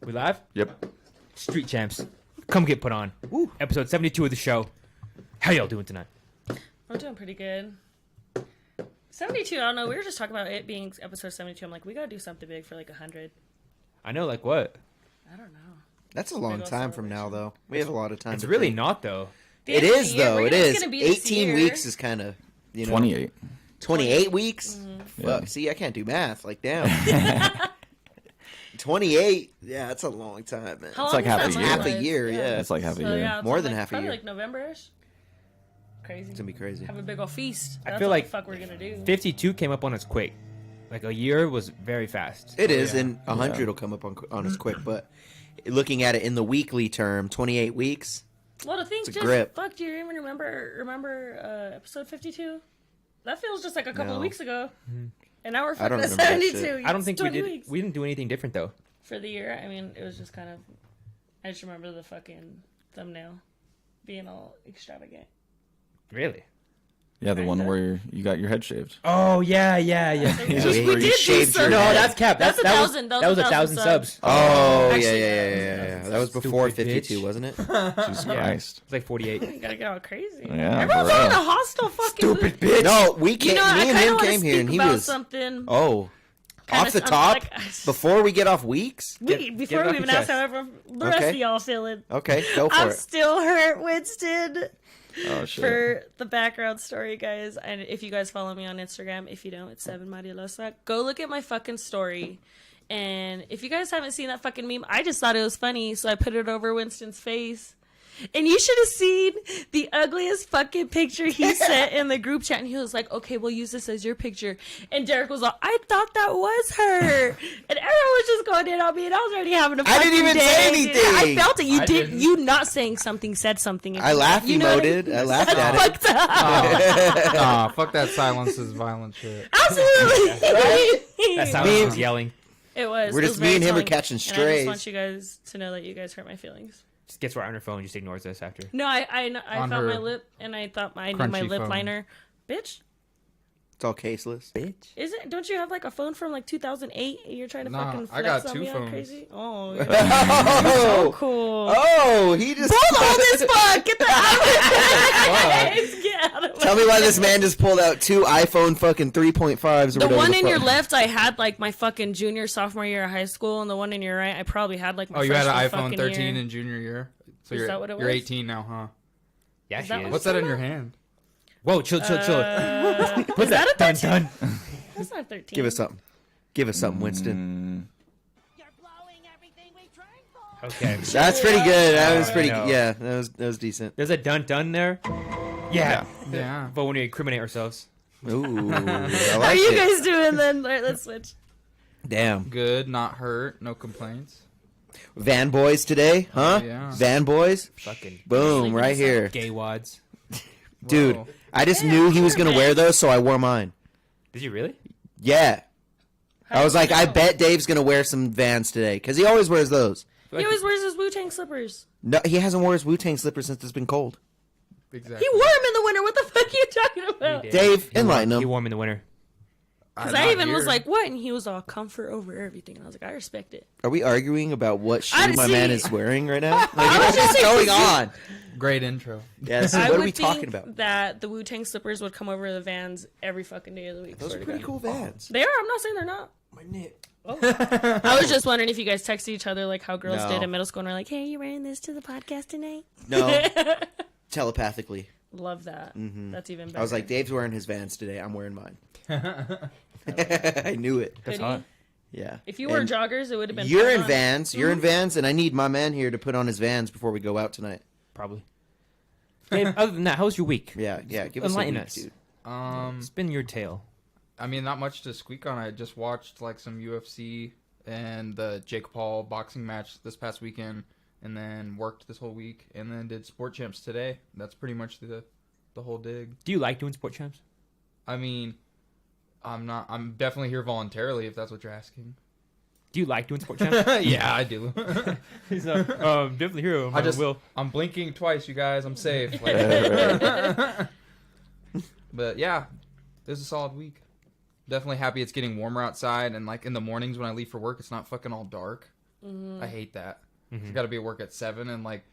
We live? Yep. Street Champs. Come get put on. Woo. Episode 72 of the show. How y'all doing tonight? I'm doing pretty good. 72, I don't know. We were just talking about it being episode 72. I'm like, we gotta do something big for like 100. I know, like what? I don't know. That's a long time from now, though. We have a lot of time. It's really not, though. It is, though. It is. 18 weeks is kind of, 28. 28 weeks? Mm-hmm. Fuck. Yeah. See, I can't do math. Like, damn. 28? Yeah, that's a long time, man. It's like half a year. Half a year, yeah. It's like half a year. Yeah, more than half a year. Probably like November-ish. Crazy. It's going to be crazy. Have a big old feast. That's I feel like what the fuck we're gonna do. 52 came up on us quick. Like a year was very fast. It is, and 100 will come up on us quick, but looking at it in the weekly term, 28 weeks. Well, to think, just grip. fuck. Do you even remember episode 52? That feels just like a couple of weeks ago. Mm-hmm. And now we're I don't fucking at remember that 72. shit. I don't think we did. Weeks. We didn't do anything different though. For the year, I mean, it was just kind of. I just remember the fucking thumbnail being all extravagant. Really? Yeah, the one where you got your head shaved. Oh yeah. We Where did you do shaved some. your No, head. that's cap. That's That was 1,000 subs. Oh, Actually, yeah. That was before Stupid 52, bitch. wasn't it? Jesus Christ. It's like 48. You gotta get all crazy. Yeah, Everyone's for real. on a hostile fucking mood. Stupid bitch. No, we came. You know, me I and kinda him wanna came here, speak and he about was. something. Oh, Kinda- off the I'm top like- before we get off weeks. Before get we it off even your ask chest. how everyone, the rest Okay. of y'all feeling. Okay, go for I'm it. still hurt, Winston. Oh, shit. For the background story, guys, and if you guys follow me on Instagram, if you don't, it's 7Marialosa. Go look at my fucking story. And if you guys haven't seen that fucking meme, I just thought it was funny, so I put it over Winston's face. And you should have seen the ugliest fucking picture he sent in the group chat. And he was like, okay, we'll use this as your picture. And Deryk was like, I thought that was her. And everyone was just going in on me. And I was already having a fucking I didn't even day, say dude. anything. I felt it. You I did. didn't. You not saying something said something. I laugh You know what emoted. I laughed at it. Fucked up. Nah, fuck that silence is violent shit. Absolutely. That sound was yelling. It was. We're It just was me very and him are telling. catching And I strays. just want you guys to know that you guys hurt my feelings. Just gets right on her phone and just ignores us after. No, I On felt her my lip and I thought I knew my crunchy lip phone. liner. Bitch, It's all caseless. Bitch. isn't? Don't you have like a phone from like 2008 and you're trying to Nah, fucking flex I got on two me all phones. crazy? Oh, you're Oh, so cool. oh, he just. Both old as fuck. Get the Get out of my Tell me why this man just pulled out two iPhone fucking 3.5s or The whatever. one in fuck. your left, I had like my fucking junior, sophomore year of high school, and the one in your right, I probably had like my Oh, you had an freshman iPhone fucking 13 year. in junior year? So Is you're, that what it you're was? 18 now, huh? Yeah, Is she that is. what- What's that in your hand? Whoa, chill. Put Is that a dun 13? dun. That's not 13. Give us something. Give us something, Winston. You're blowing everything we trained for. Okay. That's pretty good. That was pretty. no. Yeah, that was decent. There's a dun there. Yeah. Yeah. But when we incriminate ourselves. Ooh, I How are like you it. guys doing then? All right, let's switch. Damn. Good, not hurt, no complaints. Van boys today, huh? Yeah. Van boys. Fucking Boom, Sleeping right here, gay wads. dude. Whoa. I just knew he was gonna wear those, so I wore mine. Did you really? Yeah. I was like, I know? bet Dave's gonna wear some Vans today because he always wears those. He always wears his Wu-Tang slippers. No, he hasn't worn his Wu-Tang slippers since it's been cold. Exactly. He wore them in the winter. What the fuck are you talking about? He did. Dave, He enlighten He him. wore 'em in the winter. Because Not I even here. was like, what? And he was all comfort over everything. And I was like, I respect it. Are we arguing about what shoe I- my see- man is wearing right now? Like, I was what's just going saying- on? Great intro. Yes. I What are would we talking think about? that the Wu-Tang slippers would come over the Vans every fucking day of the week. Those swear are to pretty God. cool Vans. They are. I'm not saying they're not. My nip. I was just wondering if you guys texted each other like how girls No. did in middle school and were like, hey, you wearing this to the podcast tonight? No, telepathically. Love that. That's even better. I was like, Dave's wearing his Vans today. I'm wearing mine. I knew it. That's Hoodie. hot. Yeah. If you wore And joggers, it would have been You're tied in on. Vans. You're in Vans, and I need my man here to put on his Vans before we go out tonight. Probably. Dave, other than that, how was your week? Yeah, yeah. Give us a Enlighten week, us. dude. Spin your tail. I mean, not much to squeak on. I just watched like some UFC and the Jake Paul boxing match this past weekend, and then worked this whole week, and then did Sport Champs today. That's pretty much the whole dig. Do you like doing sport champs? I mean, I'm definitely here voluntarily if that's what you're asking. Do you like doing sport champs? Yeah, I do. He's like, definitely here. I'm blinking twice, you guys. I'm safe. But yeah, it was a solid week. Definitely happy it's getting warmer outside, and like in the mornings when I leave for work, it's not fucking all dark. I hate that. It's got to be at work at 7, and like,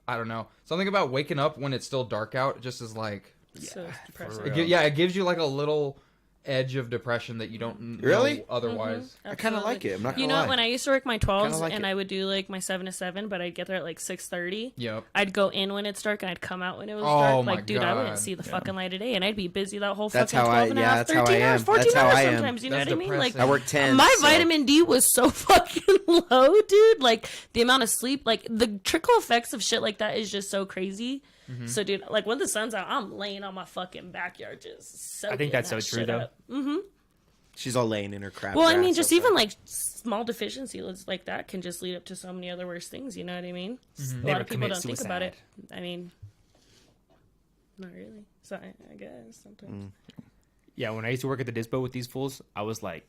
I don't know, something about waking up when it's still dark out just is like, So depressing. it gives you like a little edge of depression that you don't Really? know otherwise. I kind of like it. I'm not gonna You know, lie. when I used to work my 12s Kinda like and it. I would do like my 7 to 7, but I'd get there at like 6:30. Yep. I'd go in when it's dark and I'd come out when it was Oh dark. my Like, dude, I wouldn't God. see the fucking light of day, and I'd be busy that whole That's fucking how I- 12 and a yeah, half, that's how 13 I hours, am. 14 That's how hours I am. sometimes. You know That's what I mean? Like, depressing. I work 10. my so- vitamin D was so fucking low, dude. Like, the amount of sleep, like, the trickle effects of shit like that is just so crazy. So, dude, like, when the sun's out, I'm laying on my fucking backyard just soaking I think that's that so true, shit though. up. She's all laying in her crap. Well, I mean, grass just outside. even like small deficiencies like that can just lead up to so many other worse things. You know what I mean? A lot Never of people commit don't think about it. suicide. I mean, not really. So I guess sometimes. Yeah, when I used to work at the Dispo with these fools, I was like,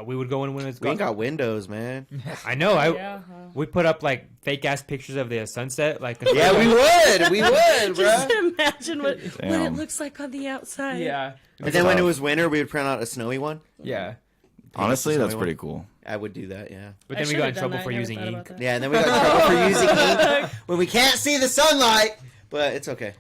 we would go in when it's we ain't gone. got windows, man. I know. Yeah, We put up like fake ass pictures of the sunset. Like, Yeah, we would, Just bro. imagine what it Damn. looks like on the outside. Yeah. And then when it was winter, we would print out a snowy one. Yeah. Honestly, That's that's the pretty cool. I would do that, yeah. But I then we should've got in done trouble that. for I never using thought ink. about that. Yeah, and then we got in trouble for using ink when we can't see the sunlight. But it's okay.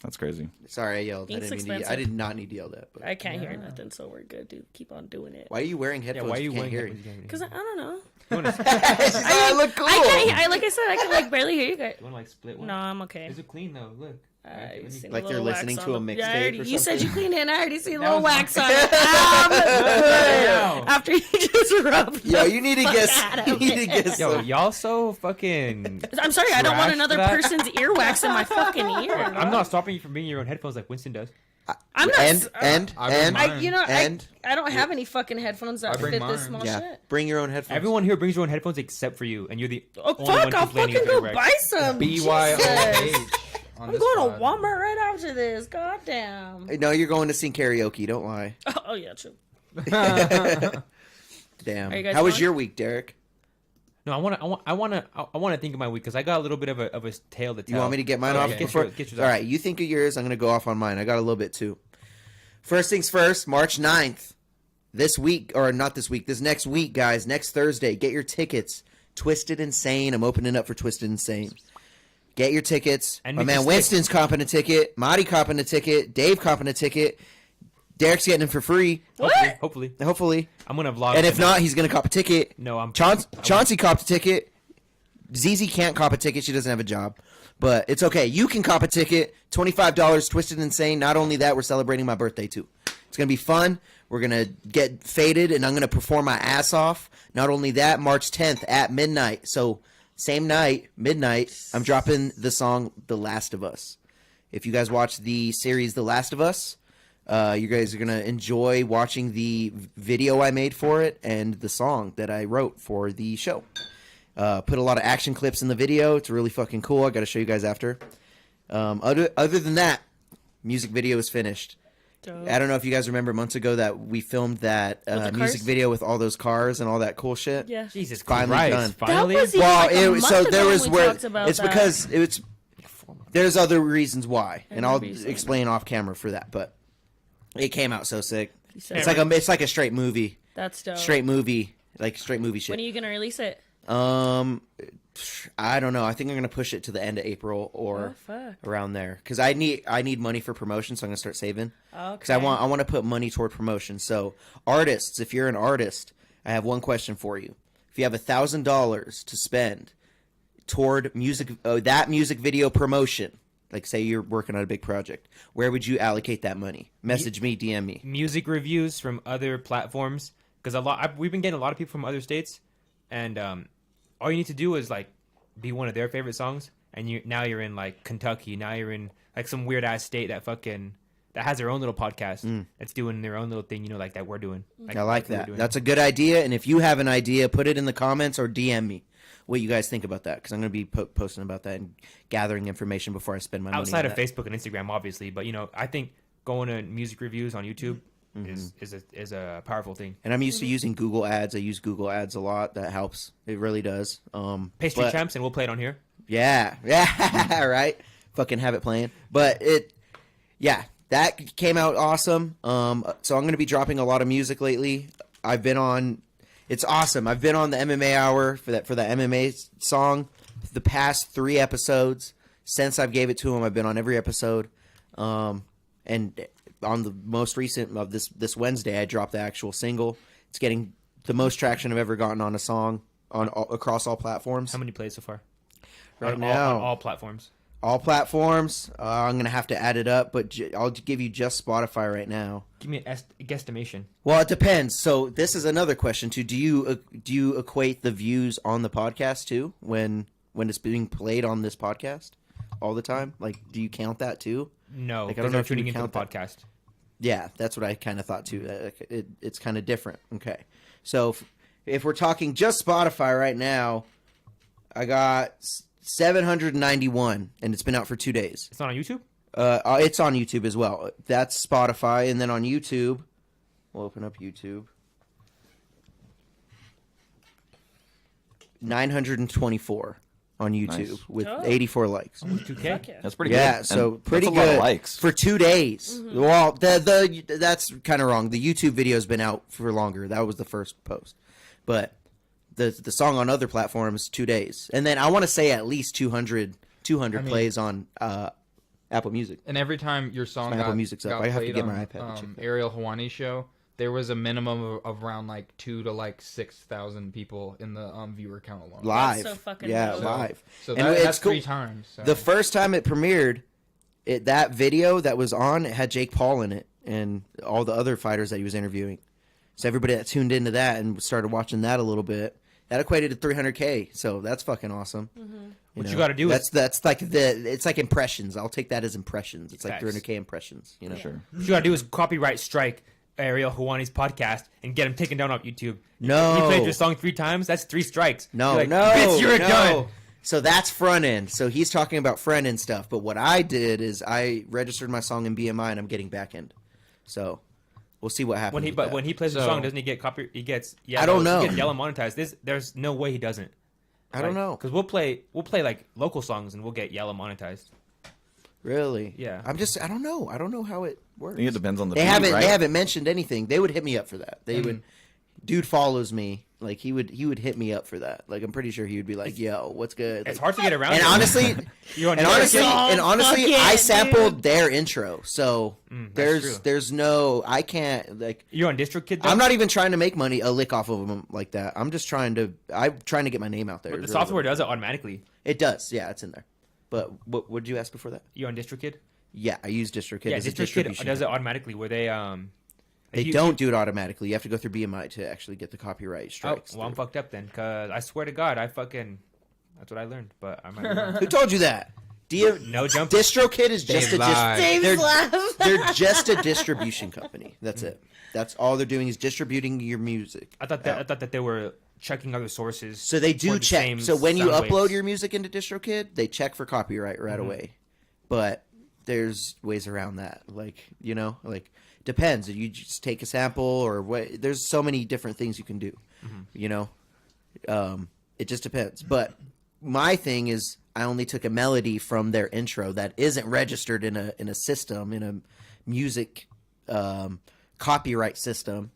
That's crazy. Sorry, I yelled. Ink's I expensive. did not need to yell that. But I can't hear nothing, so we're good, dude. Keep on doing it. why are you wearing Yeah, headphones? why are you if can't wearing hear headphones? it? Because I don't know. I look cool. I can't. I like I said, I can like barely hear you guys. You want to like split one? No, I'm okay. Is it clean though? Look. I've seen Like a they're little wax listening on to a them. mixtape Yeah, I already, or you said you something? cleaned it, and I already seen a That little was wax on it. After you just rubbed. Yo, the you need to fuck get. out You of need to it. get Yo, some. y'all so fucking. I'm sorry, I don't want Trash another for that. person's earwax in my fucking ear. I'm not stopping you from bringing your own headphones like Winston does. I'm not. And I bring and mine. I, you know, and I don't have any fucking headphones that I bring fit mine. this small yeah, shit. bring your own headphones. Everyone here brings their own headphones except for you, and you're the Oh only one fuck! I'll complaining fucking of go your buy some. Jesus. BYOH. I'm going to Walmart right after this. God damn. No, you're going to sing karaoke. Don't lie. Oh yeah, true. Damn. Are you guys How was going? your week, Derek? No, I want to think of my week because I got a little bit of a tale to tell. You want me to get mine Okay, off get before? yours All off. right, you think of yours. I'm going to go off on mine. I got a little bit too. First things first, March 9th. This week, or not this week, this next week, guys, next Thursday, get your tickets. Twisted Insane. I'm opening up for Twisted Insane. Get your tickets. And My make man your Winston's copping a ticket. Marty copping a ticket. Dave copping a ticket. Derek's getting them for free. Hopefully, Hopefully. I'm gonna vlog. And if tonight. not, he's going to cop a ticket. no, I'm Chauncey copped a ticket. ZZ can't cop a ticket. She doesn't have a job. But it's okay. You can cop a ticket. $25, Twisted Insane. Not only that, we're celebrating my birthday, too. It's going to be fun. We're going to get faded, and I'm going to perform my ass off. Not only that, March 10th at midnight. So, same night, midnight, I'm dropping the song The Last of Us. If you guys watch the series The Last of Us, you guys are going to enjoy watching the video I made for it and the song that I wrote for the show. Put a lot of action clips in the video. It's really fucking cool. I got to show you guys after. Other than that, music video is finished. Dope. I don't know if you guys remember months ago that we filmed that the music cars? video with all those cars and all that cool shit. Yeah. Jesus Finally Christ, done. finally. That was even Well, like a it, month so ago there when was we where talked about it's that. because it's there's other reasons why, and I'll remember you saying explain off camera for that. But it came out so sick. said It's that. like a straight movie, That's dope. straight movie When are shit. you gonna release it? I don't know. I think I'm gonna push it to the end of April or Oh fuck. around there because I need money for promotion, so I'm gonna start saving. Okay. Because I want to put money toward promotion. So artists, if you're an artist, I have one question for you. If you have $1,000 to spend toward that music video promotion, like say you're working on a big project, where would you allocate that money? Message me, DM me. Music reviews from other platforms because we've been getting a lot of people from other states, and all you need to do is like be one of their favorite songs, and now you're in like Kentucky, now you're in like some weird ass state that has their own little podcast. That's doing their own little thing, like that we're doing. I like we're that. doing. That's a good idea. And if you have an idea, put it in the comments or DM me what you guys think about that. Because I'm going to be posting about that and gathering information before I spend my money. outside on of that. Facebook and Instagram, obviously. But I think going to music reviews on YouTube is a powerful thing. And I'm used to using Google Ads. I use Google Ads a lot. That helps. It really does. Pastry but- Champs, and we'll play it on here. Yeah, right. Fucking have it playing. But that came out awesome. So I'm going to be dropping a lot of music lately. I've been on It's awesome. I've been on the MMA hour for that MMA song the past 3 episodes. Since I've gave it to him, I've been on every episode. And on the most recent of this Wednesday, I dropped the actual single. It's getting the most traction I've ever gotten on a song across all platforms. How many plays so far? Right on now, all platforms. all platforms. I'm gonna have to add it up, but I'll give you just Spotify right now. Give me a guesstimation. Well, it depends. So this is another question too. Do you equate the views on the podcast too when it's being played on this podcast all the time? Like, do you count that too? No, Like, I because don't know they're if you tuning into the count that. podcast. Yeah, that's what I kind of thought too. It's kind of different. Okay, so if we're talking just Spotify right now, I got 791, and it's been out for 2 days. It's not on YouTube? It's on YouTube as well. That's Spotify, and then on YouTube, we'll open up YouTube. 924 on YouTube Nice. with Oh. 84 likes. 2K? Fuck yeah. That's pretty Yeah, good. so And pretty that's a lot good of likes. for 2 days. Well, that's kind of wrong. The YouTube video's been out for longer. That was the first post, but the song on other platforms 2 days, and then I want to say at least 200 I mean- plays on Apple Music. And every time your song My got, Apple Music's up. got I have to played get on, my iPad to check that. Ariel Helwani show, there was a minimum of around like 2 to like 6,000 people in the viewer count alone. Live, so fucking yeah, dope. live. So And that's it's cool. 3 times. So. The first time it premiered, that video that was on, it had Jake Paul in it and all the other fighters that he was interviewing. So everybody that tuned into that and started watching that a little bit, that equated to 300K. So that's fucking awesome. What you gotta do is- that's like it's like impressions. I'll take that as impressions. It's like Facts. 300K impressions. You know, Sure. What you gotta do is copyright strike Ariel Helwani's podcast and get him taken down off YouTube. No. You played your song 3 times, that's 3 strikes. No, You're like, no, bitch, you're no. done. So that's front end. So he's talking about front end stuff. But what I did is I registered my song in BMI and I'm getting back end. So we'll see what happens. with that. When he plays the So- song, doesn't he get copy? He gets yellow, I don't know. He gets yellow monetized. There's no way he doesn't. I don't know. Because we'll play like local songs and we'll get yellow monetized. Really? Yeah. I don't know. I don't know how it works. I think it depends on the They feed, haven't right? they haven't mentioned anything. They would hit me up for that. They would. Dude follows me. Like he would hit me up for that. Like I'm pretty sure he would be like, "Yo, what's good?" It's Like, hard to get around. and it. honestly, You're on and Deryk. honestly, fuck I it, sampled their intro. So that's true. there's no I can't like. You're on DistroKid. Though? I'm not even trying to make money a lick off of them like that. I'm trying to get my name out there. But the really. software does it automatically. It does. Yeah, it's in there. But what did you ask before that? You're on DistroKid. Yeah, I use DistroKid Yeah, as a DistroKid distribution. does it automatically. Where they They don't do it automatically. You have to go through BMI to actually get the copyright Oh, strikes. well, I'm fucked up then. Cause I swear to God, that's what I learned. But I might be wrong. Who told you that? No jump. DistroKid is just They lied. Dave's they're, laugh. they're just a distribution company. That's it. That's all they're doing is distributing your music. I thought that they were checking other sources. So they for do the check. same So when you sound upload waves. your music into DistroKid, they check for copyright right away. But there's ways around that. Like, depends. You just take a sample or what. There's so many different things you can do. It just depends. But my thing is, I only took a melody from their intro that isn't registered in a system, in a music copyright system.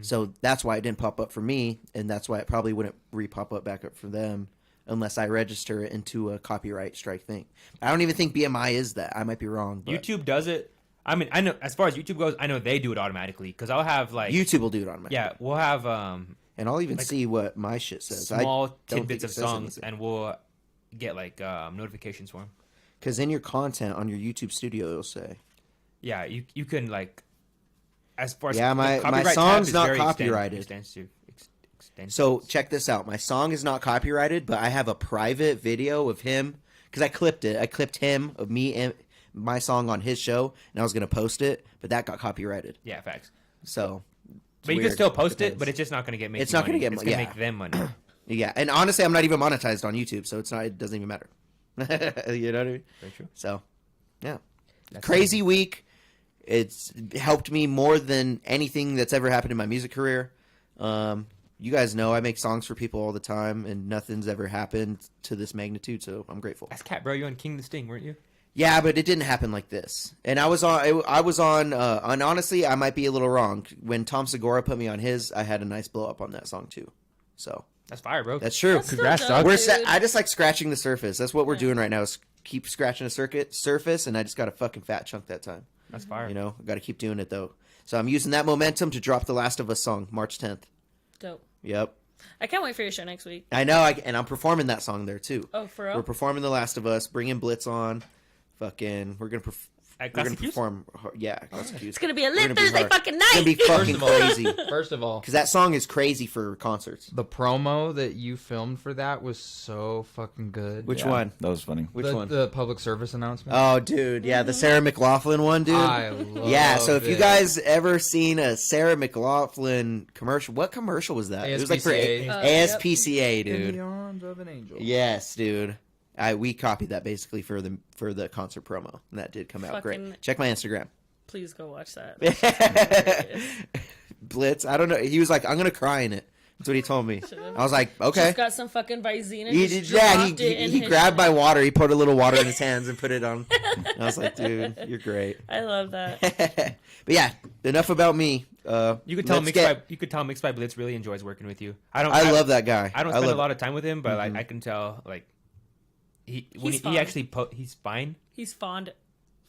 So that's why it didn't pop up for me, and that's why it probably wouldn't re-pop up back up for them unless I register it into a copyright strike thing. I don't even think BMI is that. I might be wrong. But YouTube does it. I mean, I know as far as YouTube goes, I know they do it automatically because I'll have like YouTube will do it on my. yeah, we'll have And I'll even see what my shit says. small don't tidbits think of it says songs, anything. and we'll get like notifications for them. Because in your content on your YouTube studio, it'll say. Yeah, you can like as far as Yeah, my the copyright tab song's is not very copyrighted. extensive. So check this out. My song is not copyrighted, but I have a private video of him because I clipped it. I clipped him of me and my song on his show, and I was gonna post it, but that got copyrighted. Yeah, facts. So, But you can still post it, but it's just not going to get It's not going to get It's mo- going to yeah. make them money. yeah. And honestly, I'm not even monetized on YouTube, so it's not. It doesn't even matter. You know what I mean? Very true. So, yeah. That's Crazy week. It's helped me more than anything that's ever happened in my music career. You guys know I make songs for people all the time, and nothing's ever happened to this magnitude, so I'm grateful. That's Cat, bro. You on King the Sting, weren't you? Yeah, but it didn't happen like this. And I was on, and honestly, I might be a little wrong. When Tom Segura put me on his, I had a nice blow up on that song too. So That's fire, bro. that's true. That's still Congrats, dope, dog. dude. I just like scratching the surface. That's what we're doing right now is keep scratching the surface, and I just got a fucking fat chunk that time. That's fire. You know, I got to keep doing it though. So I'm using that momentum to drop the Last of Us song March 10th. Dope. Yep. I can't wait for your show next week. I know, and I'm performing that song there too. Oh, for We're real? performing The Last of Us, bringing Blitz on. Fucking, we're gonna At we're gonna Classic Cues? perform. Yeah, Classic Cues. It's gonna be a We're lit gonna be Thursday hard. fucking It's gonna night. be fucking crazy First of all, because that song is crazy for concerts. the promo that you filmed for that was so fucking good. Which Yeah, one? That was funny. Which the, one? The public service announcement. Oh, dude, yeah, the Sarah McLaughlin one, dude. I love Yeah, so if you it. guys ever seen a Sarah McLaughlin commercial, what commercial was that? It was like for ASPCA. ASPCA, In the dude. arms of an angel. Yes, dude. We copied that basically for the concert promo, and that did come out Fucking- great. Check my Instagram. Please go watch that. That's just hilarious. Blitz, I don't know. He was like, "I'm gonna cry in it." That's what he told me. Should've. I was like, "Okay." Just got some fucking Visine. He just did, yeah, dropped it in he his grabbed my shit. water. He put a little water in his hands and put it on. And I was like, "Dude, you're great." I love that. But yeah, enough about me. You could tell let's get- you could tell Mixed by Blitz really enjoys working with you. I I love that guy. I don't spend a love lot of time with him, but like I can tell like he fine. actually he's fine. He's fond.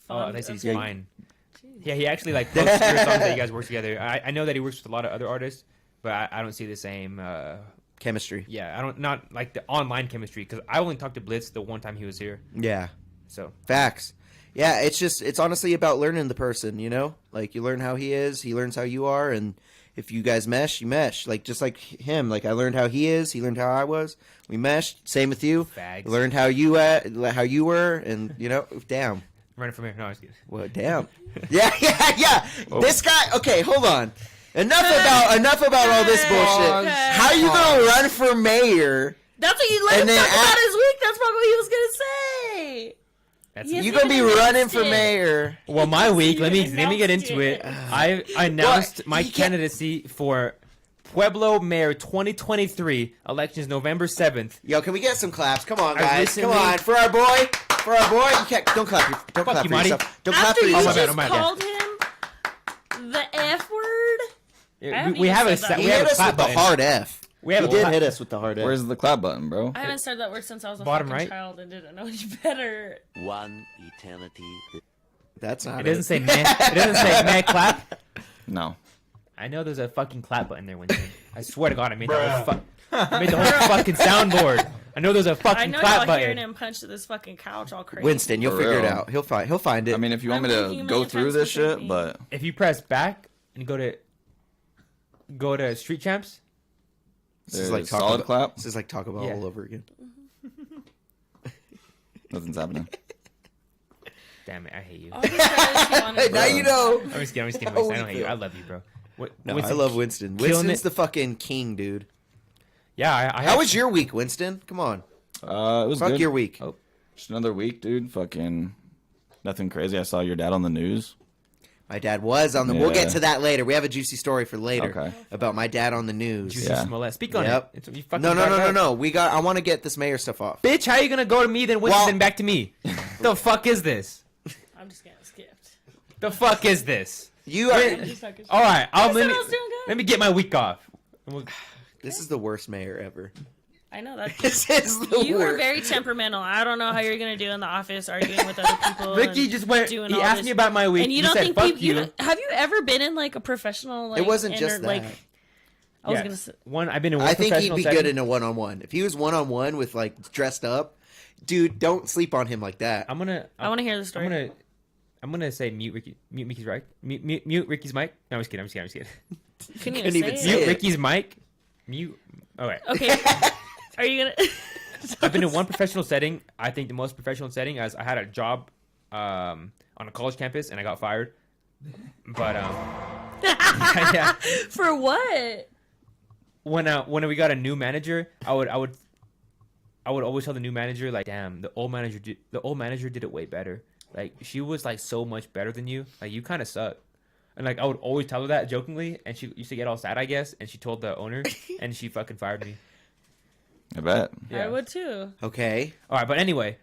Oh, they say of- he's fine. Yeah, he actually like posts your songs that you guys work together. I know that he works with a lot of other artists, but I don't see the same. chemistry. Yeah, I don't not like the online chemistry because I only talked to Blitz the one time he was here. Yeah, So facts. Yeah, it's honestly about learning the person. You know, like you learn how he is, he learns how you are, and if you guys mesh, you mesh. Like just like him. Like I learned how he is, he learned how I was. We meshed. Same with you. Fags. Learned how you were, and you know, damn. running from here. No, I was kidding. Well, damn. Yeah. This guy. Okay, hold on. Enough about all this bullshit. Okay. How you gonna run for mayor? That's what you let him And then talk about at- his week. That's probably what he was gonna say. That's He it. You hasn't gonna be even running announced for it. mayor? Well, my week. Let me announced get into it. it. I announced my He can't- candidacy for Pueblo Mayor 2023 elections November 7th. Yo, can we get some claps? Come on, I guys. recently- Come on for our boy. For our boy. You can't. Don't clap. Don't Fuck clap you, for Marty. yourself. Don't clap After for you my yourself. bad, just my bad. called him the F word. I haven't We even have a said that. we He have hit a us clap with the button. hard F. We have He a did clap- hit us with the hard F. Where's the clap button, bro? I haven't said that word since I was a Bottom fucking right? child and didn't know any better. One eternity. That's not. It doesn't say man. It doesn't say man clap. No. I know there's a fucking clap button there, Winston. I swear to God, I made the whole I made the whole fucking soundboard. I know there's a I fucking know clap y'all hearing button. him punch this fucking couch all crazy. Winston, you'll For figure it real. out. He'll find it. I mean, if you want me I'm to thinking go many through times this with shit, me. but If you press back and go to Street Champs, this is like there's Taco solid Bell. clap. This is like Taco Bell Yeah. all over again. Nothing's happening. damn it, I hate you. All this guy is wanted- Now you know. I'm just kidding. How Winston. I we don't hate you. feel. I love you, bro. No, Winston, I love Winston. killing Winston's it. the fucking king, dude. Yeah, I How was your week, Winston? Come on. It was Fuck good. your week. Oh, just another week, dude. Fucking nothing crazy. I saw your dad on the news. My dad was on the. We'll get Yeah. to that later. We have a juicy story for later Okay. about my dad on the news. Juicy Yeah. Smollett? Speak on Yep. it. It's, you fucking No. brought it up. We got. I want to get this mayor stuff off. Bitch, how you gonna go to me then Winston Well- then back to me? The fuck is this? I'm just getting skipped. The fuck is this? You are. I'm just fucking- All right, I let said me I was doing good. let me get my week off. This is the worst mayor ever. I know that. This is the You were worst. very temperamental. I don't know how you're gonna do in the office arguing with other people. Ricky and just went. doing He all asked this. me about my week. And you he don't said, think "Fuck people? you." Have you ever been in like a professional? Like, It wasn't just that. like. I was Yes. gonna say. One. I've been in one I think he'd professional be setting. good in a one-on-one. If he was one-on-one with like dressed up, dude, don't sleep on him like that. I'm gonna. I want to hear the story. I'm gonna say mute Ricky. Mute Ricky's right. Mute Ricky's mic. No, I'm just kidding. I'm just kidding. Couldn't couldn't even even say say it. Mute it. Ricky's mic. Mute. All right. Okay. Are you gonna? I've been in one professional setting. I think the most professional setting is I had a job on a college campus and I got fired. But yeah, For what? when we got a new manager, I would always tell the new manager like, damn, the old manager did it way better. Like she was like so much better than you. Like you kind of suck. And like I would always tell her that jokingly, and she used to get all sad, I guess. And she told the owner, and she fucking fired me. I bet. I would too. Okay. All right, but anyway,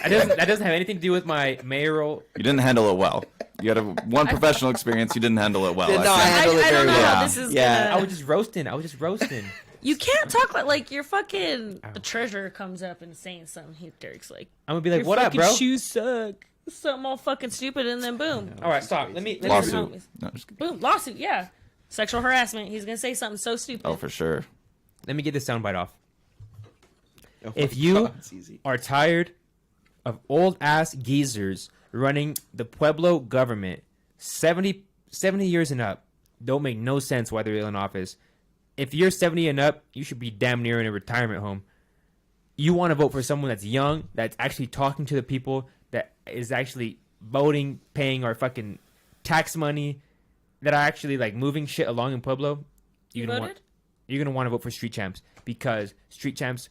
That doesn't have anything to do with my mayoral. You didn't handle it well. You had one professional experience. You didn't handle it well. Did I not think. handle it I don't very know well. how this is Yeah. I gonna... was just roasting. You can't talk like your fucking... The treasurer comes up and saying something. Deryk's like, I'm gonna be like, your "What up, fucking bro?" shoes suck. Something all fucking stupid, and then boom. All right, stop. Let me Lawsuit. No, just kidding. Boom, lawsuit, yeah. Sexual harassment. He's gonna say something so stupid. Oh, for sure. let me get this soundbite off. Oh If my you God, it's easy. are tired of old ass geezers running the Pueblo government, 70 years and up, don't make no sense why they're in office. If you're 70 and up, you should be damn near in a retirement home. You want to vote for someone that's young, that's actually talking to the people, that is actually voting, paying our fucking tax money, that are actually like moving shit along in Pueblo. You voted? You're gonna want to vote for Street Champs, because Street Champs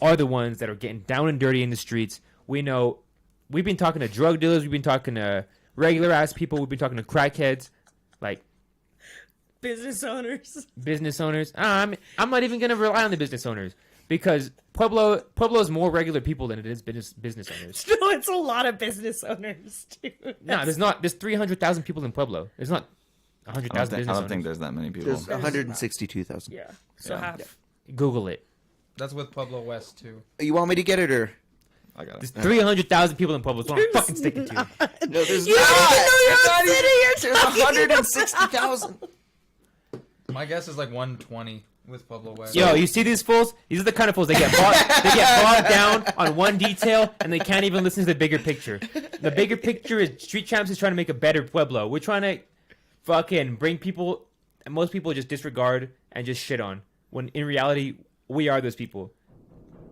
are the ones that are getting down and dirty in the streets. We know. We've been talking to drug dealers. We've been talking to regular ass people. We've been talking to crackheads, like Business owners. business owners. I'm not even gonna rely on the business owners, because Pueblo is more regular people than it is business owners. No, it's a lot of business owners, dude. No, there's 300,000 people in Pueblo. There's not I 100,000 don't, business think, I don't owners. think there's that many people. There's 162,000. Yeah, so Yeah. half. Google it. That's with Pueblo West too. You want me to get it or? I got There's it. 300,000 people in Pueblo. That's what I'm fucking sticking to. No, there's You don't even know your own city. There's 160,000. My guess is like 120 with Pueblo West. Yo, you see these fools? These are the kind of fools they get bogged down on one detail, and they can't even listen to the bigger picture. The bigger picture is Street Champs is trying to make a better Pueblo. We're trying to fucking bring people, and most people just disregard and just shit on. When in reality, we are those people.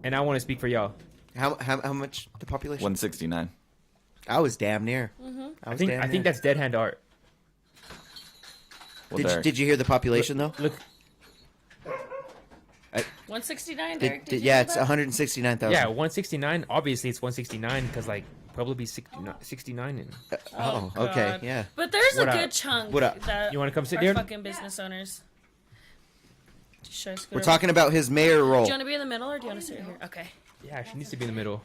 And I want to speak for y'all. How much the population? 169. I was damn near. I think that's Deadhand Art. Well, Derek, Did you hear the population though? Look, 169, Derek. Did you Yeah, know it's that? 169,000. yeah, 169. Obviously, it's 169 because like Pueblo be 69 and Oh, God. okay, yeah. But there's What a up? good chunk What up? that You wanna come sit are here? fucking business owners. Should I scoot We're over? talking about his mayor role. Do you want to be in the middle or do you want to sit here? Okay. yeah, she needs to be in the middle.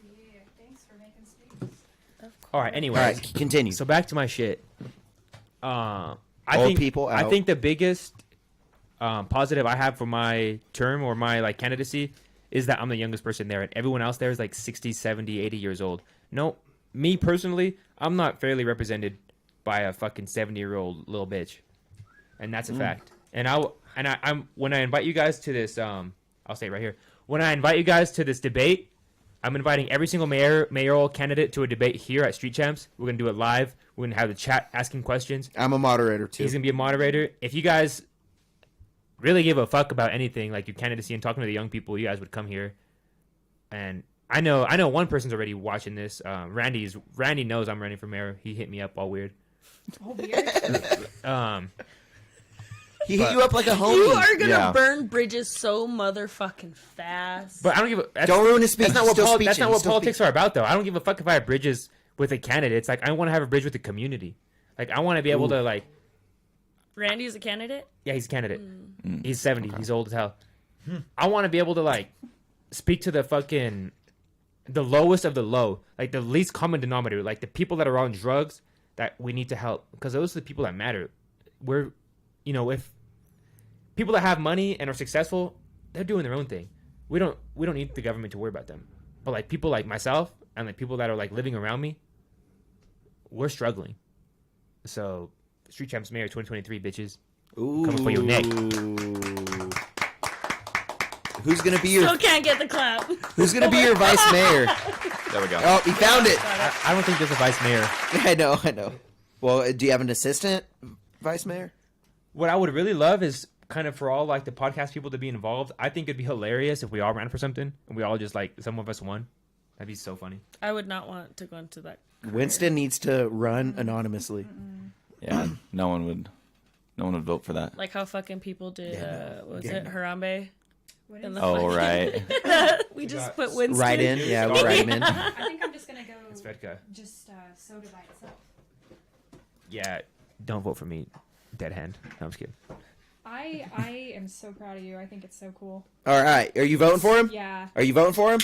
Yeah, thanks for making space. All right. Anyways, All right, continue. so back to my shit. I Old think people I out. think the biggest positive I have for my term or my like candidacy is that I'm the youngest person there, and everyone else there is like 60, 70, 80 years old. No, me personally, I'm not fairly represented by a fucking 70-year-old little bitch, and that's a fact. And I'm when I invite you guys to this, I'll say it right here. When I invite you guys to this debate, I'm inviting every single mayoral candidate to a debate here at Street Champs. We're gonna do it live. We're gonna have the chat asking questions. I'm a moderator too. He's gonna be a moderator. If you guys really give a fuck about anything, like your candidacy and talking to the young people, you guys would come here. And I know one person's already watching this. Randy knows I'm running for mayor. He hit me up all weird. Oh, weird. He hit you up like a homie. You are gonna Yeah. burn bridges so motherfucking fast. But I don't give a. That's, Don't ruin his speech. That's not what, Still that's speeching. not what Still politics speeching. are about, though. I don't give a fuck if I have bridges with a candidate. It's like I want to have a bridge with the community. Like I want to be able to like. Randy's a candidate. Yeah, he's a candidate. He's 70. He's old as hell. I want to be able to like speak to the lowest of the low, like the least common denominator, like the people that are on drugs that we need to help, because those are the people that matter. We're, if people that have money and are successful, they're doing their own thing. We don't need the government to worry about them. But like people like myself and like people that are like living around me, we're struggling. So, Street Champs Mayor 2023, bitches. Ooh. Coming for your neck. Who's gonna be your Still can't get the clap. Who's gonna be your vice mayor? there we go. Oh, he found it. I don't think there's a vice mayor. I know. Well, do you have an assistant vice mayor? What I would really love is kind of for all like the podcast people to be involved. I think it'd be hilarious if we all ran for something and we all just like some of us won. That'd be so funny. I would not want to go into that. Winston needs to run anonymously. Yeah, no one would vote for that. Like how fucking people did, Yeah, what was yeah. it, Harambe? What In is the Oh, fucking- right. We just put Winston. Right in, yeah, we'll write him in. I think I'm just gonna go It's Vedka. just soda by itself. Yeah, don't vote for me. Dead hand. No, I'm just kidding. I am so proud of you. I think it's so cool. All right, are you voting for him? Yeah. Are you voting for him?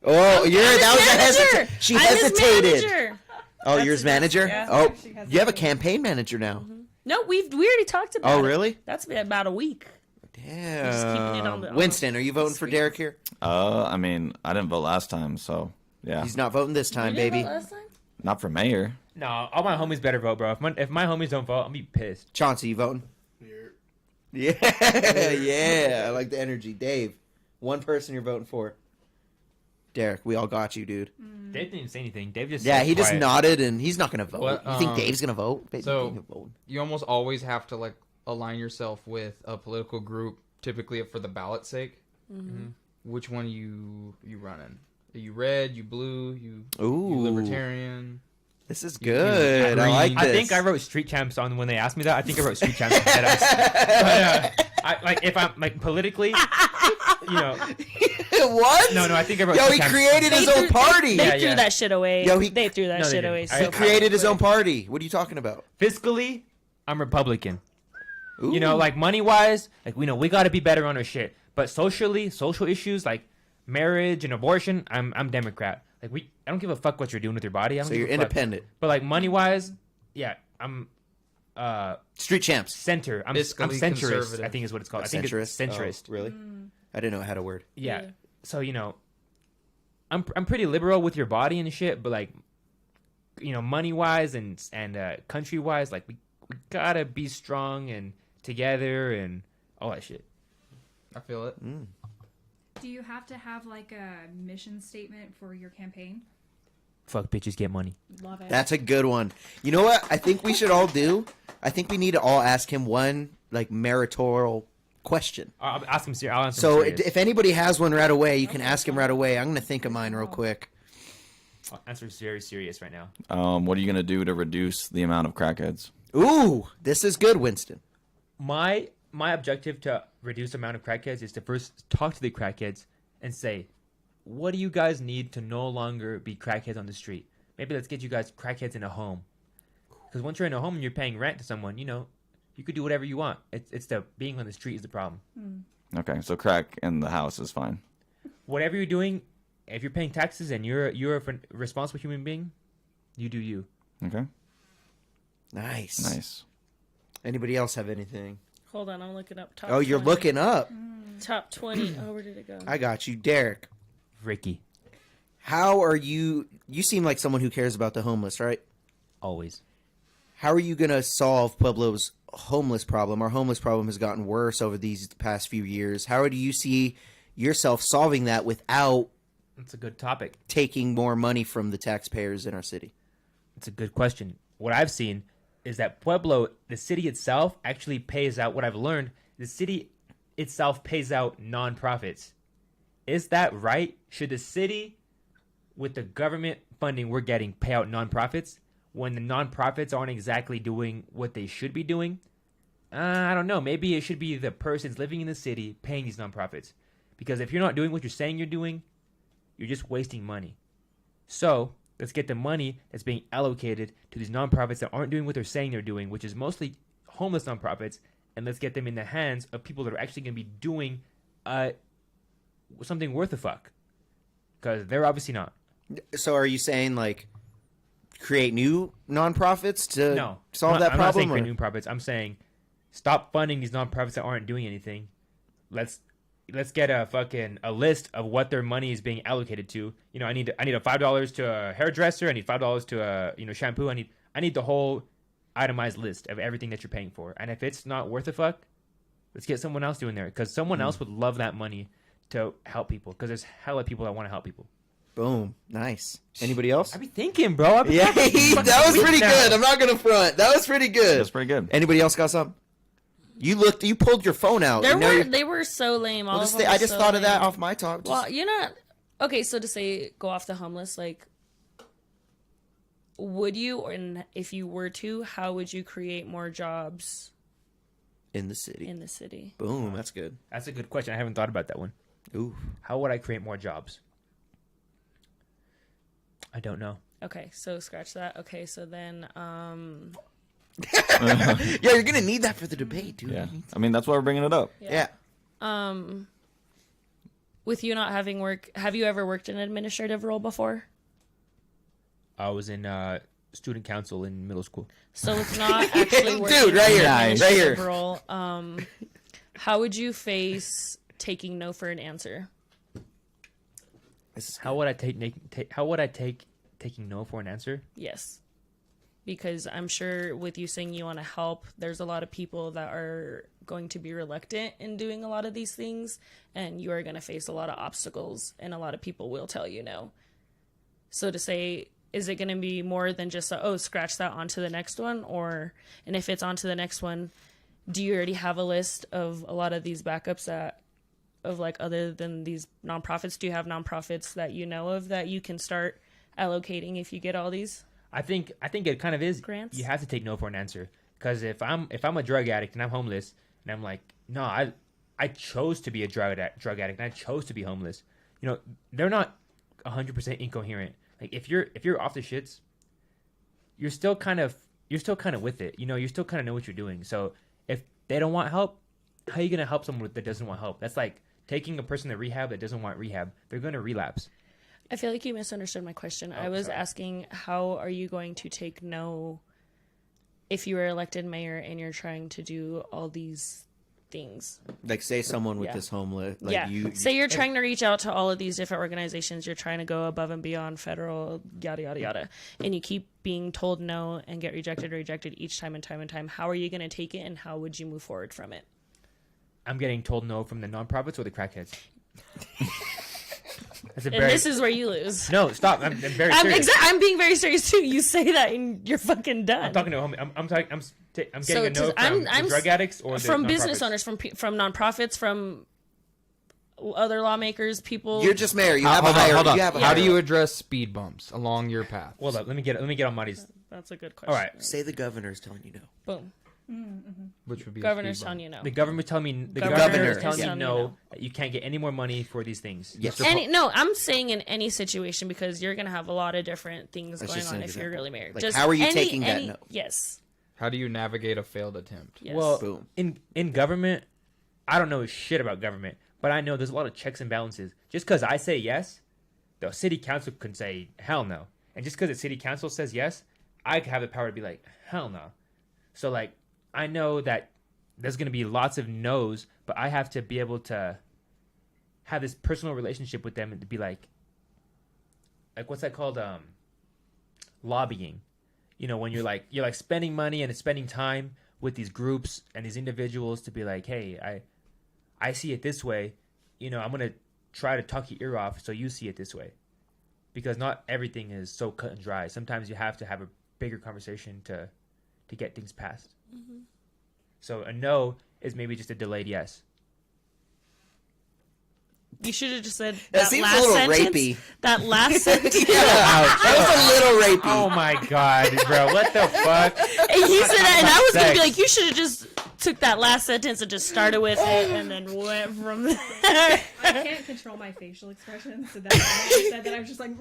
Oh, you're I'm that was his a manager. hesitation. She I'm his hesitated. manager. Oh, That's yours his- manager? yeah. Oh, She has you have a a- campaign manager now. No, we already talked about it. Oh, really? That's been about a week. just keeping it on Damn. the- Winston, are you voting for Deryk here? I mean, I didn't vote last time, so yeah, He's not voting this time, You didn't baby. vote last time? not for mayor. No, all my homies better vote, bro. If my homies don't vote, I'm gonna be pissed. Chauncey, you voting? Yeah, yeah. I like the energy. Dave, one person you're voting for. Deryk, we all got you, dude. Dave didn't even say anything. Dave just Yeah, sat he just quiet. nodded, and he's not gonna vote. What, You think Dave's gonna vote? Baby, so- Dave will vote. You almost always have to like align yourself with a political group, typically for the ballot's sake. Which one you running? Are you red? You blue? You Ooh. libertarian? This is You- good. I like this. I think I wrote Street Champs on when they asked me that. I think I wrote Street Champs. But if I'm like politically, you know, what? no, I think I wrote. Yo, Street he Champs. created his own party. They Yeah, threw yeah. that shit away. Yo, they threw that No, they shit didn't. away. He So He quick. created his own party. What are you talking about? Fiscally, I'm Republican. Ooh. You know, like money wise, like we know we got to be better on our shit. But socially, social issues like marriage and abortion, I'm Democrat. Like I don't give a fuck what you're doing with your body. I don't So give you're a fuck. independent. But like money wise, yeah, I'm Street champs. center. I'm Fiscally centrist. conservative. I think is what it's called. I think it's centrist. Oh, really? I didn't know it had a word. Yeah. Yeah. So you know, I'm pretty liberal with your body and shit, but like, you know, money wise and country wise, like we gotta be strong and together and all that shit. I feel it. Do you have to have like a mission statement for your campaign? Fuck bitches, get money. Love it. That's a good one. You know what? I think we should all do. I think we need to all ask him one like meritorial question. I'll ask him. I'll answer. So him serious. if anybody has one right away, you can ask him right away. I'm gonna think of mine real quick. I'll answer very serious right now. What are you gonna do to reduce the amount of crackheads? Ooh, this is good, Winston. My objective to reduce the amount of crackheads is to first talk to the crackheads and say, what do you guys need to no longer be crackheads on the street? Maybe let's get you guys crackheads in a home. Because once you're in a home and you're paying rent to someone, you know, you could do whatever you want. It's the being on the street is the problem. Okay, so crack in the house is fine. Whatever you're doing, if you're paying taxes and you're a responsible human being, you do you. Okay, Nice. nice. Anybody else have anything? Hold on, I'm looking up top. Oh, you're 20. looking up. Top 20. Oh, where did it go? I got you, Deryk. Rickie, How are you? You seem like someone who cares about the homeless, right? always. How are you gonna solve Pueblo's homeless problem? Our homeless problem has gotten worse over these past few years. How do you see yourself solving that without That's a good topic. taking more money from the taxpayers in our city? It's a good question. What I've seen is that Pueblo, the city itself, actually pays out. What I've learned, the city itself pays out nonprofits. Is that right? Should the city, with the government funding we're getting, pay out nonprofits when the nonprofits aren't exactly doing what they should be doing? I don't know. Maybe it should be the persons living in the city paying these nonprofits. Because if you're not doing what you're saying you're doing, you're just wasting money. So let's get the money that's being allocated to these nonprofits that aren't doing what they're saying they're doing, which is mostly homeless nonprofits, and let's get them in the hands of people that are actually going to be doing something worth a fuck. Because they're obviously not. So, are you saying like create new nonprofits to No. solve I'm that not saying problem? create or- new nonprofits. I'm saying stop funding these nonprofits that aren't doing anything. Let's get a list of what their money is being allocated to. You know, I need a $5 to a hairdresser. I need $5 to a shampoo. I need the whole itemized list of everything that you're paying for. And if it's not worth a fuck, let's get someone else doing there because someone else would love that money to help people because there's hella people that want to help people. Boom. Nice. Anybody else? I be thinking, bro. I be Yeah, fucking that was weak pretty now. good. I'm not gonna front. That was pretty good. That's pretty good. Anybody else got some? You pulled your phone out. They were so lame. All Well, of them I were just so thought of that lame. off my talk. Well, you're not okay. So to say go off the homeless, like, would you, and if you were to, how would you create more jobs in the city. in the city? Boom. That's good. That's a good question. I haven't thought about that one. Ooh. How would I create more jobs? I don't know. Okay, so scratch that. Okay, so then, Yeah, you're gonna need that for the debate, dude. Yeah, I mean that's why we're bringing it up. Yeah. with you not having work, have you ever worked in an administrative role before? I was in student council in middle school. So it's not actually working Dude, right in here, an right administrative here. role. How would you face taking no for an answer? How would I take taking no for an answer? Yes. Because I'm sure with you saying you want to help, there's a lot of people that are going to be reluctant in doing a lot of these things, and you are going to face a lot of obstacles, and a lot of people will tell you no. So to say, is it going to be more than just scratch that onto the next one? And if it's onto the next one, do you already have a list of a lot of these backups other than these nonprofits? Do you have nonprofits that you know of that you can start allocating if you get all these? I think it kind of is. Grants? You have to take no for an answer, because if I'm a drug addict and I'm homeless and I'm like, no, I chose to be a drug addict and I chose to be homeless. They're not 100% incoherent. Like if you're off the shits, you're still kind of with it. You still kind of know what you're doing. So if they don't want help, how are you gonna help someone that doesn't want help? That's like taking a person to rehab that doesn't want rehab. They're gonna relapse. I feel like you misunderstood my question. I was asking, how are you going to take no if you were elected mayor and you're trying to do all these things? Like, say someone with Yeah. this homeless, like Say you're trying to reach out to all of these different organizations. You're trying to go above and beyond federal, yada, yada, yada. And you keep being told no and get rejected each time and time and time. How are you going to take it, and how would you move forward from it? I'm getting told no from the nonprofits or the crackheads. This is where you lose. No, stop. I'm very serious. I'm being very serious too. You say that and you're fucking done. I'm talking to a homie. I'm getting a no from the drug addicts or the from nonprofits. business owners, from nonprofits, from other lawmakers, people. you're just mayor. You have a Hold on, higher. hold on. You have a How higher- do you address speed bumps along your path? Hold up. Let me get on Marty's. That's a good question. All right. Say the governor's telling you no. Boom. Which would be a Governor's speed telling bump. you no. The government telling me governor is telling is you telling you no, no. that you can't get any more money for these things. Yes. No, I'm saying in any situation, because you're gonna have a lot of different things That's going just on an if you're example. really married. Like, how are you taking that no? Yes. How do you navigate a failed attempt? Yes. Well, Boom. in government, I don't know shit about government, but I know there's a lot of checks and balances. Just because I say yes, the city council can say hell no, and just because the city council says yes, I have the power to be like hell no. So like, I know that there's going to be lots of no's, but I have to be able to have this personal relationship with them and to be like what's that called? Lobbying. When you're like spending money and spending time with these groups and these individuals to be like, hey, I see it this way. I'm going to try to talk your ear off so you see it this way. Because not everything is so cut and dry. Sometimes you have to have a bigger conversation to get things passed. Mm-hmm. So a no is maybe just a delayed yes. You should have just said That that seems a last little sentence. rapey. That last sentence. That was a little rapey. Oh my god, bro! What the fuck? And he said that, and I was gonna be Sex. like, you should have just took that last sentence and just started with it, and then went from there. I can't control my facial expressions, so that when I said that I was just like,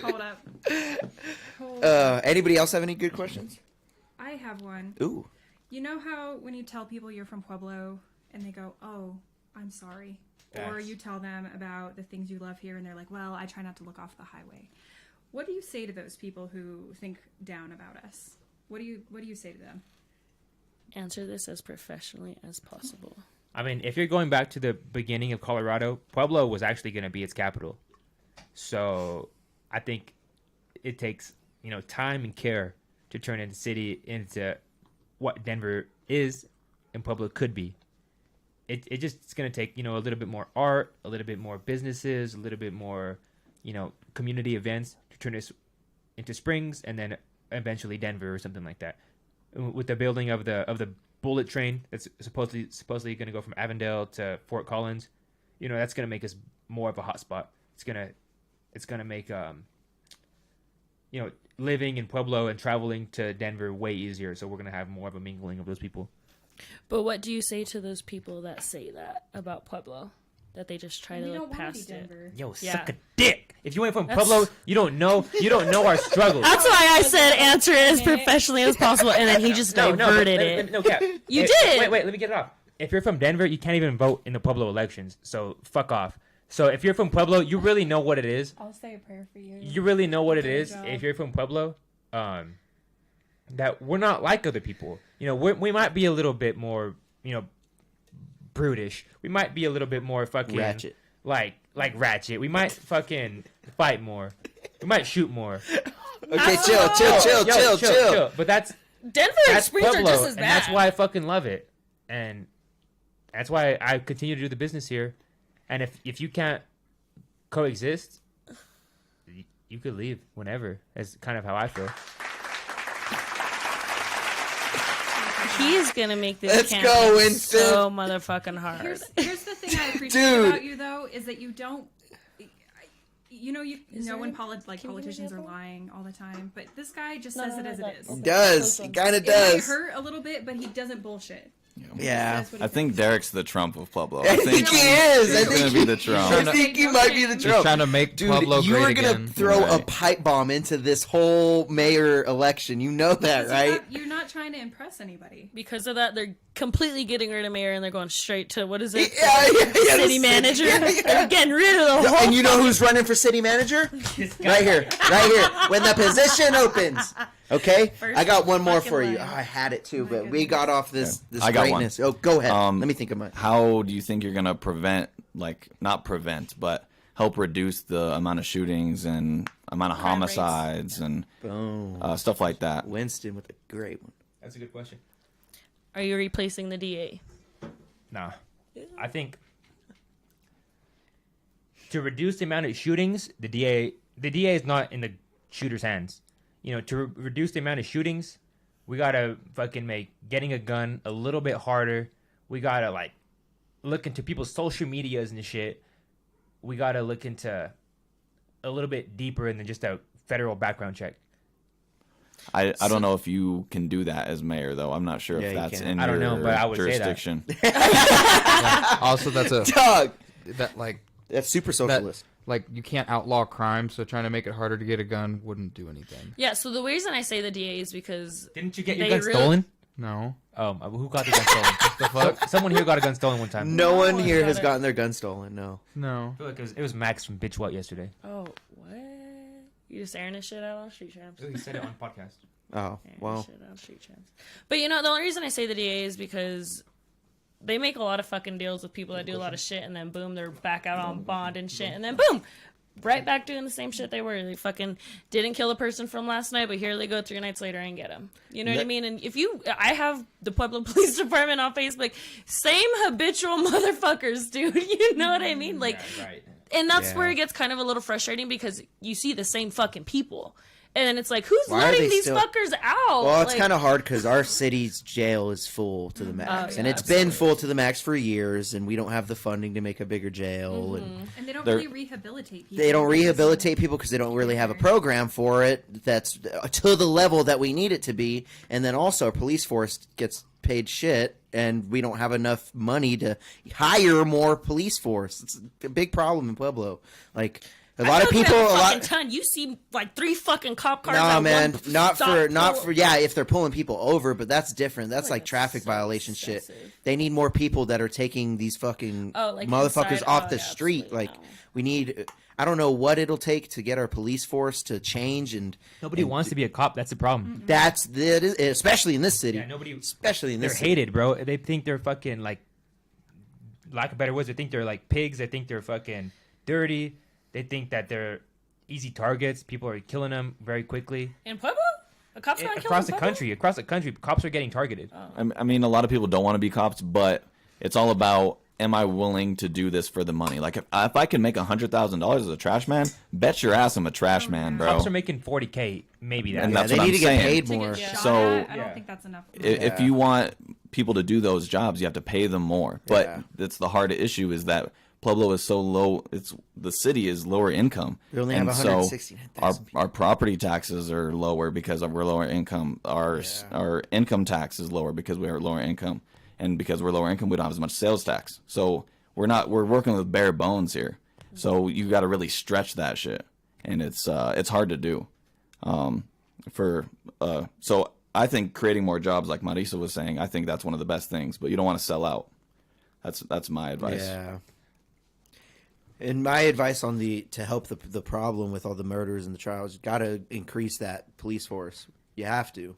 hold up. Hold up. Anybody else have any good questions? I have one. Ooh. You know how when you tell people you're from Pueblo and they go, "Oh, I'm sorry," or Yes. you tell them about the things you love here and they're like, "Well, I try not to look off the highway." What do you say to those people who think down about us? What do you say to them? Answer this as professionally as possible. I mean, if you're going back to the beginning of Colorado, Pueblo was actually going to be its capital. So I think it takes time and care to turn the city into what Denver is and Pueblo could be. It's going to take, a little bit more art, a little bit more businesses, a little bit more, community events to turn this into Springs and then eventually Denver or something like that. With the building of the bullet train that's supposedly going to go from Avondale to Fort Collins, that's going to make us more of a hot spot. It's going to make living in Pueblo and traveling to Denver way easier. So we're going to have more of a mingling of those people. But what do you say to those people that say that about Pueblo? That they just try We to don't look want to be past it? Denver. Yo, Yeah. suck a dick. If you ain't from Pueblo, you don't know our struggles. That's why I said answer it as professionally as possible, and then he just diverted it. No, Cap. You Hey, did. Wait, let me get it off. if you're from Denver, you can't even vote in the Pueblo elections. So fuck off. So if you're from Pueblo, you really know what it is. I'll say a prayer for you. You really know what it Good is job. if you're from Pueblo. That we're not like other people. You know, we might be a little bit more, you know, brutish. We might be a little bit more fucking Ratchet. like ratchet. We might fucking fight more. We might shoot more. Okay, chill. But that's Denver and that's Springs Pueblo, are just as bad. and that's why I fucking love it, and that's why I continue to do the business here. And if you can't coexist, you could leave whenever. That's kind of how I feel. He is gonna make this Let's campaign go, Winston. so motherfucking hard. Here's the thing I appreciate Dude. about you though is that you don't. You know, when politicians are lying all the time, but this guy just says it as it is. He does. He kind of It might does. hurt a little bit, but he doesn't bullshit. Yeah. That's what he I think thinks. Deryk's the Trump of Pueblo. I think he is. I He's gonna think be the Trump. I think he might be the He's Trump. trying to make Dude, Pueblo you great are gonna again. throw a Right. pipe bomb into this whole mayor election. You know that, right? You're not trying to impress anybody. Because of that, they're completely getting rid of mayor and they're going straight to what is it? Yeah, City manager. Yeah. They're getting rid of the whole. And you know who's running for city manager? Right here. When the position opens. Okay? First I got one more fucking for you. line. Oh, I had it too, My but we goodness. got off this I got one. greatness. Oh, go ahead. Let me think of mine. How do you think you're gonna prevent, like, not prevent, but help reduce the amount of shootings and amount of Crime rates. homicides and Boom. stuff like that? Winston with a great one. That's a good question. Are you replacing the DA? Nah, I think to reduce the amount of shootings, the DA is not in the shooter's hands. You know, to reduce the amount of shootings, we gotta fucking make getting a gun a little bit harder. We gotta like look into people's social medias and shit. We gotta look into a little bit deeper than just a federal background check. I don't know if you can do that as mayor, though. I'm not sure Yeah, if you that's can. in I don't your know, but I would say that. jurisdiction. Also, that's a Doug! that like That's super that socialist. like you can't outlaw crime, so trying to make it harder to get a gun wouldn't do anything. Yeah, so the reason I say the DA is because Didn't you get They your gun really- stolen? No. Who got the gun stolen? The fuck? Someone here got a gun stolen one time. No one one here got has it. gotten their gun stolen, no. No. I feel like it was Max from Bitch What yesterday. oh what? You just airing this shit out on Street Champs. He said it on podcast. Oh, Airing well. this shit out on Street Champs. But you know, the only reason I say the DA is because they make a lot of fucking deals with people that do a lot of shit, and then boom, they're back out on bond and shit, and then boom, right back doing the same shit they were. They fucking didn't kill a person from last night, but here they go 3 nights later and get them. You know what I mean? And I have the Pueblo Police Department on Facebook. Same habitual motherfuckers, dude. You know what I mean? Like, Right. and that's Yeah. where it gets kind of a little frustrating because you see the same fucking people. And then it's like, who's Why are letting they these still- fuckers out? Well, it's Like, kind of hard because our city's jail is full to the max, yeah, and it's been full to the max for years, and we don't have the funding to make a bigger jail, and And they don't They're- really rehabilitate people. they don't rehabilitate people because they don't really have a program for it that's to the level that we need it to be, and then also our police force gets paid shit, and we don't have enough money to hire more police force. It's a big problem in Pueblo. Like a lot of I feel like people, we have a fucking lot. ton. You see like 3 fucking cop cars. Nah, at man, one not stop for yeah. If they're pulling people over, but that's different. That's like like traffic so violation shit. excessive. They need more people that are taking these fucking like motherfuckers inside- off oh, the yeah, street. absolutely Like no. we need. I don't know what it'll take to get our police force to change, and Nobody wants to be a cop. That's the problem. that's that is, especially in this city. Yeah, nobody. Especially in They're this city. hated, bro. They think they're fucking like, lack of better words. They think they're like pigs. They think they're fucking dirty. They think that they're easy targets. People are killing them very quickly. In Pueblo? A cop's gonna kill Across in the Pueblo? country, cops are getting targeted. I mean, a lot of people don't want to be cops, but it's all about, am I willing to do this for the money? Like, if I can make $100,000 as a trash man, bet your ass I'm a trash man, bro. Cops are making $40K, maybe that. And Yeah, that's they what need I'm to get saying. paid To more. get shot So- at, I Yeah. don't think that's enough. If you want people to do those jobs, you have to pay them more. But Yeah. that's the hard issue, is that Pueblo is so low. The city is lower income. We only have and so 169,000 our property taxes are lower because we're lower income. Our income tax is lower because we are lower income, and because we're lower income, we don't have as much sales tax. So we're working with bare bones here. So you got to really stretch that shit, and it's hard to do. So I think creating more jobs, like Marisa was saying, I think that's one of the best things. But you don't want to sell out. That's my advice. Yeah. And my advice on to help the problem with all the murders and the trials, you got to increase that police force. You have to.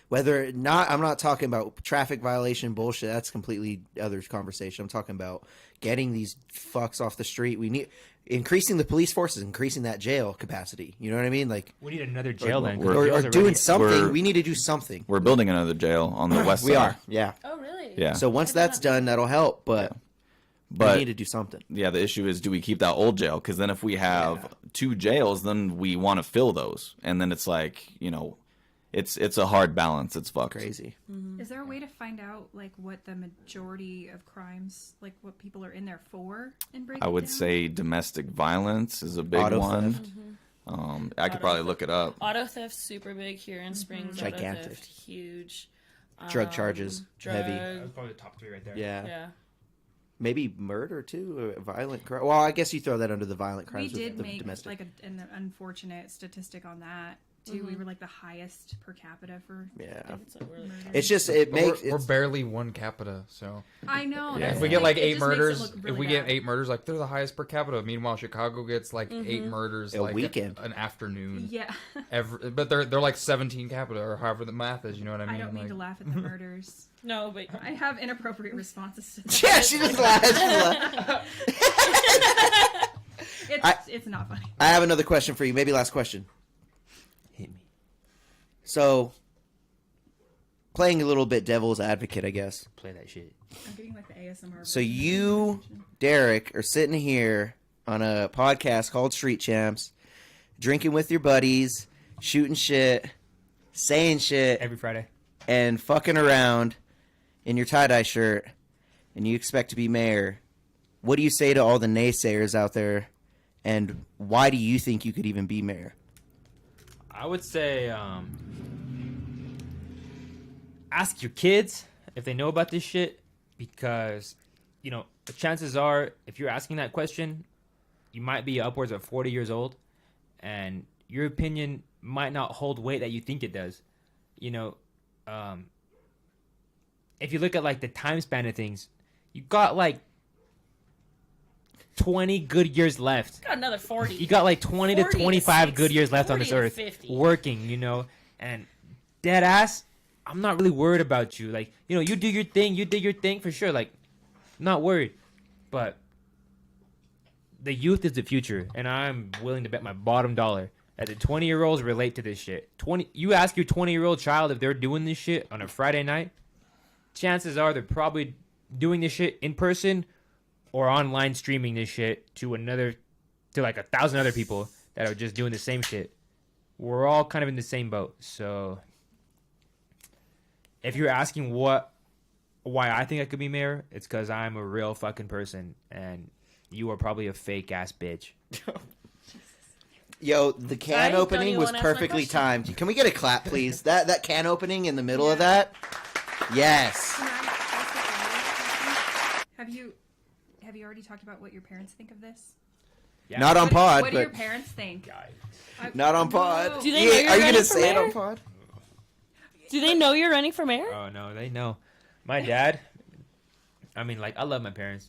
Whether not, I'm not talking about traffic violation bullshit. That's completely other conversation. I'm talking about getting these fucks off the street. We need increasing the police forces, increasing that jail capacity. You know what I mean? Like we need another jail then. 'cause Or the jails or are doing already- something. We need to do something. We're building another jail on the west side. We are. Yeah. Oh, really? Yeah. So once that's done, that'll help. But But we need to do something. yeah, the issue is, do we keep that old jail? Because then if we have 2 jails, then we want to fill those, and then it's like, it's a hard balance. It's fucked. Crazy. Is there a way to find out like what the majority of crimes, like what people are in there for in breaking I would down? say domestic violence is a big Auto one. theft. I could probably look it up. Auto theft super big here in Springs. Auto Gigantic. theft, huge. Drug charges, heavy. That's probably the top 3 right there. Yeah. Yeah. Maybe murder too, or violent crime. Well, I guess you throw that under the violent We crimes. did with the make domestic. like an unfortunate statistic on that too. We were like the highest per capita for. Yeah. It's like really It's just it But makes we're it's, barely 1 capita, so I know. Yeah. that's if we get like it 8 just makes it murders, look if really we get bad. 8 murders, like they're the highest per capita. Meanwhile, Chicago gets like 8 murders A like weekend. an afternoon. Yeah, But they're like 17 capita or however the math is. You know what I mean? I don't mean Like, to laugh at the murders. No, but I have inappropriate responses to that. yeah, she just laughed. It's not funny. I have another question for you. Maybe last question. Hit me. So, playing a little bit devil's advocate, I guess. Play that shit. I'm getting like the ASMR. So version. you, Deryk, are sitting here on a podcast called Street Champs, drinking with your buddies, shooting shit, saying shit, Every Friday. and fucking around in your tie-dye shirt, and you expect to be mayor. What do you say to all the naysayers out there, and why do you think you could even be mayor? I would say ask your kids if they know about this shit, because the chances are, if you're asking that question, you might be upwards of 40 years old, and your opinion might not hold weight that you think it does. If you look at like the time span of things, you got like 20 good years left. got another 40. You got like 20 to 40 to 25 60, good years left on 40 this to earth 50. working, and dead ass, I'm not really worried about you. Like, you do your thing, you did your thing for sure. Like, not worried. But the youth is the future, and I'm willing to bet my bottom dollar that the 20-year-olds relate to this shit. You ask your 20-year-old child if they're doing this shit on a Friday night, chances are they're probably doing this shit in person or online streaming this shit to like 1,000 other people that are just doing the same shit. We're all kind of in the same boat. So if you're asking why I think I could be mayor, it's because I'm a real fucking person, and you are probably a fake ass bitch. Yo, the can Right? Don't opening you was wanna ask my perfectly question? timed. Can we get a clap, please? That can opening in the middle of that? Yes. Can I ask a question? Have you already talked about what your parents think of this? Yeah. Not on pod, What do your but parents think? not on pod. No. Do they know you're are you running gonna for say it mayor? on pod? Do they know you're running for mayor? Oh no, they know. My dad, I mean, like, I love my parents.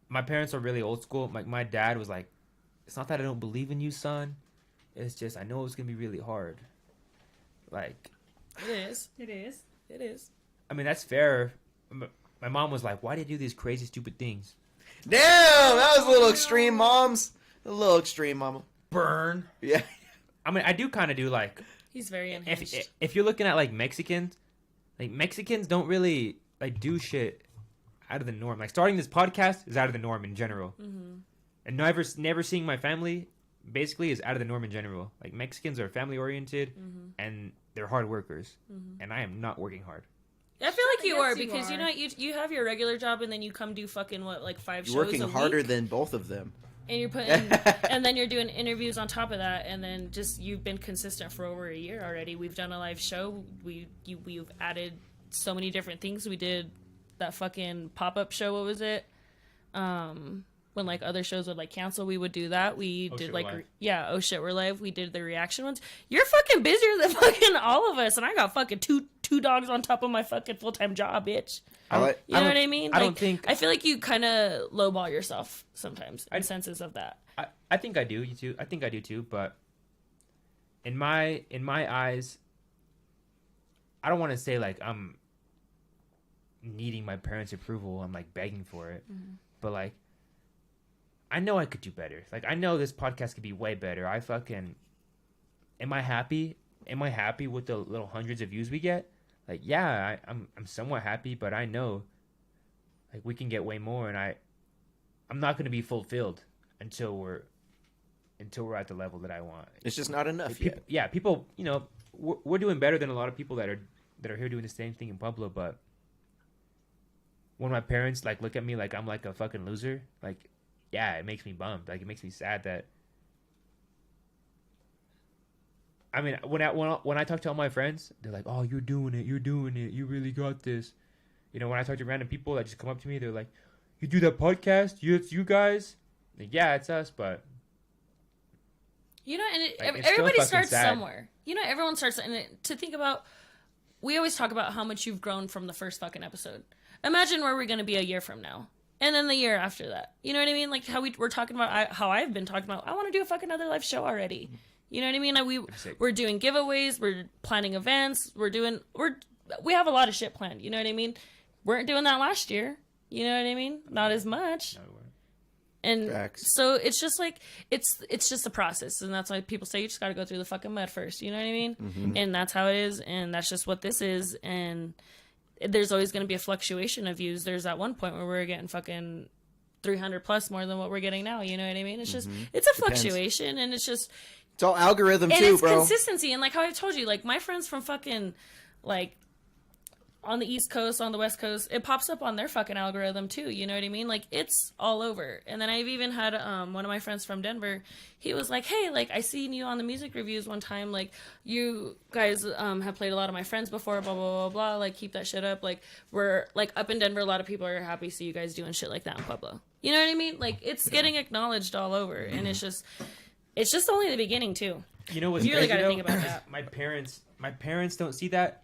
My parents are really old school. Like, my dad was like, it's not that I don't believe in you, son. It's just I know it's gonna be really hard. Like, It is. It is. It is. I mean, that's fair. My mom was like, why do you do these crazy, stupid things? Damn, that was a little extreme, moms. A little extreme, mama. burn. Yeah. I mean, I do kind of do, like, He's very unhinged. if you're looking at, like, Mexicans don't really, like, do shit out of the norm. Like, starting this podcast is out of the norm in general. Mm-hmm. And never seeing my family basically is out of the norm in general. Like, Mexicans are family oriented and they're hard workers, and I am not working hard. I feel like you Yes, are, you because are. you have your regular job, and then you come do fucking like 5 You're shows working a harder week, than both of them. and you're putting and then you're doing interviews on top of that, and then just you've been consistent for over a year already. We've done a live show. We've added so many different things. We did that fucking pop-up show. What was it? when like other shows would like cancel, we would do that. We did Shit, like We're Live. oh shit, we're live. We did the reaction ones. You're fucking busier than fucking all of us, and I got fucking two dogs on top of my fucking full-time job, bitch. You know what I mean? I don't Like, think. I feel like you kind of lowball yourself sometimes in senses of that. I think I do. You too. I think I do too. But in my eyes, I don't want to say like I'm needing my parents' approval. I'm like begging for it. But like, I know I could do better. Like, I know this podcast could be way better. Am I happy? Am I happy with the little hundreds of views we get? Like, yeah, I'm somewhat happy, but I know like we can get way more, and I'm not going to be fulfilled until we're at the level that I want. It's just not enough People, yet. yeah, people, we're doing better than a lot of people that are here doing the same thing in Pueblo. But when my parents like look at me like I'm like a fucking loser, like, yeah, it makes me bummed. Like, it makes me sad that. I mean, when I talk to all my friends, they're like, "Oh, you're doing it, you really got this." When I talk to random people that just come up to me, they're like, "You do that podcast? It's you guys?" Like, yeah, it's us, but. And Like, it's still everybody fucking starts sad. somewhere. Everyone starts, and to think about, we always talk about how much you've grown from the first fucking episode. Imagine where we're going to be a year from now. And then the year after that. You know what I mean? Like how we're talking about, how I've been talking about, I want to do a fucking other live show already. You know what I mean? We're doing giveaways, we're planning events, we have a lot of shit planned. You know what I mean? Weren't doing that last year. You know what I mean? Not as much. No, we weren't. And Facts. so it's just like it's just a process, and that's why people say you just got to go through the fucking mud first. You know what I mean? And that's how it is, and that's just what this is. And there's always going to be a fluctuation of views. There's at one point where we're getting fucking 300 plus more than what we're getting now. You know what I mean? It's just it's a fluctuation, and it's just It's all algorithm and too, it's bro. consistency. And like how I've told you, like my friends from fucking like on the East Coast, on the West Coast, it pops up on their fucking algorithm too. You know what I mean? Like it's all over. And then I've even had one of my friends from Denver. He was like, "Hey, like I seen you on the music reviews one time. Like you guys have played a lot of my friends before. Blah blah blah blah. Like keep that shit up. Like we're like up in Denver. A lot of people are happy to see you guys doing shit like that in Pueblo. You know what I mean? Like it's getting acknowledged all over, and it's just only the beginning too. You know what's You really crazy, gotta though? think about that. My parents don't see that.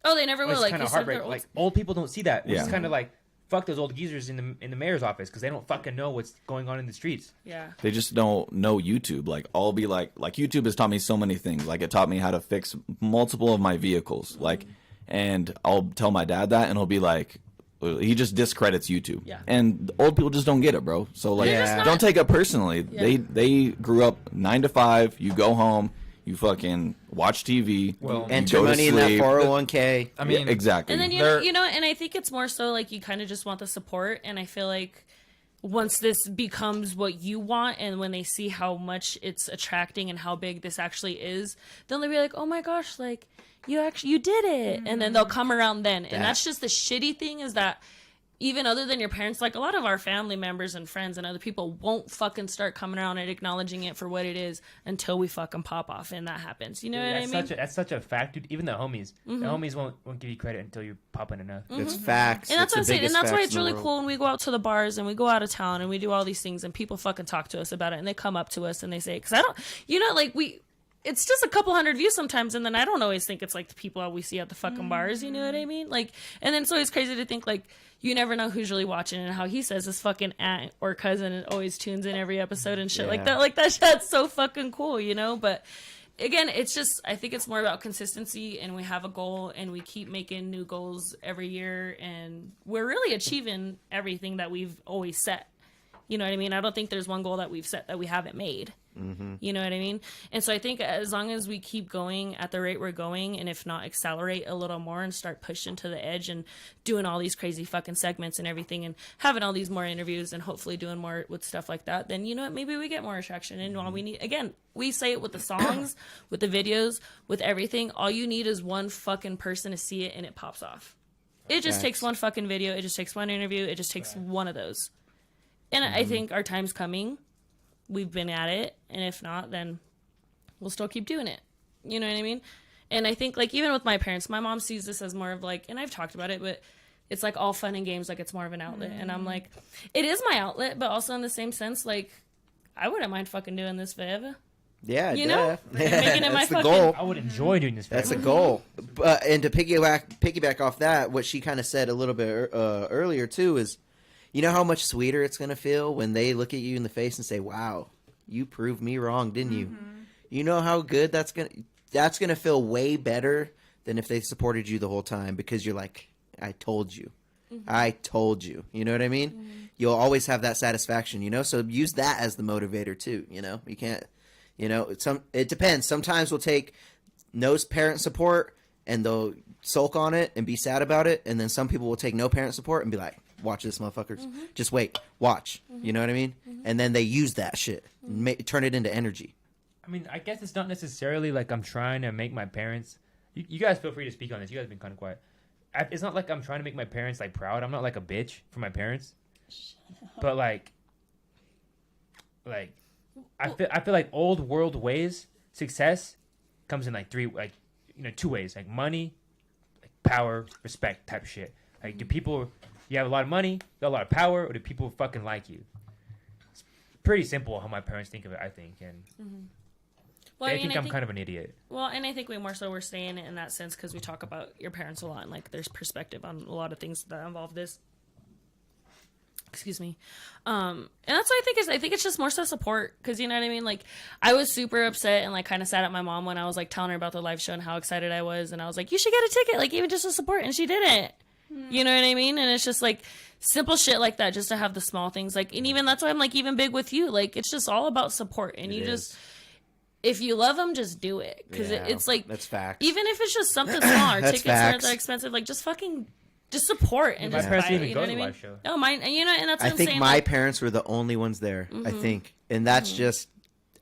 Oh, they never will. It's Like kind you of said, they're heartbreaking. old. Like old people don't see that. Which Yeah. is kind of like fuck those old geezers in the mayor's office because they don't fucking know what's going on in the streets. Yeah. They just don't know YouTube. Like I'll be like YouTube has taught me so many things. Like it taught me how to fix multiple of my vehicles. Like, and I'll tell my dad that, and he'll be like, he just discredits YouTube. Yeah. And old people just don't get it, bro. So like, They're just not- don't take it personally. Yeah. They grew up 9 to 5. You go home, you fucking watch TV. Well, you Enter go to money in that sleep. 401k. I mean, Yeah, exactly. And then They're- and I think it's more so like you kind of just want the support, and I feel like once this becomes what you want, and when they see how much it's attracting and how big this actually is, then they'll be like, "Oh my gosh, like you did it," and then they'll come around then. And that's just the shitty thing is that. Even other than your parents, like a lot of our family members and friends and other people won't fucking start coming around and acknowledging it for what it is until we fucking pop off, and that happens. You know what I mean? That's such a fact, dude. Even the homies won't give you credit until you're popping enough. It's facts. And that's It's what I'm the saying. And biggest that's why facts it's in the really world. cool when we go out to the bars and we go out of town and we do all these things and people fucking talk to us about it and they come up to us and they say, because I don't, it's just a couple hundred views sometimes, and then I don't always think it's like the people we see at the fucking bars, you know what I mean? Like, and then it's always crazy to think like you never know who's really watching, and how he says his fucking aunt or cousin and always tunes in every episode and shit like that. Like that's so fucking cool, you know? But again, it's just I think it's more about consistency, and we have a goal and we keep making new goals every year, and we're really achieving everything that we've always set. You know what I mean? I don't think there's one goal that we've set that we haven't made. You know what I mean? And so I think as long as we keep going at the rate we're going, and if not accelerate a little more and start pushing to the edge and doing all these crazy fucking segments and everything and having all these more interviews and hopefully doing more with stuff like that, then you know what? Maybe we get more attraction. And all we need, again, we say it with the songs, with the videos, with everything. All you need is one fucking person to see it and it pops off. It just takes one fucking video. It just takes one interview. It just takes one of those. And I think our time's coming. We've been at it, and if not, then we'll still keep doing it. You know what I mean? And I think, like, even with my parents, my mom sees this as more of like, and I've talked about it, but it's like all fun and games, like it's more of an outlet. And I'm like, it is my outlet, but also in the same sense, like I wouldn't mind fucking doing this forever. Yeah, You know? yeah. Making it my That's the fucking- goal. I would enjoy doing this. That's the forever. goal. And to piggyback off that, what she kind of said a little bit earlier too is, you know how much sweeter it's gonna feel when they look at you in the face and say, "Wow, you proved me wrong, didn't you?" You know how good that's gonna feel way better than if they supported you the whole time, because you're like, "I told you, I told you." You know what I mean? You'll always have that satisfaction. You know, so use that as the motivator too. You know, you can't. You know, it depends. Sometimes we'll take no parent support and they'll sulk on it and be sad about it, and then some people will take no parent support and be like, "Watch this, motherfuckers. Just wait, watch." You know what I mean? And then they use that shit, and turn it into energy. I mean, I guess it's not necessarily like I'm trying to make my parents. You guys feel free to speak on this. You guys have been kind of quiet. It's not like I'm trying to make my parents like proud. I'm not like a bitch for my parents. But like I feel like old world ways success comes in like two ways, like money, like power, respect type shit. Like do people you have a lot of money, you got a lot of power, or do people fucking like you? It's pretty simple how my parents think of it, I think, and Well, they think I'm kind of an idiot. Well, and I think we more so we're saying it in that sense because we talk about your parents a lot and like there's perspective on a lot of things that involve this. Excuse me. And that's what I think it's just more so support, because you know what I mean? Like I was super upset and like kind of sad at my mom when I was like telling her about the live show and how excited I was, and I was like, you should get a ticket, like even just to support, and she didn't. You know what I mean? And it's just like simple shit like that, just to have the small things, like, and even that's why I'm like even big with you, like it's just all about support, and you just, if you love them, just do it, because it's like, that's facts. even if it's just something small or That's tickets aren't facts. that expensive, like just fucking just support and My just parents buy it, didn't you even know go what to I the mean? live show. No, mine, and you know, and that's what I I'm think saying. my like, parents were the only ones there. I think, and that's just,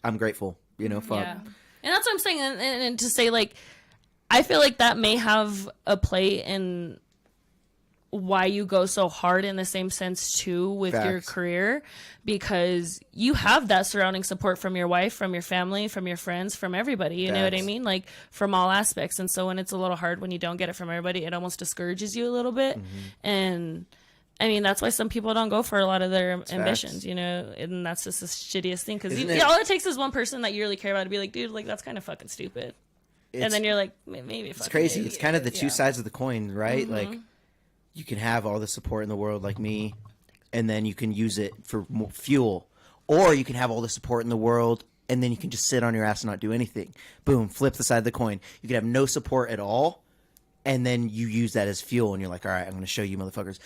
I'm grateful. You know, fuck. yeah, and that's what I'm saying, and to say like, I feel like that may have a play in why you go so hard in the same sense too with your Facts. career, because you have that surrounding support from your wife, from your family, from your friends, from everybody, you know what I Facts. mean, like from all aspects. And so when it's a little hard when you don't get it from everybody, it almost discourages you a little bit. And I mean, that's why some people don't go for a lot of their ambitions, facts. you know, and that's just the shittiest thing, because Isn't it- all it takes is one person that you really care about to be like, dude, like that's kind of fucking stupid. And It's- then you're like, maybe It's fucking crazy. maybe. It's kind of the two Yeah. sides of the coin, right? Like, you can have all the support in the world, like me, and then you can use it for fuel, or you can have all the support in the world, and then you can just sit on your ass and not do anything. Boom, flip the side of the coin. You can have no support at all, and then you use that as fuel, and you're like, all right, I'm going to show you motherfuckers.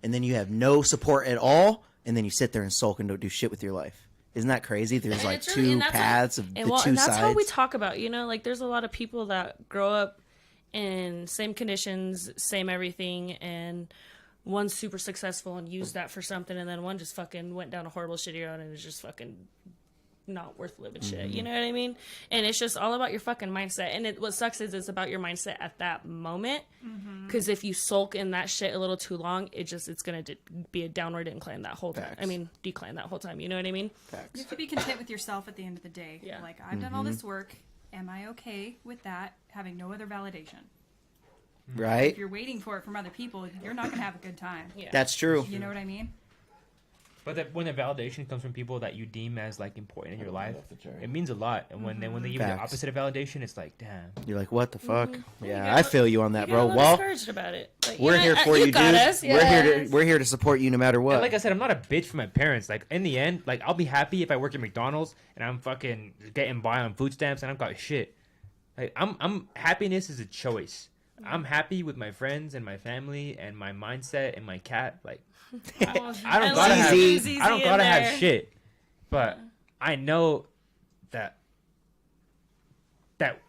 And then you have no support at all, and then you sit there and sulk and don't do shit with your life. Isn't that crazy? There's And like it's really- two and that's paths of the and two that's sides. how we talk about, you know, like there's a lot of people that grow up in same conditions, same everything, and one's super successful and used that for something, and then one just fucking went down a horrible shitty road and is just fucking not worth living shit. You know what I mean? And it's just all about your fucking mindset. And what sucks is it's about your mindset at that moment. Because if you sulk in that shit a little too long, it's gonna be a downward incline that whole time. Facts. I mean, decline that whole time. You know what I mean? You have to be content with yourself at the end of the day. Yeah. Like, I've done all this work. Am I okay with that? Having no other validation. Right? If you're waiting for it from other people, you're not going to have a good time. Yeah. That's true. You know what I mean? But when the validation comes from people that you deem as like important in your life, it means a lot. And when they give you the Facts. opposite of validation, it's like, damn. You're like, what the fuck? Yeah, got I a- feel you on that, You bro. got a little Well, discouraged about it. Like, we're you know, here for you, got dude. us. We're here to support you no matter what. And like I said, I'm not a bitch for my parents. Like in the end, like I'll be happy if I work at McDonald's and I'm fucking getting by on food stamps and I've got shit. Like I'm happiness is a choice. I'm happy with my friends and my family and my mindset and my cat. Like I don't gotta have Easy. I don't gotta have shit. But I know that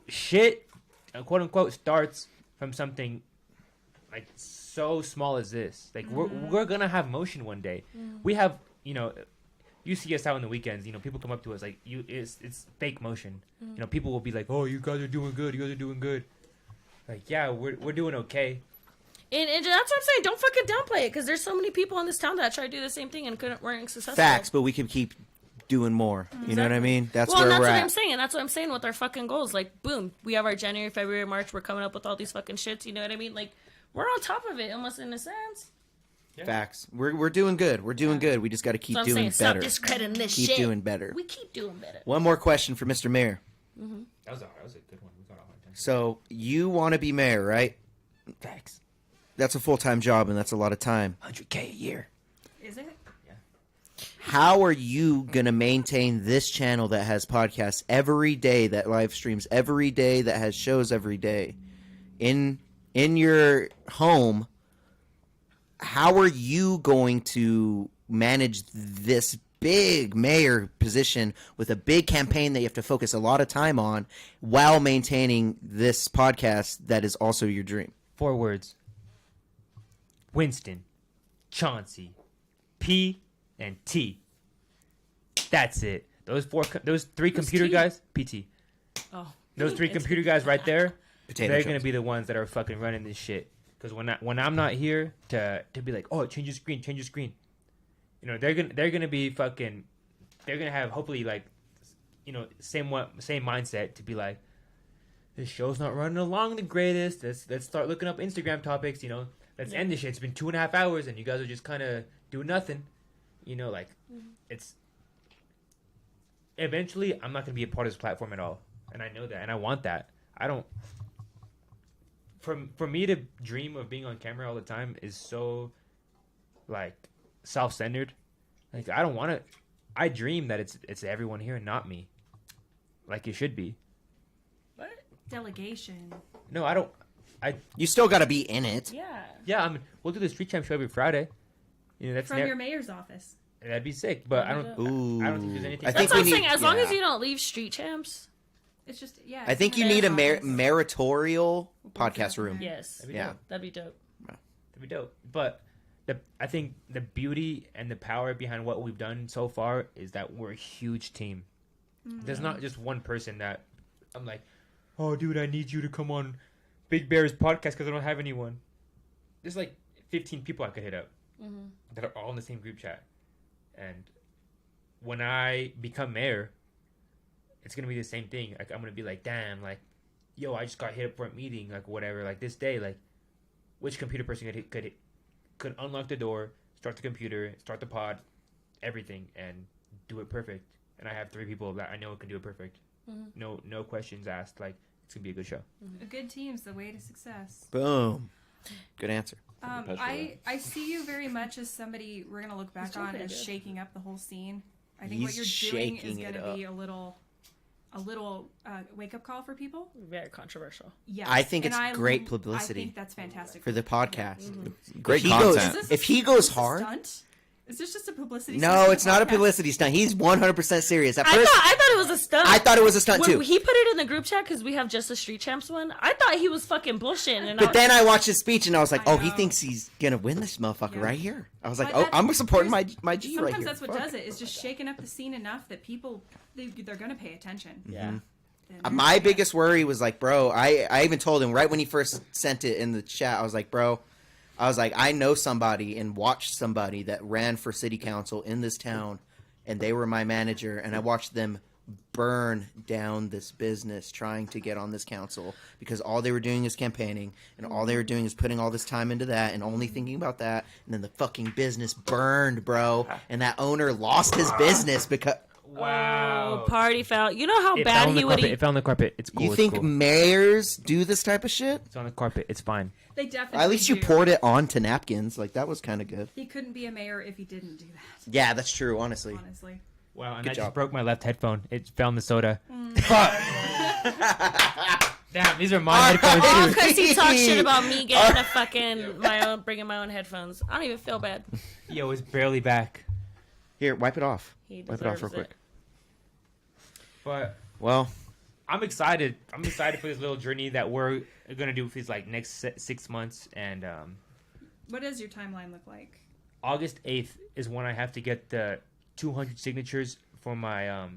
shit, quote unquote, starts from something like so small as this. Like we're gonna have motion one day. We have, you know, you see us out on the weekends. You know, people come up to us like, it's fake motion. You know, people will be like, "Oh, you guys are doing good. You guys are doing good." Like, yeah, we're doing okay. And that's what I'm saying. Don't fucking downplay it, because there's so many people in this town that try to do the same thing and weren't successful. Facts, but we can keep doing more. You know what I mean? That's Well, where and that's we're what at. I'm saying, and that's what I'm saying with our fucking goals. Like, boom, we have our January, February, March. We're coming up with all these fucking shits. You know what I mean? Like, We're on top of it, almost in a sense. Yeah. Facts. We're doing good. We're doing good. We just got to keep So I'm doing saying, better. stop discrediting this Keep shit. doing better. We keep doing better. One more question for Mr. Mayor. That was a good one. We got all our attention. So you want to be mayor, right? Thanks. That's a full-time job, and that's a lot of time. $100K a year. Is it? How are you going to maintain this channel that has podcasts every day, that live streams every day, that has shows every day? In your home, how are you going to manage this big mayor position with a big campaign that you have to focus a lot of time on while maintaining this podcast that is also your dream? 4 words. Winston, Chauncey, P, and T. That's it. Those 3 computer T? guys, PT. Oh. Those 3 computer guys right there, Potato they're chips. gonna be the ones that are fucking running this shit. Because when I'm not here to be like, oh, change your screen. You know, they're gonna be fucking. They're gonna have hopefully like, you know, same mindset to be like, this show's not running along the greatest. Let's start looking up Instagram topics. You know, let's end this shit. It's been 2.5 hours and you guys are just kind of doing nothing. You know, like it's. Eventually, I'm not gonna be a part of this platform at all, and I know that, and I want that. I don't. For me to dream of being on camera all the time is so, like, self-centered. Like, I don't want to. I dream that it's everyone here and not me, like it should be. What? Delegation. No, I don't. You still got to be in it. Yeah. Yeah, I mean, we'll do the Street Champ show every Friday. You know, that's From your mayor's office. that'd be sick. But I don't. Ooh. I don't think there's anything. I That's think what we I'm saying. need- As long as yeah. you don't leave Street Champs. It's just, yeah. I think it's you in the need a mayor's office. meritorial podcast room. Yes. That'd be Yeah. dope. That'd be dope. That'd be dope. But I think the beauty and the power behind what we've done so far is that we're a huge team. There's not just one person that I'm like, oh, dude, I need you to come on Big Bear's podcast because I don't have anyone. There's like 15 people I could hit up that are all in the same group chat. And when I become mayor, it's going to be the same thing. Like, I'm going to be like, damn, like, yo, I just got hit up for a meeting, like, whatever. Like, this day, like, which computer person could unlock the door, start the computer, start the pod, everything, and do it perfect. And I have 3 people that I know can do it perfect. No questions asked. Like, it's going to be a good show. A good team's the way to success. Boom. Good answer. I see you very much as somebody we're going to look back on as shaking up the whole scene. I think what He's you're doing is shaking going it to be up. a little wake-up call for people. Very controversial. Yes. I think And it's great publicity I think that's fantastic. for the podcast. Great If he content. goes- if he goes hard, Stunt? Is this just a publicity no, stunt for it's the not a podcast? publicity stunt. He's 100% serious. At I first, thought it was a stunt. I thought it was a stunt When too. he put it in the group chat because we have just a Street Champs one. I thought he was fucking bullshitting. And But then I watched his speech and I was like, I oh, he know. thinks he's gonna win this motherfucker Yeah. right here. I was like, But oh, that's- I'm supporting my G right Sometimes here. that's what Fuck. does it. Is just shaking up the scene enough that people they're going to pay attention. yeah. And My biggest worry was like, bro, I even told him right when he first sent it in the chat, I was like, bro, I know somebody and watched somebody that ran for city council in this town, and they were my manager, and I watched them burn down this business trying to get on this council because all they were doing is campaigning, and all they were doing is putting all this time into that and only thinking about that, and then the fucking business burned, bro, and that owner lost his business because... Wow. Oh, party foul. You know how It bad fell on the he would carpet. eat. It fell on the carpet. It's cool. You it's think cool. mayors do this type of shit? It's on the carpet. It's fine. They definitely At least you do. poured it onto napkins. Like, that was kind of good. He couldn't be a mayor if he didn't do that. Yeah, that's true, honestly. Honestly. Wow, and Good I job. just broke my left headphone. It fell in the soda. Fuck. Damn, these are my headphones All too. because he talked shit about me getting a fucking bringing my own headphones. I don't even feel bad. Yo, it's barely back. Here, wipe it off. He Wipe it off real deserves quick. it. But Well, I'm excited. I'm excited for this little journey that we're gonna do for these like next 6 months. And What does your timeline look like? August 8th is when I have to get the 200 signatures for my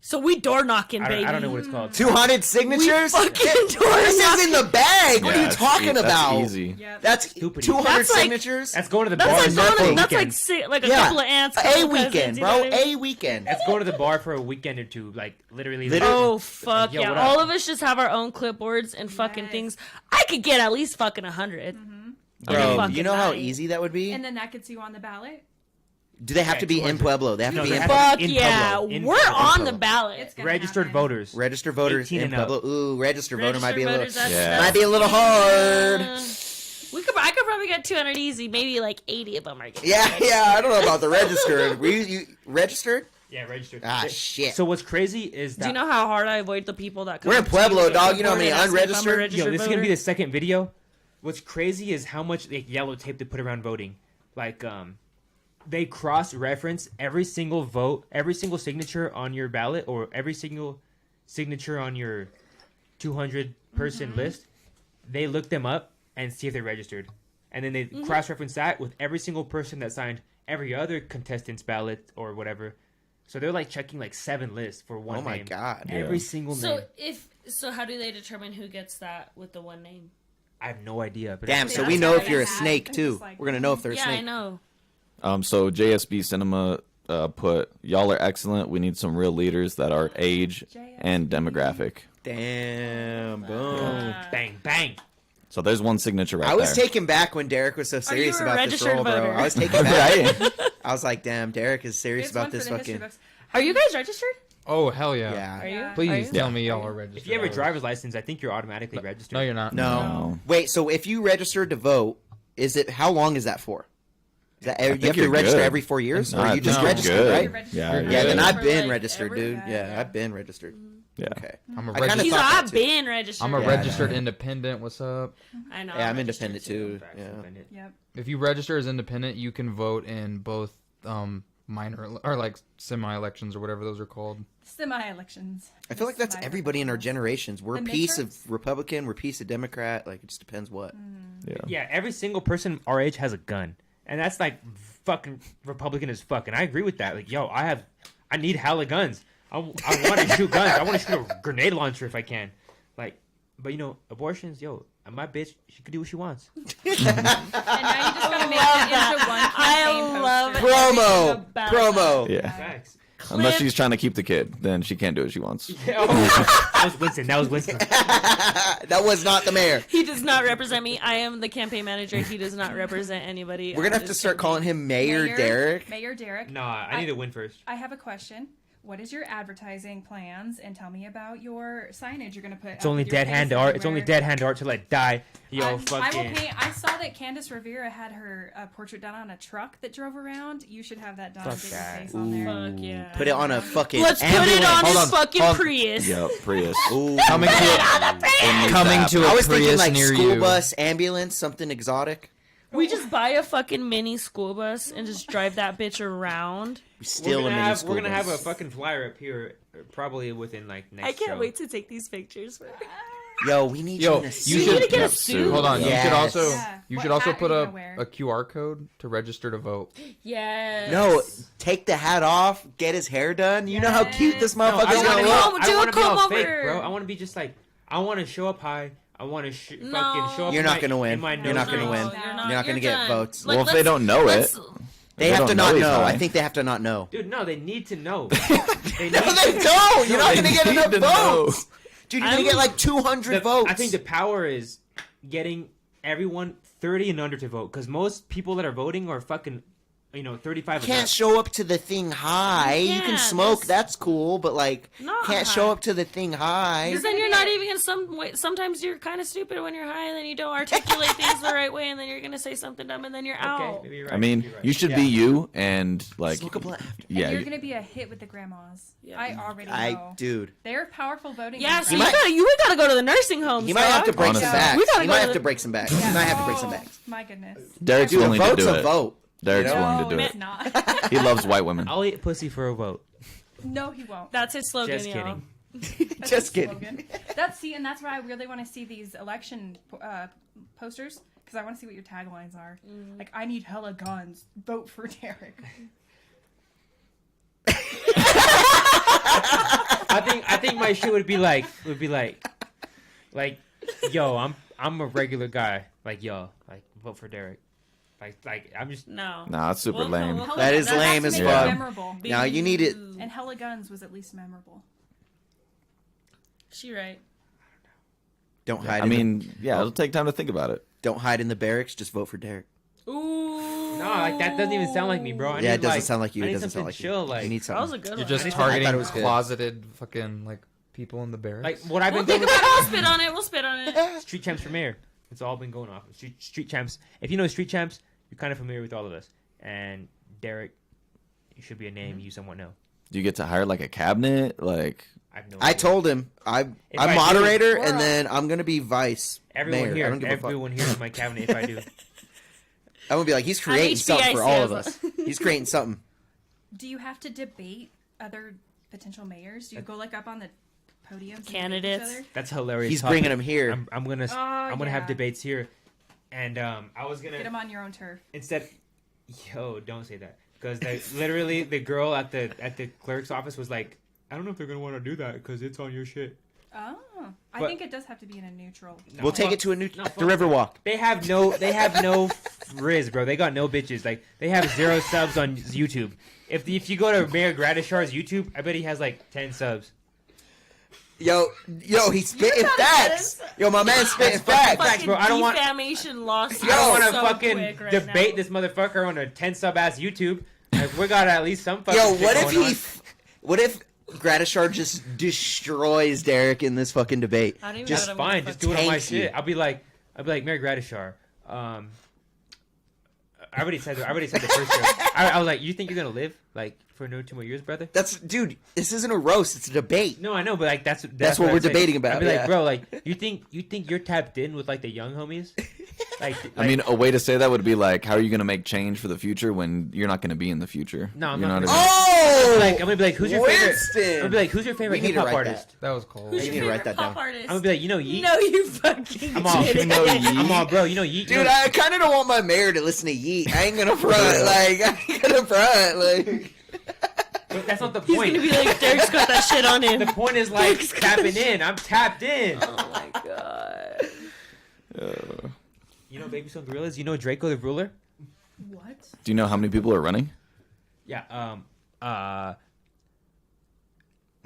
So we door knocking, baby. I don't know what it's called. 200 signatures? fucking door This knocking. is in the bag. What are you that's talking easy. about? That's easy. Yep. That's Stupid. 200 That's like- signatures? That's going to the That's bar. like and going for a to, that's weekend. like a Yeah. couple of ants. A couple weekend, cousins, you know bro. what I mean? A weekend. That's going to the bar for a weekend or two. Like literally. Oh fuck Yo, yeah! what up? All of us just have our own clipboards and fucking Yes. things. I could get at least fucking 100. Bro, fucking you know how night. easy that would be? And then that gets you on the ballot. Do they have Yeah, to be in 200. Pueblo? They have No, to be they in have Pueblo. Fuck in yeah! Pueblo. In We're Pueblo. on Pueblo. the ballot. It's gonna Registered happen. voters. Registered voters 18 in and up. Pueblo. Ooh, registered voter might be a little. Registered voters, Yeah. Might be a little hard. I could probably get 200 easy. Maybe like 80 of them are getting. Yeah, I don't know about the registered. Were you registered? Yeah, registered. Ah, shit. So what's crazy is that Do you know how hard I avoid the people that come? We're in up to me Pueblo, and get dog. You know how bored many and ask me if I'm a unregistered? registered Yo, this is gonna be voter? the second video. What's crazy is how much like yellow tape they put around voting. Like they cross-reference every single vote, every single signature on your ballot, or every single signature on your 200-person list. They look them up and see if they're registered, and then they cross-reference that with every single person that signed every other contestant's ballot or whatever. So they're like checking like 7 lists for one Oh my name. God. Every Yeah. single So name. how do they determine who gets that with the one name? I have no idea. But Damn, it's- so Yeah, we that's know what if I you're a had. snake It's too. just like- We're gonna know if they're a Yeah, snake. I know. So JSB Cinema put, y'all are excellent. We need some real leaders that are age and demographic. Damn, boom. Bang, bang. So there's one signature right I was there. taken back when Derek was so serious a about this registered role, bro. voter? I was taken back. Right? I was like, damn, Derek is serious It's one about for this the history fucking. books. Are you guys registered? Oh hell yeah! Yeah. Are you? Yeah. Please Are you? tell me y'all are registered. If you have a voters. driver's license, I think you're automatically registered. No, you're not. No. Wait, so if you registered to vote, is it how long is that for? Is that you have think to you're register good. every 4 years, No, or I you just think you're registered, good. right? You're registered. Yeah, You're you're Yeah, then good. I've For, been like, registered, ever? dude. Yeah, Yeah, yeah. I've been registered. Yeah. Okay. I'm a I kinda registered. He's thought like, that I've too. been registered. I'm a Yeah, registered no. independent. What's up? I know. Yeah, I'm registered independent too. Facts, Yeah. independent. Yep. If you register as independent, you can vote in both minor or like semi-elections or whatever those are called. Semi-elections. I feel like that's Semi- everybody in our generations. We're a The piece of midterms? Republican, we're a piece of Democrat. Like, it just depends what. Yeah. Yeah, every single person our age has a gun, and that's like fucking Republican as fuck. And I agree with that. Like, yo, I need hella guns. I want to shoot guns. I want to shoot a grenade launcher if I can. Like, but you know, abortions, yo, my bitch, she could do what she wants. And now you just gotta make it into one campaign I love poster. it. Promo! Bad Promo! Yeah. Facts. Unless she's trying to keep the kid, then she can't do what she wants. That was Winston. That was Winston. That was not the mayor. He does not represent me. I am the campaign manager. He does not represent anybody. We're gonna have to start calling him Mayor Derek. Mayor Deryk. Nah, I need to win first. I have a question. What is your advertising plans? And tell me about your signage you're gonna put. It's only Deadhand Art. It's only Deadhand Art till I die. Yo, I will fucking. paint. I saw that Candace Rivera had her portrait done on a truck that drove around. You should have that done. Fuck Get your that. face on there. Fuck yeah. Put it on a fucking Let's put it ambulance. on Hold his on, fucking hold on. Prius. Yep, Prius. Ooh. Coming to a, coming to I a was thinking Prius like near school you. bus, ambulance, something exotic. We just buy a fucking mini school bus and just drive that bitch around. Still a mini school We're gonna have a bus. fucking flyer up here, probably within like next I can't show. wait to take these pictures. Yo, we need Yo, you in a you suit. You need to get a Yep, suit. Hold on. Yes. You should also Yeah. you What should also hat put are you a gonna wear? QR code to register to vote. Yes. No, take the hat off, get his hair done. You know how cute this No, motherfucker's I gonna wanna be look. Come all- do I a wanna be all comb fake, over. bro. I want to be just like I want to show up high. I want to No. fucking show up. You're in not my- gonna win. in my You're not nose gonna rings. win. You're not gonna get done. votes. Well, if they don't know let's- They They have don't to know not he's know. high. I think they have to not know. Dude, no, they need to know. They No, need they to- don't. You're not they gonna get need enough to know. votes. Dude, you're gonna get like 200 votes. I think the power is getting everyone 30 and under to vote, because most people that are voting are fucking, 35 You can't and up. show up to the thing high. You can Yeah, smoke. this- That's cool, but like, Not can't high. show up to the thing high. Because then you're not even in some way. Sometimes you're kind of stupid when you're high, and then you don't articulate things the right way, and then you're gonna say something dumb, and then you're Okay, out. maybe you're right. I mean, maybe you're right. you should be you and like. Just look up left. Yeah. And you're gonna be a hit with the grandmas. Yeah. I already know. Dude. They're powerful voting. Yeah, grandmas. so might- you gotta go to the nursing home. He might have to break Honestly. some backs. We gotta He go might to have to the- break some backs. Yeah. He might have to break some Oh, backs. My goodness. Derek's Dude, a willing to vote's do a it. vote. Derek's You know? willing to do No, it. it's not. He loves white women. I'll eat pussy for a vote. No, he won't. That's his slogan, Just y'all. kidding. That's Just his kidding. slogan. And that's why I really want to see these election posters, because I want to see what your taglines are. Like, I need hella guns. Vote for Deryk. my shit would be like, yo, I'm a regular guy. Like, yo, like vote for Deryk. Like I'm just No. Nah, it's super lame. Hella That is Guns lame has as to make it fuck. Memorable. Now you need it. And Hella Guns was at least memorable. She right. Don't hide. I mean, yeah, it'll take time to think about it. don't hide in the barracks. Just vote for Deryk. Ooh. no, like that doesn't even sound like me, bro. I Yeah, need, it doesn't like, sound like you. I It need doesn't sound something like chill. you. Like You need That something. was a good You're one. just I thought targeting it was good. closeted fucking like people in the barracks. like what I've We'll been think doing. about it. We'll spit on it. We'll spit on it. Street Champs for mayor. It's all been going off. Street Champs. If you know Street Champs, you're kind of familiar with all of us. And Deryk, you should be a name you somewhat know. Do you get to hire like a cabinet? Like, I have no I idea. told him I'm If I do, moderator, we're and all- then I'm gonna be vice Everyone mayor. here, I don't give a fuck. everyone here is my cabinet. If I do, I'm gonna be like, he's creating something for all of us. He's creating something. Do you have to debate other potential mayors? Do you go like up on the podiums and debate Candidates. each other? that's hilarious. He's topic. bringing him here. I'm gonna Oh, have yeah. debates here, and I was Get gonna them on your own turf. instead. Yo, don't say that because literally the girl at the clerk's office was like, I don't know if they're gonna want to do that because it's on your shit. Oh, I But- think it does have to be in a neutral. We'll take it to a new No, the fuck. Riverwalk. They have no riz, bro. They got no bitches. Like they have 0 subs on YouTube. If you go to Mayor Gradishar's YouTube, I bet he has like 10 subs. Yo, he's spitting facts. Yo, my man's spitting facts. Facts, bro. I don't want- defamation lawsuit. I don't want to so fucking quick right debate now. this motherfucker on a 10 sub ass YouTube. Like we got at least some fucking. Yo, shit what if going on. what if Gradishar just destroys Deryk in this fucking debate? I don't even Just know what fine. I'm Just gonna do it on my tanks you. shit. I'll be like Mayor Gradishar. I already said the first joke. I was like, you think you're gonna live like for no 2 more years, brother? Dude, this isn't a roast. It's a debate. No, I know, but like that's what we're I'd say. debating about, I'd be like, yeah. bro, like you think you're tapped in with like the young homies? Like, I mean, a way to say that would be like, how are you going to make change for the future when you're not going to be in the future? No, I'm you not know gonna- what I mean? Oh, I'm gonna be like, who's your favorite? Winston. I'm gonna be like, who's your favorite We need hip to hop write artist? That was cold. Who's You your need to write favorite that pop down. artist? I'm gonna be like, you know Yeet. No, you fucking I'm all, kidding. You know Yeet? I'm all, bro. You know Yeet. Dude, I kind of don't want my mayor to listen to Yeet. I ain't gonna front. Like, I ain't gonna front. Like, But that's not the He's point. gonna be like, Derek's got that shit on him. The point is like tapping in. I'm tapped in. Oh my god. You know Baby Stone Gorillas? You know Draco the Ruler? What? Do you know how many people are running? Yeah.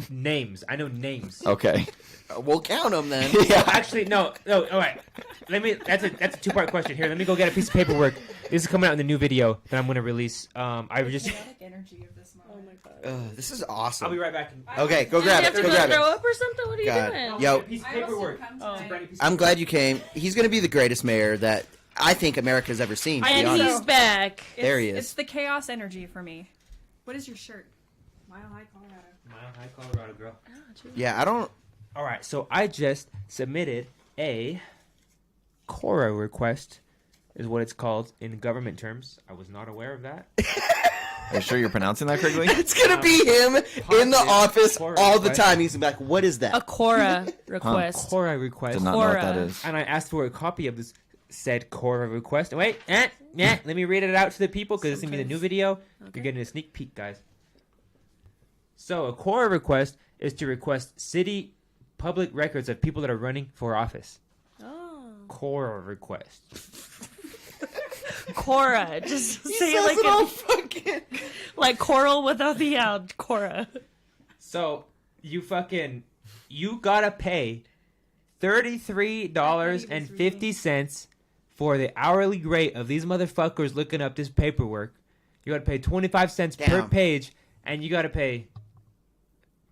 Names. I know names. Okay. we'll count them then. Oh, actually, no. All right. That's a 2-part question. Here, let me go get a piece of paperwork. This is coming out in the new video that I'm gonna release. I just. Chaotic energy of this moment. Oh my god. This is I'll awesome. be right back. Okay, go You grab have it. to Go go grab throw it. up or something? What are you God. doing? Yo, A piece of I also paperwork. come Oh. tonight. I'm glad you came. He's gonna be the greatest mayor that I think America's ever seen. To be And honest. he's back. There he is. It's the chaos energy for me. What is your shirt? Mile High, Colorado. Mile High, Colorado, girl. Yeah, I don't. All right, so I just submitted a Cora request, is what it's called in government terms. I was not aware of that. Are you sure you're pronouncing that correctly? It's gonna be him in the positive office Cora all the request. time. He's gonna be like, "What is A that?" Cora request. Cora request. Did not know what that Cora. is. And I asked for a copy of this said Cora request. Wait, let me read it out to the people because this is gonna be the new video. You're getting a sneak peek, guys. So a Cora request is to request city public records of people that are running for office. Oh. Cora request. Cora. Just He say says it it all like fucking. like coral without the Cora. So you gotta pay $33.50 for the hourly rate of these motherfuckers looking up this paperwork. You gotta pay 25 cents per Damn. page, and you gotta pay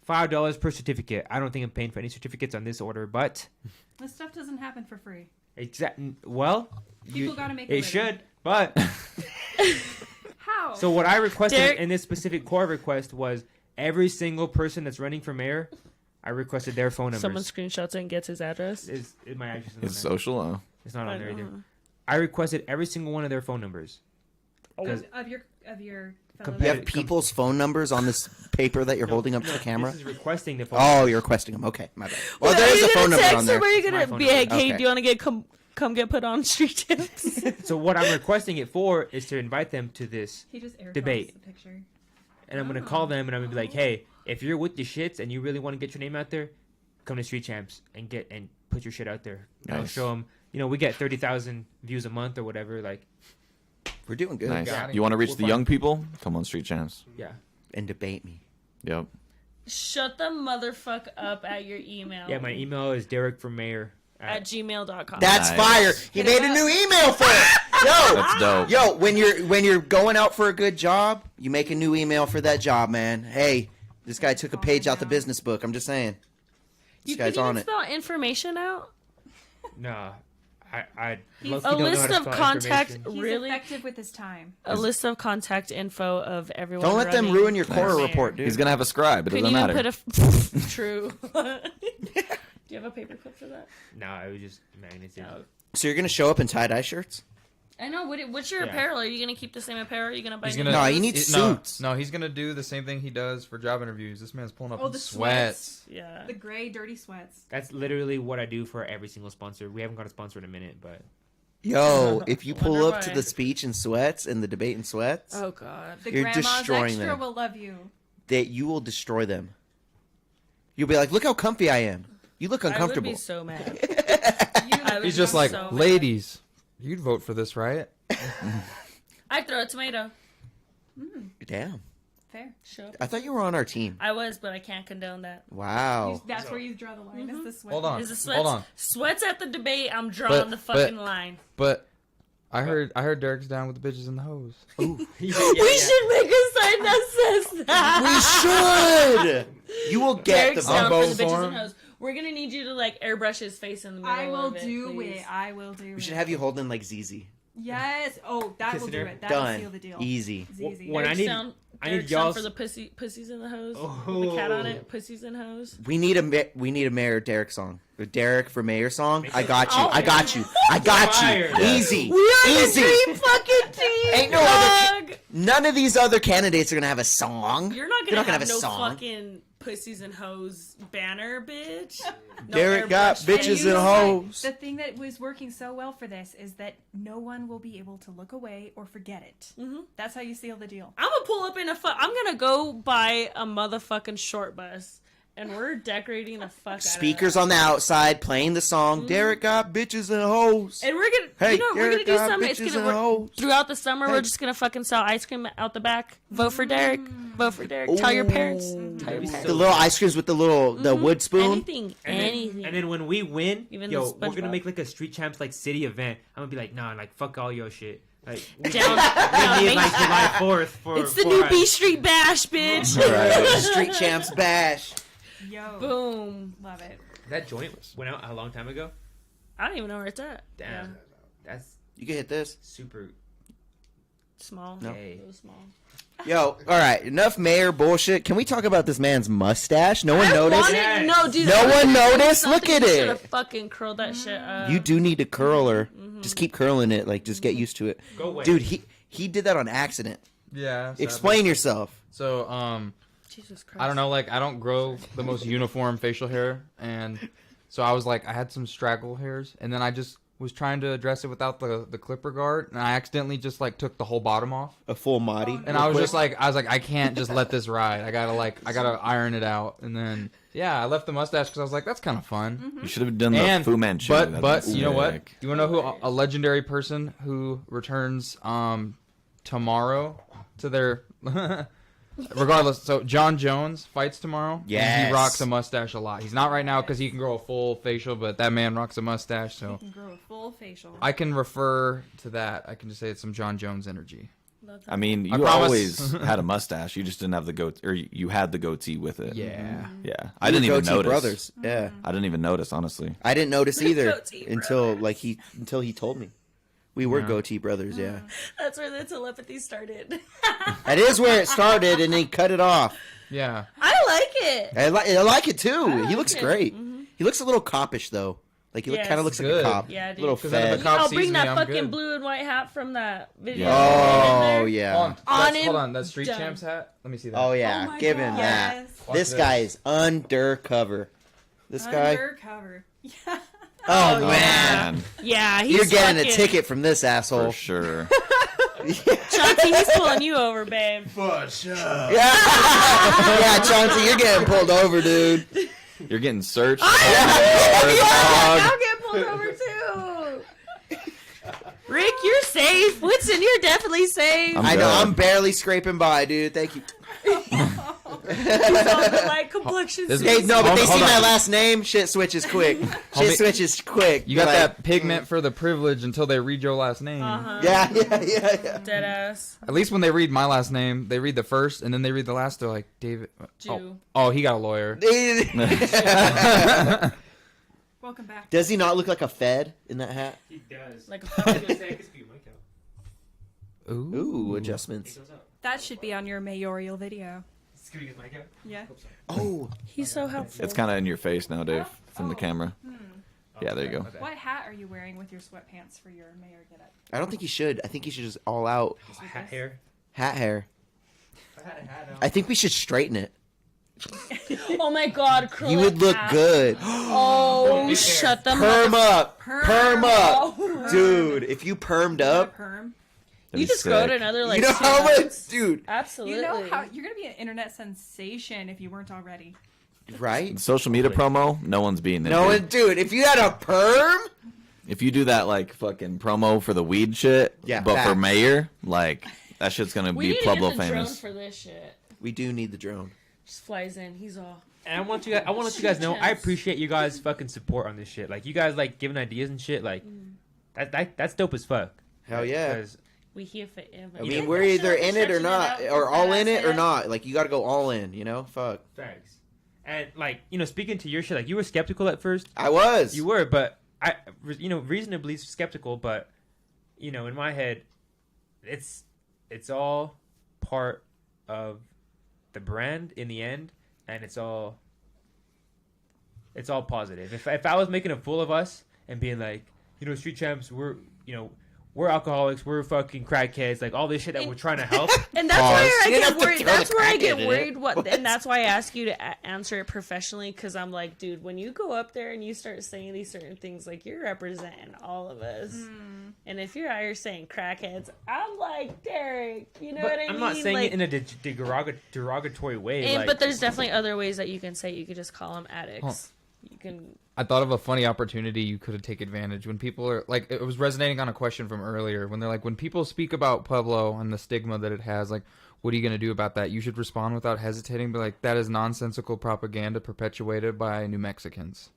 $5 per certificate. I don't think I'm paying for any certificates on this order, but This stuff doesn't happen for free. well, People gotta make a it living. should, but How? so what I requested Derek- in this specific core request was every single person that's running for mayor. I requested their phone numbers. Someone screenshots it and gets his address. Is my address is on It's there. social. Oh. It's not on there either. Uh-huh. I requested every single one of their phone numbers. Because of your fellow Compared- You have people's phone numbers on this paper that you're holding up to the camera. This is requesting the phone. Oh, you're requesting them. Okay, my bad. Well, Are there is you a phone gonna number text on there. him or are you My gonna phone be like, number. hey, Okay. do you want to come get put on street tips? So what I'm requesting it for is to invite them to this, He just air Debate. the picture. and I'm gonna call them and I'm gonna be like, hey, if you're with the shits and you really want to get your name out there, come to Street Champs and put your shit out there. Nice. Show them. We get 30,000 views a month or whatever. Like, We're doing good. Nice. got it. You want to reach We're the fine. young people? Come on, Street Champs. yeah, And debate me. Yep. Shut the motherfuck up at your email. yeah. My email is Deryk for mayor at gmail.com. That's Nice. fire. He made a new email for it. Yo, That's dope. yo, when you're going out for a good job, you make a new email for that job, man. Hey, this guy took a page out the business book. I'm just saying. This You guy's can on even it. spell information out. No, I He's- low-key A don't know how list to of spell contact. information. He's Really? effective with his time. A list of contact info of everyone. Don't let them running ruin your for Quora mayor. report, dude. He's gonna have a scribe. It Couldn't doesn't even matter. put a true. Do you have a paperclip for that? No, it was just magnets. No. So you're gonna show up in tie-dye shirts? I know. What's your Yeah. apparel? Are you gonna keep the same apparel? Are you gonna buy? He's new gonna. No, clothes? you need no, suits. No, he's gonna do the same thing he does for job interviews. This man's pulling up Oh, in the sweats. Yeah. The gray, dirty sweats. That's literally what I do for every single sponsor. We haven't got a sponsor in a minute, but Yo, if you pull Wonder up to why. the speech in sweats and the debate in sweats, Oh God. The You're grandma's destroying extra them. will love you. that you will destroy them. You'll be like, look how comfy I am. You look I would uncomfortable. be so mad. You I would He's be just like, so mad. ladies, you'd vote for this, right? I'd throw a tomato. Damn. fair. Show up. I thought you were on our team. I was, but I can't condone that. Wow. That's where you draw the line. Is the sweat. Hold on. Is the sweats? Hold on. Sweats at the debate. I'm drawing But- the fucking but- line. But I heard Deryk's down with the bitches and the hoes. We should make a sign that says that. We should. You will get Derek's the down vote. for the bitches for and him. hoes. We're gonna need you to like airbrush his face in the middle. I will of it, do please. it. I will do it. We should have you holding like ZZ. Yes. Oh, that will do Consider- it. That will Done. seal the deal. Easy. It's easy. When I Derek's need- down, I need Derek's down y'all for the pussies and the hose. Oh. With the cat on it. Pussies and hose. We need a Mayor Derek song. A Derek for Mayor song. I got you. Oh, I got you. I got Fire. you. Easy. We are Easy. the dream fucking team. Ain't no other dog. None of these other candidates are gonna have a song. You're not They're gonna have a no song. fucking pussies and hoes banner, bitch. No Derek got airbrush bitches face. and hoes. The thing that was working so well for this is that no one will be able to look away or forget it. Mm-hmm. That's how you seal the deal. I'm gonna pull up in I'm gonna go buy a motherfucking short bus, and we're decorating the fuck out Speakers of on the outside playing the song. Derek got bitches and hoes. And we're gonna, Hey, we're gonna Derek do got something. It's bitches gonna and hoes. throughout the summer. Hey. We're just gonna fucking sell ice cream out the back. Vote for Derek. Vote for Derek. Tell your parents. Tell your parents. The little ice creams with the little wood spoon. Anything. Anything. And then when we win, Even yo, the we're gonna SpongeBob. make like a Street Champs like city event. I'm gonna be like, nah, like fuck all your shit. Like we Down, need Main like Street. July 4th for. It's the for new us. B Street Bash, bitch. Street Champs Bash. Yo. Boom. Love it. That joint went out a long time ago. I don't even know where it's at. Damn, Yeah. that's You can hit this. super. Small. No. Hey. Real small. Yo, all right, enough mayor bullshit. Can we talk about this man's mustache? No one I noticed. wanted, Yes. no, dude. No I one wanted to do noticed? something. Look at You it. should have fucking curled that shit up. You do need to curl her. Just keep curling it. Like, just get used to it. Go away. Dude, he did that on accident. Yeah. sadly. Explain yourself. So, Jesus Christ. I don't know, like, I don't grow the most uniform facial hair, and so I was like, I had some straggle hairs, and then I just was trying to address it without the clipper guard, and I accidentally just, like, took the whole bottom off, A full Mahdi. and I was just like, I can't just let this ride, I gotta iron it out, and then, yeah, I left the mustache, because I was like, that's kind of fun, You should have done the and, Fu Manchu. but, That's you know what, sick. you wanna know who, a legendary person who returns, tomorrow to their... Regardless, so John Jones fights tomorrow. and Yes. he rocks a mustache a lot. He's not right now because he can grow a full facial, but that man rocks a mustache. So You can grow a full facial. I can refer to that. I can just say it's some John Jones energy. I mean, you promise. always had a mustache. You just didn't have the goat, or you had the goatee with it. Yeah. Yeah. I didn't even Goatee notice. Brothers. Yeah. I didn't even notice, honestly. I didn't notice either Goatee until Brothers. until he told me. We were Yeah. goatee brothers, yeah. That's where the telepathy started. That is where it started, and he cut it off. Yeah. I like it. I like it too. like He looks it. great. He looks a little coppish though. Like he Yes. kind of looks like a Good. cop. Yeah, dude. Little 'Cause then if fed. a cop I'll sees bring me, that I'm fucking good. blue and white hat from that video. Oh In yeah. Hold on. Hold him, on. That Street done. Champs hat. Let me see that. Oh yeah. my Give him God. that. Yes. Watch This guy is undercover. This guy. Undercover. Yeah. Oh Oh, man. man. Yeah, he's You're getting fucking, a ticket from this asshole. For sure. Chauncey, he's pulling you over, babe. Yeah, Chauncey, you're getting pulled over, dude. You're getting searched. I'll get pulled over too. Rick, you're safe. Winston, you're definitely safe. I'm I know, good. I'm barely scraping by, dude. Thank you. He's on the light complexion. This- Hey, no, but they Hold see on. my last name. Shit switches quick. Shit switches quick. You got Like, that pigment for the privilege until they read your last name. Yeah. Dead ass. At least when they read my last name, they read the first and then they read the last. They're like, David. Jew. Oh, he got a lawyer. Welcome back. Does he not look like a Fed in that hat? He does. Like a I was gonna say, I could speak Mike out. Ooh. Ooh, adjustments. What's up? That should be on your mayoral video. Can we get Mike out? Yeah. Oh, He's so helpful. It's kind of in your face now, Dave, from the Oh. camera. Yeah, there you go. What hat are you wearing with your sweatpants for your mayor getup? I don't think he should. I think he should just all out Hat hair. hat hair. If I had a hat on. I think we should straighten it. Oh my god, curl You would it look out. good. Oh, Big shut the Perm up. Perm. Perm up. Oh. Dude, if you permed up, Perm. That'd You be just grow it sick. another like you know 2 how much, months. dude, Absolutely. You know how you're gonna be an internet sensation if you weren't already. right? Social media promo, no one's beating it. No dude. one, dude, if you had a perm, If you do that like fucking promo for the weed shit, Yeah, but for facts. mayor, like that shit's gonna we be need Pueblo to get the drone famous. for this shit. we do need the drone. Just flies in. He's all. And I want to let you guys know, I appreciate you guys fucking support on this shit. Like you guys like giving ideas and shit. Like that's dope as fuck. Hell yeah. 'Cause We here forever. I mean, we're either in it or not, or all in it or not. Like, you got to go all in, you know? Fuck. Thanks. And like speaking to your shit, like you were skeptical at first. I was. You were, but reasonably skeptical. But in my head, it's all part of the brand in the end, and it's all positive. If I was making a fool of us and being like, street champs, we're alcoholics, we're fucking crackheads, like all this shit that we're trying to help. And that's why I You didn't get have to worried. throw That's the where I crack get in it. worried. What? And that's why I ask you to answer it professionally, because I'm like, dude, when you go up there and you start saying these certain things, like you're representing all of us. And if you're out here saying crackheads, I'm like, Deryk, you know But what I mean? I'm not saying like, it in a derogatory way. but there's definitely other ways that you can say it. You could just call them addicts. You can. I thought of a funny opportunity you could have taken advantage when people are like, it was resonating on a question from earlier when they're like, when people speak about Pueblo and the stigma that it has, like, what are you going to do about that? You should respond without hesitating, be like, that is nonsensical propaganda perpetuated by New Mexicans.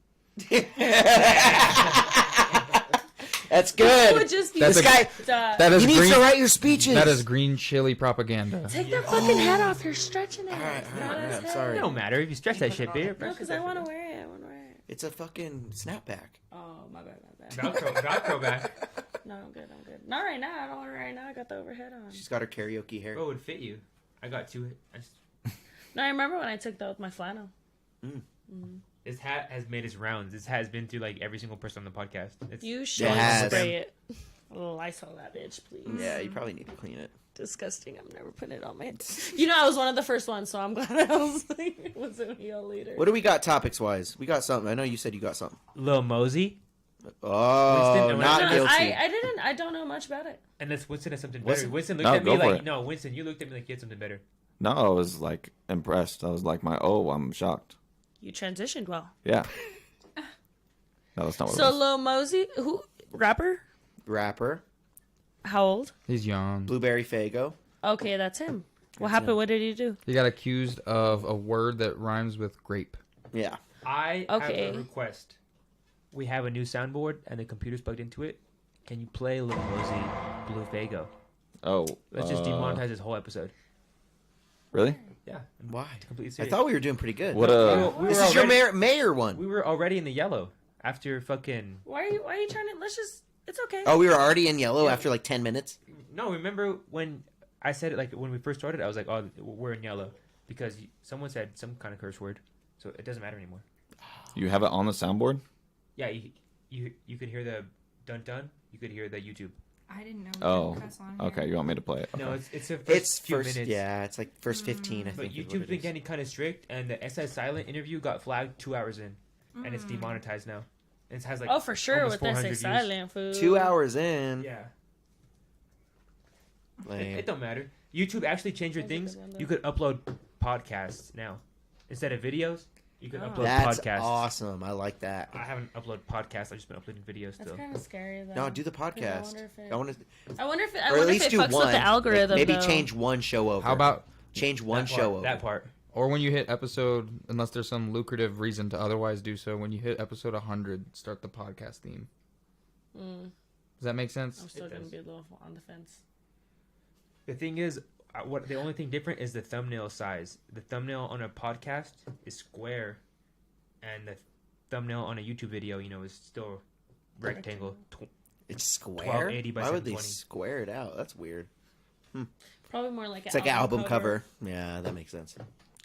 That's It good. would just be That's This guy, That is he needs green. to write your speeches. That is green chili propaganda. Take that fucking hat off. You're stretching it. All right, I'm It sorry. don't matter if you stretch that shit, babe. No, because I want to wear it. I want to wear it. It's a fucking snapback. Oh, my bad. Velcro back. No, I'm good. Not right now. I don't want it right now. I got the overhead on. She's got her karaoke hair. What would fit you? I got two. No, I remember when I took that with my flannel. This hat has made its rounds. This has been through like every single person on the podcast. You should has. spray it. Lysol that bitch, please. Yeah, you probably need to clean it. Disgusting. I'm never putting it on my head. I was one of the first ones, so I'm glad I was like, it wasn't me all later. What do we got topics wise? We got something. I know you said you got something. Lil Mosey, Oh, Winston, not No, guilty. I don't know much about it. unless Winston has something What's- better. Winston looked No, at me go for like, it. no, Winston, you looked at me like you had something better. No, I was like impressed. I was like, I'm shocked. You transitioned well. Yeah. No, that's not what So it was. Lil Mosey, rapper? Rapper, How old? He's young. Blueberry Fago. Okay, that's him. What happened? What did he do? He got accused of a word that rhymes with grape. Yeah. I Okay. have a request. We have a new soundboard and the computer's plugged into it. Can you play Lil Mosey Blue Fago? Oh, Let's just demonetize this whole episode. really? Yeah. I'm Why? completely I serious. thought we were doing pretty good. What We This were is your already- mayor one. We were already in the yellow after fucking. Why are you trying to? Let's just. It's okay. Oh, we were already in yellow after like 10 minutes. No, remember when I said it, like when we first started, I was like, oh, we're in yellow because someone said some kind of curse word, so it doesn't matter anymore. You have it on the soundboard? Yeah, you could hear the dun dun. You could hear the YouTube. I didn't know. Oh, we could cuss on here. okay. You want me to play it? No, Okay. it's the first It's few first, minutes. yeah, it's like first 15, I But think. is what YouTube's it been is. getting kind of strict, and the SS Silent interview got flagged 2 hours in, and it's demonetized now. And it has like Oh, for sure, almost with this 400 views. silent food. 2 hours in. Yeah. Lame. It don't matter. YouTube actually changed your That's a things. good one, though. You could upload podcasts now instead of videos. You can Oh. upload That's podcasts. awesome. I like that. I haven't uploaded podcasts. I've just been uploading videos That's still. kind of scary though. No, do the 'Cause podcast. I wonder if it, or at least it do fucks one. with the algorithm. Maybe though. change one show over. How about change one That show part, over? that part. or when you hit episode, unless there's some lucrative reason to otherwise do so, when you hit episode 100, start the podcast theme. Mm, Does that make sense? I'm still It gonna does. be a little on the fence. The thing is, what the only thing different is the thumbnail size. The thumbnail on a podcast is square, and the thumbnail on a YouTube video, is still rectangle. It's square. 1280 by Why would they 720. square it out? That's weird. Probably more like It's like an album cover. Yeah, that makes sense.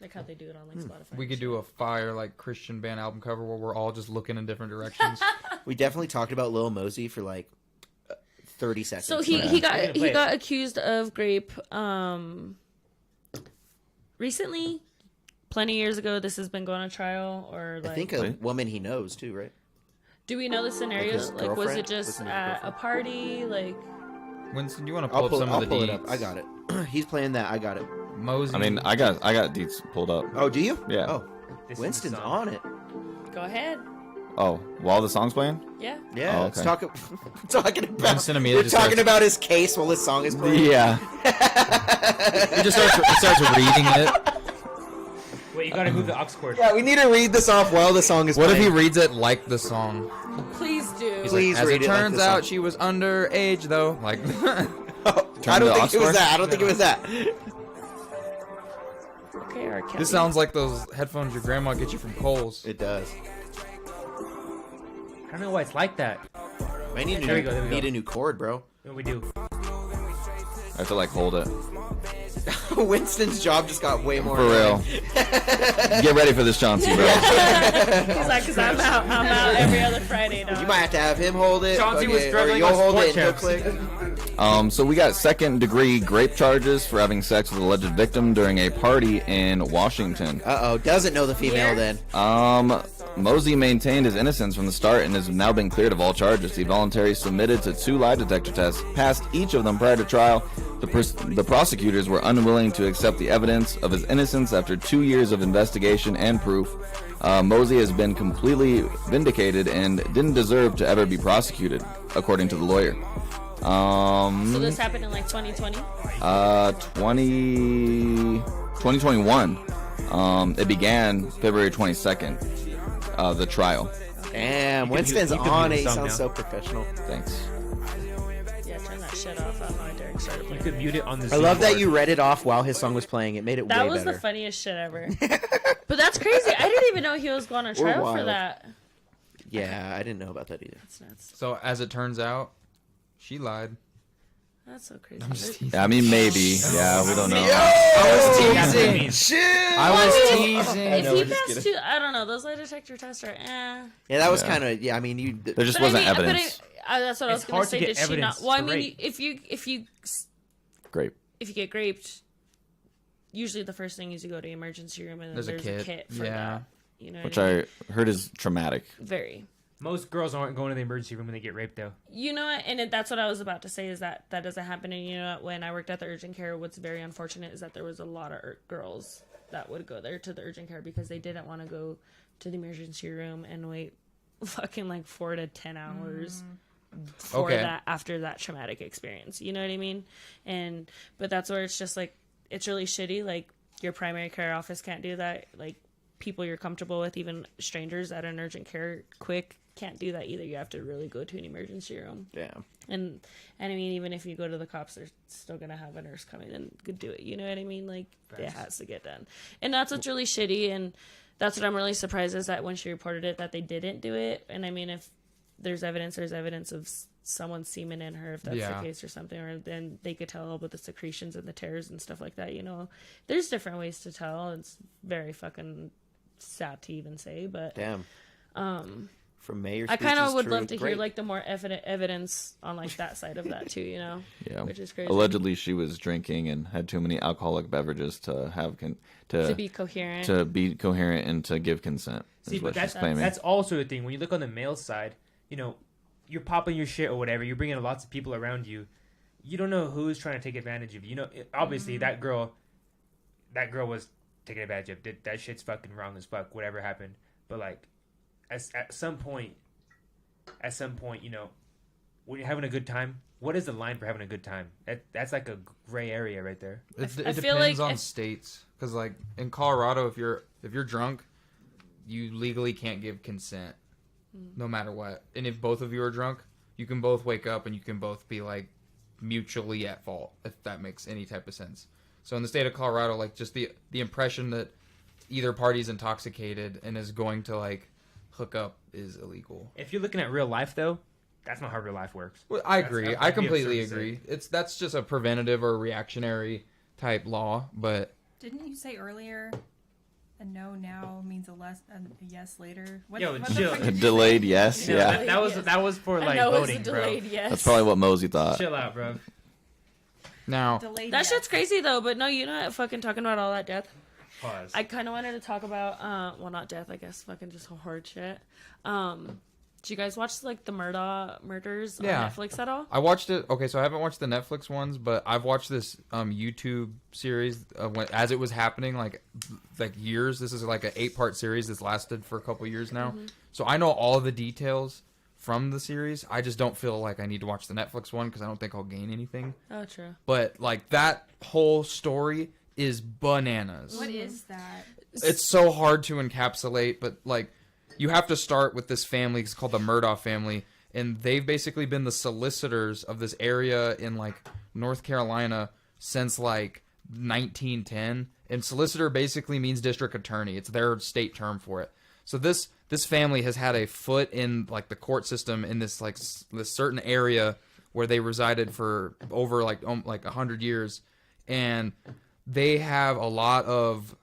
like how they do it on like Spotify. We and could shit. do a fire like Christian band album cover where we're all just looking in different directions. We definitely talked about Lil Mosey for like 30 seconds. So he We're gonna got play it. accused of rape recently. Plenty years ago, this has been going on trial, or I like, think a woman he knows too, right? do we know the scenarios? his Like, was girlfriend? it just Wasn't it his at a party? Like, Winston, do you want to pull up some I'll of the pull it deeds? up. I got it. He's playing that. I got it. Mosey. I mean, I got deets pulled up. Oh, do you? Yeah. Oh, This is the Winston's song. on it. go ahead. Oh, while the song's playing? Yeah. Yeah, Oh, let's okay. talking about. Winston immediately We're just talking starts- about his case while his song is playing. Yeah. he just starts reading it. Wait, you gotta move the aux cord. Yeah, we need to read this off while the song is What if playing. he reads it like the song? Please do. He's Please like, as read it it like turns the out, song. she was underage though. Like, I don't the think it was aux that. I don't think it was that. Okay, R. Kelly. this sounds like those headphones your grandma gets you from Kohl's. It does. I don't know why it's like that. I need There we go, there we go. a new chord, bro. What we do? I have to like hold it. Winston's job just got way more. For real. Get ready for this, Chauncey, bro. He's like, because I'm out every other Friday now. You might have to have him hold it. Chauncey was or struggling you'll on hold sport it and he'll champs. click. So we got second-degree rape charges for having sex with an alleged victim during a party in Washington. Uh-oh, doesn't know the female Where? then. Mosey maintained his innocence from the start and has now been cleared of all charges. He voluntarily submitted to 2 lie detector tests, passed each of them prior to trial. The prosecutors were unwilling to accept the evidence of his innocence after 2 years of investigation and proof. Mosey has been completely vindicated and didn't deserve to ever be prosecuted, according to the lawyer. So this happened in like 2020. 2021. It began February 22nd. The trial. Damn, You Winston's can on mute it. He the song sounds now. so professional. Thanks. Yeah, turn that shit off. I don't know why Deryk started You playing. could mute it on the I Zoom love that board. you read it off while his song was playing. It made it That way was better. the funniest shit ever. But that's crazy. I didn't even know he was going on We're trial for wild. that. Yeah, I didn't know about that either. That's nuts. So as it turns out, she lied. That's so crazy. I'm just teasing. I mean, maybe. Yeah, we don't know. That's what it means. Shit! I was Well, teasing. If No, he we're just passed kidding. two, I don't know. Those lie detector tests are Yeah, that was Yeah. kind of. Yeah, I mean, you. There just But wasn't I mean, evidence. that's what I was It's going hard to say. to get Did she not? evidence Well, I for mean, rape. Great. if you get raped, usually the first thing is you go to the emergency room and then There's a there's kit. for Yeah. that. You know, Which what I mean? I heard is traumatic. Very. Most girls aren't going to the emergency room when they get raped, though. You know what? And that's what I was about to say is that doesn't happen. And you know what? When I worked at the urgent care, what's very unfortunate is that there was a lot of girls that would go there to the urgent care because they didn't want to go to the emergency room and wait fucking like 4 to 10 hours for Okay. that after that traumatic experience. You know what I mean? But that's where it's just like, it's really shitty. Like your primary care office can't do that. Like people you're comfortable with, even strangers at an urgent care quick, can't do that either. You have to really go to an emergency room. Yeah. And I mean, even if you go to the cops, they're still gonna have a nurse come in and do it. You know what I mean? Like it has to get done, and that's what's really shitty. And that's what I'm really surprised is that when she reported it, that they didn't do it. And I mean, if there's evidence of someone's semen in her, if that's Yeah. the case or something, or then they could tell with the secretions and the tears and stuff like that. You know, there's different ways to tell. It's very fucking sad to even say, but Damn. From Mayor. I kind speech of is would true. love to hear Great. like the more evidence on like that side of that too, you know? Yeah. Which is crazy. Allegedly, she was drinking and had too many alcoholic beverages to have To be coherent. to be coherent and to give consent. See, Is but what that's she's claiming. that's also a thing. When you look on the male side, you know, you're popping your shit or whatever. You're bringing lots of people around you. you don't know who's trying to take advantage of you. You know, obviously that girl was taken advantage of. That shit's fucking wrong as fuck. Whatever happened, but like, at some point, you know, when you're having a good time, what is the line for having a good time? That's like a gray area right there. It I feel depends like on states, because like in Colorado, if you're drunk, you legally can't give consent, no matter what. And if both of you are drunk, you can both wake up and you can both be like mutually at fault, if that makes any type of sense. So in the state of Colorado, like just the impression that either party's intoxicated and is going to like hook up is illegal. If you're looking at real life, though, that's not how real life works. Well, I agree. That'd I be completely absurd to agree. That's just a preventative or reactionary type law, but Didn't you say earlier a no now means a yes later? What, Yo, what the chill. fuck A did you delayed say? yes, No, yeah. that was for I like know voting, it's a bro. delayed yes. That's probably what Mosey thought. Chill out, bro. now Delayed That yes. shit's crazy though, but no, you're not fucking talking about all that death. Pause. I kind of wanted to talk about, well, not death, I guess, fucking just hard shit. Did you guys watch like the murders on Yeah. Netflix at all? I watched it. Okay, so I haven't watched the Netflix ones, but I've watched this YouTube series as it was happening, like years. This is like an 8-part series that's lasted for a couple years now. So I know all the details from the series. I just don't feel like I need to watch the Netflix one because I don't think I'll gain anything. Oh, true. But like that whole story is bananas. What is that? It's so hard to encapsulate, but like you have to start with this family. It's called the Murdaugh family, and they've basically been the solicitors of this area in like North Carolina since like 1910. And solicitor basically means district attorney. It's their state term for it. So this family has had a foot in like the court system in this like this certain area where they resided for over like 100 years, and they have a lot of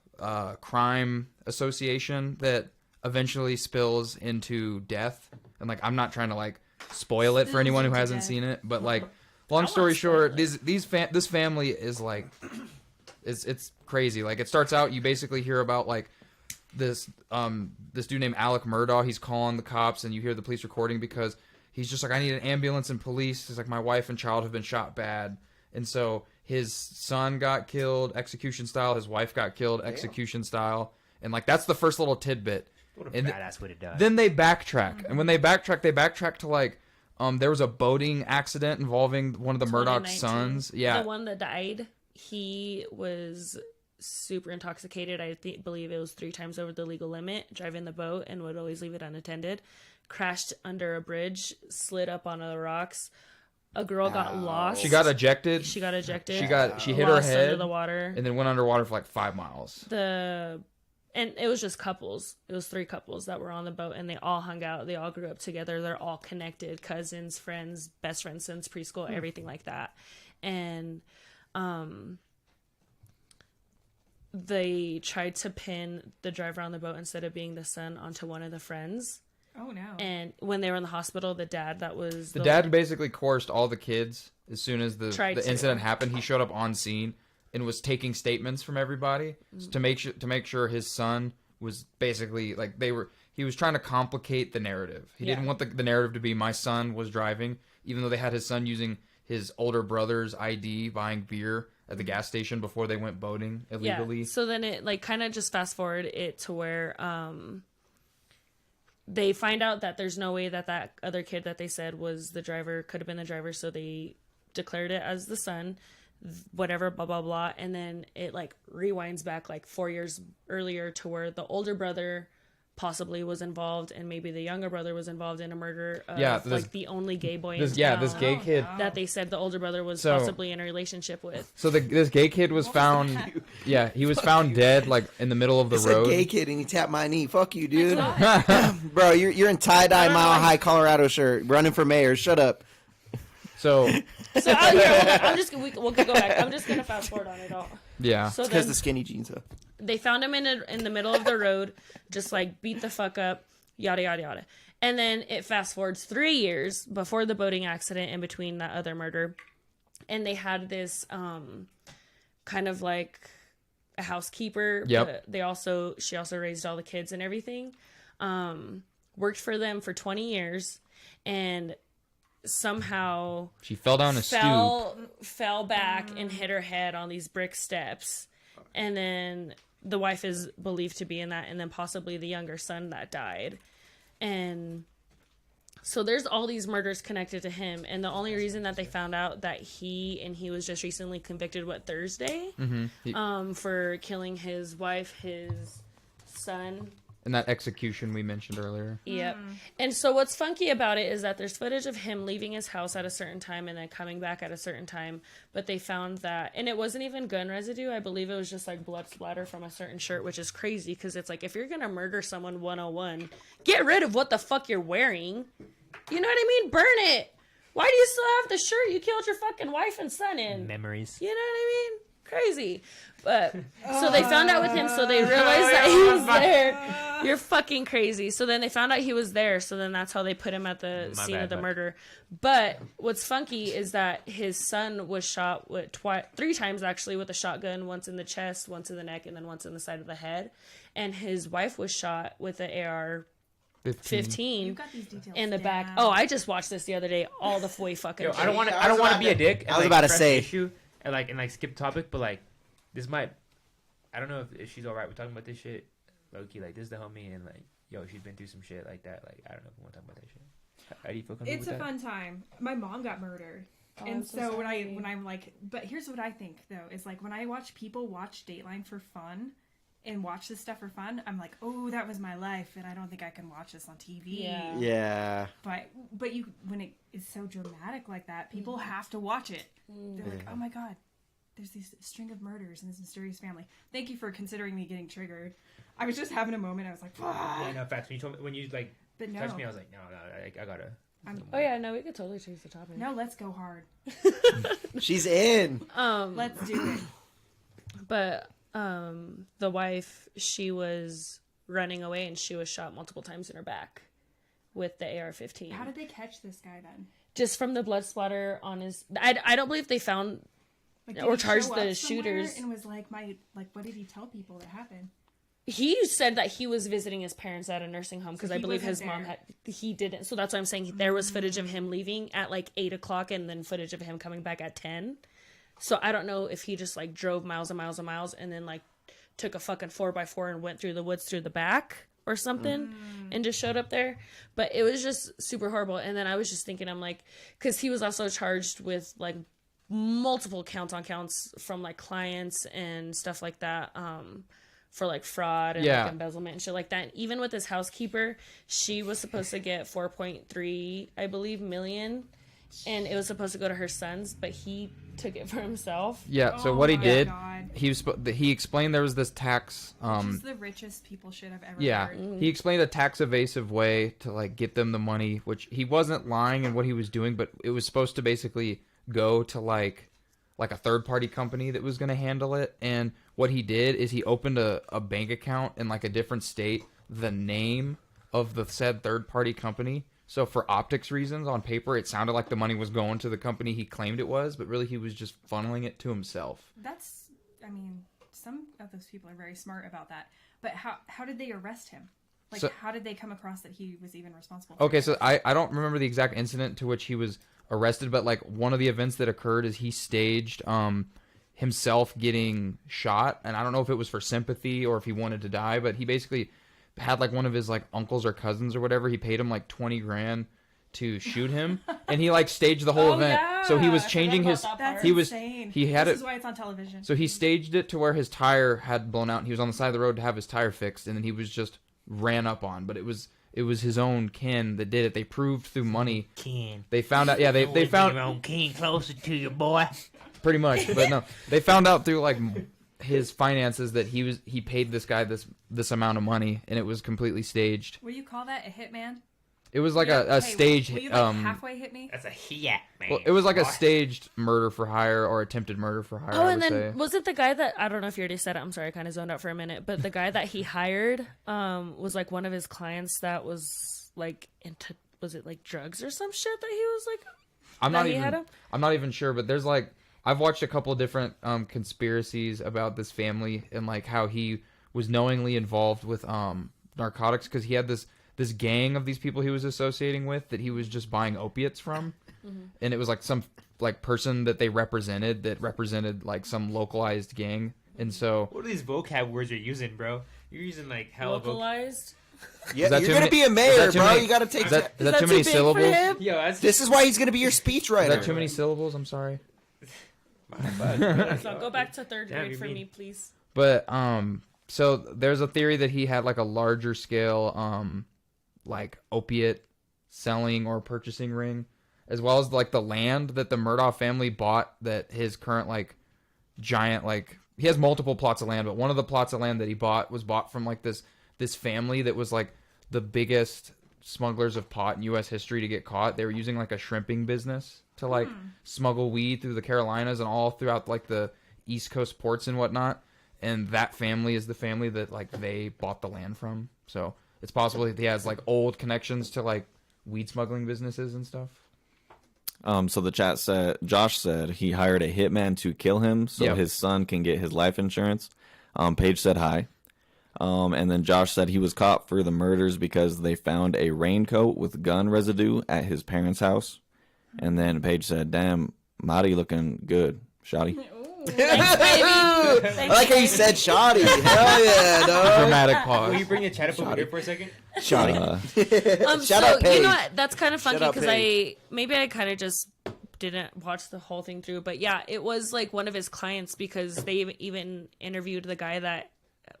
crime association that eventually spills into death. And like I'm not trying to like spoil it for anyone who into hasn't death. seen it, but like long story short, this family is like it's crazy. Like it starts out, you basically hear about like this dude named Alec Murdaugh. He's calling the cops, and you hear the police recording because he's just like, I need an ambulance and police. He's like, my wife and child have been shot bad. And so his son got killed execution style, his wife got killed execution style, and like that's the first little tidbit. What a And badass way to die. Then they backtrack, and when they backtrack to like there was a boating accident involving one of the Murdaugh 2019. sons. Yeah, The one that died, he was super intoxicated. I believe it was 3 times over the legal limit, driving the boat, and would always leave it unattended. Crashed under a bridge, slid up onto the rocks. A girl got lost. she got ejected. She got ejected. She hit her Lost head under the water. and then went underwater for like 5 miles. And it was just couples. It was 3 couples that were on the boat, and they all hung out. They all grew up together. They're all connected, cousins, friends, best friends since preschool, everything like that. And they tried to pin the driver on the boat instead of being the son onto one of the friends. Oh no. And when they were in the hospital, the dad that was The dad basically coerced all the kids as soon as the Tried to. incident happened. He showed up on scene and was taking statements from everybody to make sure his son was basically like he was trying to complicate the narrative. He didn't want the narrative to be my son was driving, even though they had his son using his older brother's ID buying beer at the gas station before they went boating illegally. Yeah. So then it like kind of just fast forward it to where they find out that there's no way that other kid that they said was the driver could have been the driver, so they declared it as the son, whatever, blah blah blah. And then it like rewinds back like 4 years earlier to where the older brother possibly was involved, and maybe the younger brother was involved in a murder of like the only gay boy in town this gay kid. that they said the older brother was possibly in a relationship with. So this gay kid was found. Yeah, he was found dead like in the middle of the It's road. a gay kid and he tapped my knee. Fuck you, dude. Bro, you're in tie-dye Mile High Colorado shirt, running for mayor. Shut up. So So I'm just we'll go back. I'm just gonna fast forward on it all. yeah, So Because then the skinny jeans, though. they found him in the middle of the road, just like beat the fuck up, yada yada yada. And then it fast forwards 3 years before the boating accident, in between that other murder, and they had this kind of like a housekeeper. Yep. But she also raised all the kids and everything. Worked for them for 20 years, and somehow She fell down a stoop. fell back and hit her head on these brick steps, and then the wife is believed to be in that, and then possibly the younger son that died. And so there's all these murders connected to him, and the only reason that they found out that he was just recently convicted, Thursday, for killing his wife, his son. And that execution we mentioned earlier. Yep. And so what's funky about it is that there's footage of him leaving his house at a certain time and then coming back at a certain time. But they found that, and it wasn't even gun residue. I believe it was just like blood splatter from a certain shirt, which is crazy because it's like, if you're going to murder someone 101, get rid of what the fuck you're wearing. You know what I mean? Burn it. Why do you still have the shirt you killed your fucking wife and son in? Memories. You know what I mean? Crazy. But so they found out with him, so they realized that he was there. You're fucking crazy. So then they found out he was there, so then that's how they put him at the scene of the murder. But what's funky is that his son was shot with 3 times actually with a shotgun, once in the chest, once in the neck, and then once in the side of the head. And his wife was shot with an AR-15 You've got these details in the back. down. Oh, I just watched this the other day. All the way fucking. Yo, I don't want I was to about be a to- dick. I was about to say. issue and skip the topic, but like this might. I don't know if she's all right with talking about this shit. Low key, like this is the homie, and like yo, she's been through some shit like that. Like I don't know if we want to talk about that shit. How do you feel comfortable It's with a that? fun time. My mom got murdered. Oh, And I'm so so sorry. when I'm like, but here's what I think though, is like when I watch people watch Dateline for fun and watch this stuff for fun, I'm like, oh, that was my life, and I don't think I can watch this on TV. Yeah. Yeah. But you, when it is so dramatic like that, people have to watch it. They're like, oh my god, there's this string of murders in this mysterious family. Thank you for considering me getting triggered. I was just having a moment. I was like, fuck. Yeah, no facts. When you told me, when you like But no. touched me, I was like, no, I gotta. Oh yeah, no, we could totally change the topic. No, let's go hard. She's in. Let's do it. But the wife, she was running away and she was shot multiple times in her back with the AR-15. How did they catch this guy then? Just from the blood splatter on his. I don't believe they found Like, or he charged show the up somewhere shooters. and was like, what did he tell people that happened? He said that he was visiting his parents at a nursing home because So I he believe wasn't his mom there. he didn't. So that's why I'm saying there was footage of him leaving at like 8:00 and then footage of him coming back at 10. So I don't know if he just like drove miles and miles and miles and then like took a fucking 4x4 and went through the woods through the back or something and just showed up there. But it was just super horrible. And then I was just thinking, I'm like, because he was also charged with like multiple counts from like clients and stuff like that. For like fraud and Yeah. like embezzlement and shit like that. And even with his housekeeper, she was supposed to get 4.3, I believe, million, and it was supposed to go to her sons, but he took it for himself. Yeah. So Oh what he my did, God. he explained there was this tax. Which is the richest people shit I've ever Yeah, heard. he explained a tax evasive way to like get them the money, which he wasn't lying in what he was doing, but it was supposed to basically go to like a third party company that was going to handle it. And what he did is he opened a bank account in like a different state, the name of the said third party company. So for optics reasons, on paper, it sounded like the money was going to the company he claimed it was, but really he was just funneling it to himself. That's, I mean, some of those people are very smart about that. But how did they arrest him? Like, So- how did they come across that he was even responsible for Okay, it? so I don't remember the exact incident to which he was arrested, but like one of the events that occurred is he staged himself getting shot, and I don't know if it was for sympathy or if he wanted to die, but he basically had like one of his like uncles or cousins or whatever, he paid him like 20 grand to shoot him, and he like staged the whole Oh, event. yeah. So he was I forgot changing about his that That's he was insane. he had This it is why it's on television. so he staged it to where his tire had blown out and he was on the side of the road to have his tire fixed, and then he was just ran up on, but it was his own kin that did it. They proved through money. Ken. They found out. Yeah, they found your own king closer to your boy. pretty much, but no, they found out through like his finances that he paid this guy this amount of money, and it was completely staged. What do you call that? A hitman? It was like Yeah, a hey, staged Will you like halfway hit me? That's a hit, man. well, it was like a Boy. staged murder for hire or attempted murder for hire. Oh, I and would then say. was it the guy that, I don't know if you already said it, I'm sorry, I kind of zoned out for a minute, but the guy that he hired was like one of his clients that was like into, was it like drugs or some shit that he was like, I'm that not he even had him? I'm not even sure, but there's like I've watched a couple different conspiracies about this family and like how he was knowingly involved with narcotics, because he had this this gang of these people he was associating with that he was just buying opiates from, and it was like some like person that they represented that represented like some localized gang, and so What are these vocab words you're using, bro? You're using like hell of Localized. Yeah, that you're too gonna many- be a is mayor, that too bro. many- You gotta take is that, is that too too many big for syllables? him? Yo, that's This is why he's gonna be your speechwriter. Is that too many syllables? I'm sorry. So go back to third Damn, grade you for mean- me, please. But so there's a theory that he had like a larger scale like opiate selling or purchasing ring, as well as like the land that the Murdaugh family bought, that his current like giant, like he has multiple plots of land, but one of the plots of land that he bought was bought from like this family that was like the biggest smugglers of pot in US history to get caught. They were using like a shrimping business to like smuggle weed through the Carolinas and all throughout like the East Coast ports and whatnot. And that family is the family that like they bought the land from. So it's possible that he has like old connections to like weed smuggling businesses and stuff. So the chat said, Josh said he hired a hitman to kill him so Yep. his son can get his life insurance. Paige said hi. And then Josh said he was caught for the murders because they found a raincoat with gun residue at his parents' house. And then Paige said, damn, Marty looking good. Shotty. Thanks, baby. I like how you said shoddy. Hell yeah, dog. Dramatic Will pause. you bring your chat up over here for a second? Shoddy. Shout Shout so out Paige. you know what? That's kind of funky Shout out because Paige. I kind of just didn't watch the whole thing through, but yeah, it was like one of his clients because they even interviewed the guy that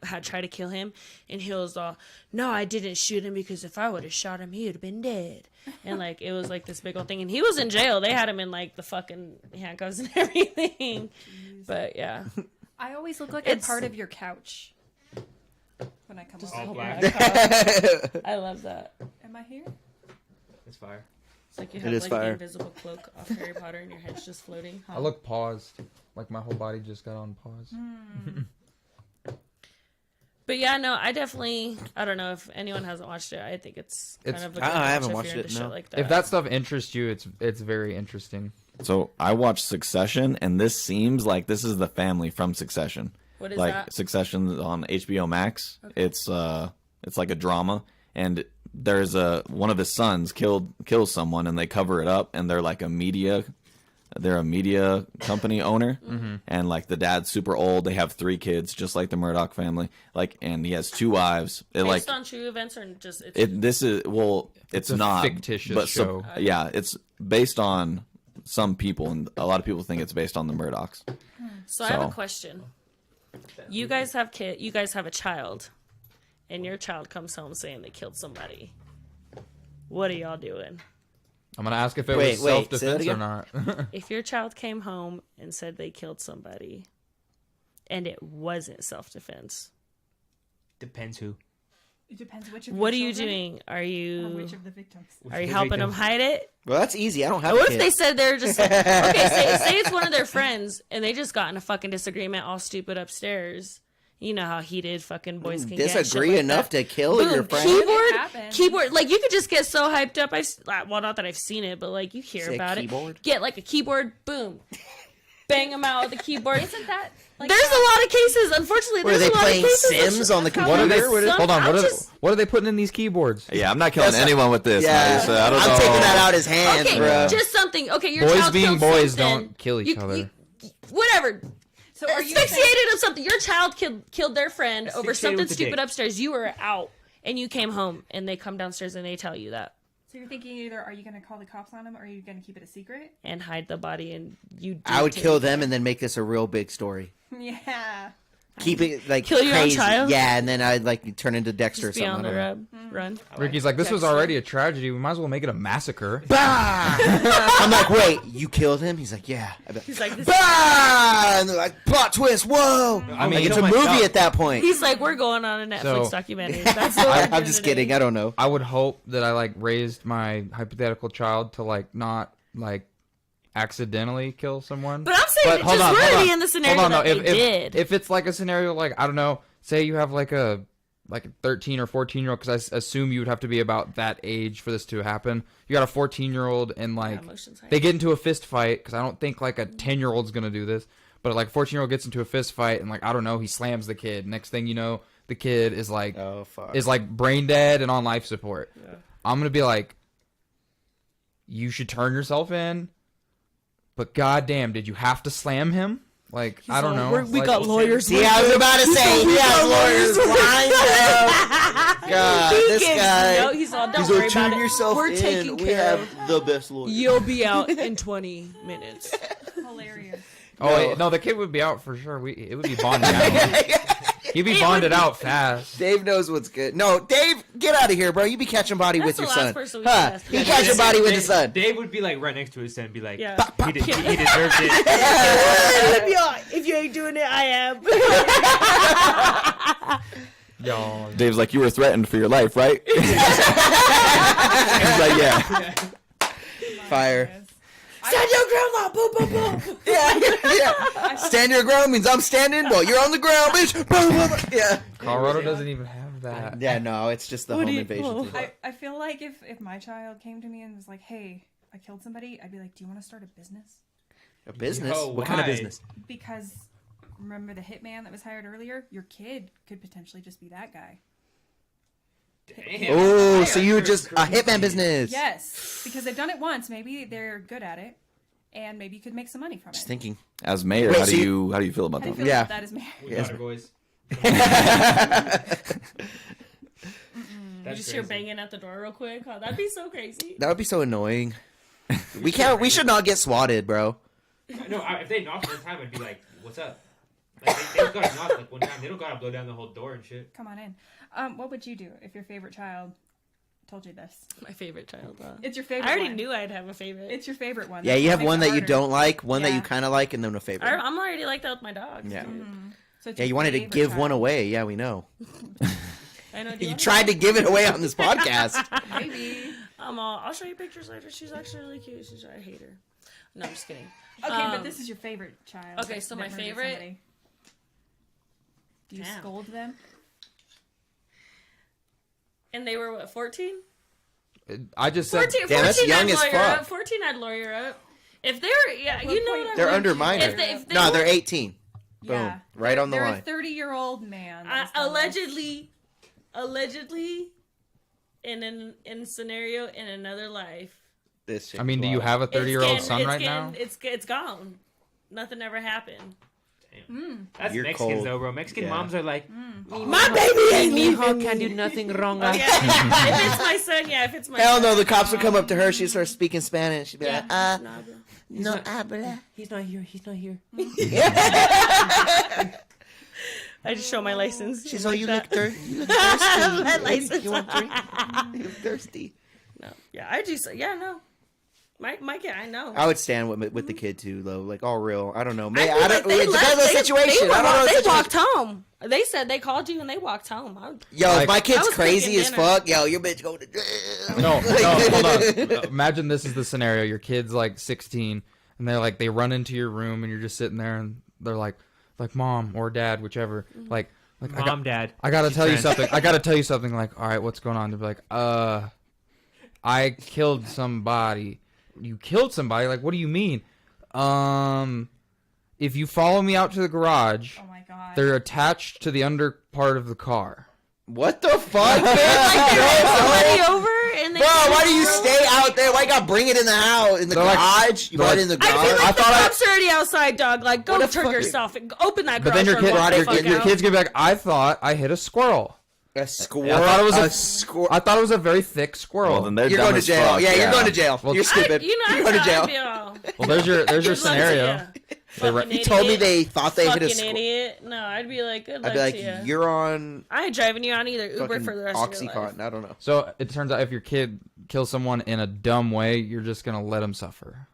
had tried to kill him, and he was all, no, I didn't shoot him because if I would have shot him, he would have been dead. And like it was like this big old thing, and he was in jail. They had him in like the fucking handcuffs and everything. But yeah, I always look like It's- I'm part of your couch when I come All over. black. I love that. Am I here? That's fire. It's like you It have is like fire. the invisible cloak off Harry Potter, and your head's just floating. I look paused. Like my whole body just got on pause. But yeah, no, I don't know if anyone hasn't watched it. I think it's kind It's- of a good I haven't watch if watched you're it, into shit no. like that. If that stuff interests you, it's very interesting. So I watched Succession, and this seems like this is the family from Succession. What is like that? Succession on HBO Max. It's like a drama, and there's one of his sons kills someone, and they cover it up, and they're like a media company owner, and like the dad's super old. They have 3 kids, just like the Murdoch family. Like, and he has 2 wives. It Based like on true events or just it's it's a not fictitious but show. yeah, it's based on some people, and a lot of people think it's based on the Murdochs. So I have a So- question. You guys have you guys have a child, and your child comes home saying they killed somebody. What are y'all doing? I'm gonna ask if it Wait, was wait, say that self-defense or again? not. If your child came home and said they killed somebody, and it wasn't self-defense, Depends who. It depends which of what are your you children doing? Are or you which of the victims. helping them hide it? Well, that's easy. I don't have. What a if kid. they said they're just like, okay, say it's one of their friends and they just got in a fucking disagreement all stupid upstairs. You know how heated fucking boys can get. disagree shit like enough that. to kill Boom, your friend? It happens. keyboard, like you could just get so hyped up. Well, not that I've seen it, but like you hear Say about keyboard? it. Get like a keyboard, boom, bang them out with a keyboard. Isn't that like There's a lot of cases. Unfortunately, What, are there's they a lot playing of cases. Sims on the What are they? computer? Hold on. Ouches. What are they putting in these keyboards? Yeah, I'm not killing That's- anyone with this. Yeah, man. So I don't I'm know. taking that out his hands, Okay, bro. just something. Okay, your Boys child being killed boys something. don't kill each other. Whatever. So are you Asphyxiated of something. Your child killed their friend over Asphyxiated something with the stupid dick. upstairs. You were out and you came home and they come downstairs and they tell you that So you're thinking either are you going to call the cops on him or are you going to keep it a secret? and hide the body and you. I would did kill take- them and then make this a real big story. Yeah. Keep it like Kill your own crazy. child? Yeah, and then I'd like turn into Dexter or Just be on something. the I don't know. run. Ricky's like, this was Dexter. already a tragedy. We might as well make it a massacre. Bah! I'm like, wait, you killed him? He's like, yeah. I bet. He's like, this. Bah! And they're like, plot twist, whoa! I mean, Like, it's kill a my movie child. at that point. He's like, we're going on a Netflix So- documentary. That's what we're I'm doing just today. kidding. I don't know. I would hope that I like raised my hypothetical child to like not like accidentally kill someone. But I'm saying that hold just on, hold really on. in the scenario Hold on, that no, they did. If it's like a scenario like, I don't know, say you have like a 13 or 14-year-old, because I assume you would have to be about that age for this to happen. You got a 14-year-old and like emotions high. they get into a fist fight, because I don't think like a 10-year-old's gonna do this, but like a 14-year-old gets into a fist fight and like, I don't know, he slams the kid. Next thing you know, the kid is like Oh fuck. brain dead and on life support. Yeah. I'm gonna be like, you should turn yourself in, but goddamn, did you have to slam him? Like, I don't know. We Like, got lawyers. See, I was about to say he has lawyers lined up. God, this guy. No, he's all, don't He's worry like, about turn it. yourself We're in. taking We care have of. the best lawyers. You'll be out in 20 minutes. Hilarious. Oh wait, no, the kid would be out for sure. It would be bonded out. He'd be bonded out fast. Dave knows what's good. No, Dave, get out of here, bro. You be catching body That's with the your last son. person we Huh? asked. He catching body with his son. Dave would be like right next to his son and be like, Yeah. he deserved it. If you ain't doing it, I am. Yo, Dave's like, you were threatened for your life, right? He's like, yeah. Fire. Stand your ground, law. Boom, boom, boom. Yeah. Stand your ground means I'm standing. Well, you're on the ground, bitch. Boom, boom, boom. Yeah. Colorado doesn't even have that. Yeah, no, it's just the What home do you- invasion. oh. thing. I feel like if my child came to me and was like, "Hey, I killed somebody," I'd be like, "Do you want to start a business?" A business? Yo, What kind of why? business? Because remember the hitman that was hired earlier? Your kid could potentially just be that guy. Damn. Oh, so you were just a hitman business. Yes, because they've done it once. Maybe they're good at it, and maybe you could make some money from it. Just thinking. As mayor, Wait, how so do you feel about How do you that? feel Yeah. about that as mayor? We got our boys. You just hear banging at the door real quick. Oh, that'd be so crazy. That would be so annoying. We can't. We should not get swatted, bro. No, if they knocked one time, I'd be like, "What's up?" Like they don't gotta knock like one time. They don't gotta blow down the whole door and shit. Come on in. What would you do if your favorite child told you this? My favorite child. It's your favorite. I already one. knew I'd have a favorite. It's your favorite one. Yeah, That's you what have makes one it that you harder. don't like, one that Yeah. you kind of like, and then a favorite. I'm already like that with my dogs. Yeah. dude. So it's Yeah, your you wanted to favorite give child. one away. Yeah, we know. I know. You tried to give it away on this podcast. Maybe. I'll show you pictures later. She's actually really cute. I hate her. No, I'm just kidding. Okay, but this is your favorite child. okay, that- so that my murdered favorite- somebody. Do you Damn. scold them? And they were what, 14? I just said 14, Damn, that's 14 young I'd as lawyer fuck. Up. 14, I'd lawyer up. If they're, yeah, you know what I They're mean. under minor. If they No, were- they're 18. Boom. Yeah. Right on the They're line. a 30-year-old man. that was done allegedly, in scenario in another life. This shit I mean, do you wild. have a 30-year-old It's son getting- right now? It's gone. Nothing ever happened. That's You're Mexicans cold. though, bro. Mexican Yeah. moms are like, My baby ain't leaving can do nothing wrong. Oh, yeah. If it's my son, yeah. If it's my Hell son, no, the cops would come up to her. She'd start speaking Spanish. She'd be yeah. like, Nah, bro. no habla. He's not here. He's not here. I just show my license. She's all, you look that. thirsty. You look thirsty. My license. You want drink? You look thirsty. No. Yeah, I just, yeah, no. My kid, I know. I would stand with the kid too, though. Like all real. I don't know. I Man, feel I don't. like they It depends left. on the situation. I don't know. The They situation. walked home. They said they called you and they walked home. Yo, if my I kid's was crazy cooking as dinner. fuck, yo, your bitch go to jail. No, hold on. Imagine this is the scenario. Your kid's like 16, and they're like, they run into your room, and you're just sitting there, and they're like mom or dad, whichever. Like Mom, dad. I gotta She's tell you trans. something. I gotta tell you something. Like, all right, what's going on? They'll be like, I killed somebody. You killed somebody? Like, what do you mean? If you follow me out to the garage, Oh my god. they're attached to the under part of the car. What the fuck, man? Like they ran somebody over and they. Bro, why do you stay out there? Why you gotta bring it in the house, in the They're like- garage? You they're brought it like- in the I garage. feel like I the thought I- cops are already outside, dog. Like, go What the turn fuck? yourself. Open that But garage then your door. kid, and walk the fuck your out. kid's gonna be like, I thought I hit a squirrel. A squirrel. I thought it was a squirrel. I thought it was a very thick squirrel. Well, then they're You're dumb going to as jail. fuck, Yeah, you're going to jail. Well, You're stupid. You know, You're going to jail. Well, there's your scenario. He told me they thought they hit a fucking squirrel. idiot. No, I'd be like, good luck I'd be like, to you. you're on I ain't driving you on either Uber fucking for the rest of your life. Oxycontin. I don't know. So it turns out if your kid kills someone in a dumb way, you're just gonna let him suffer.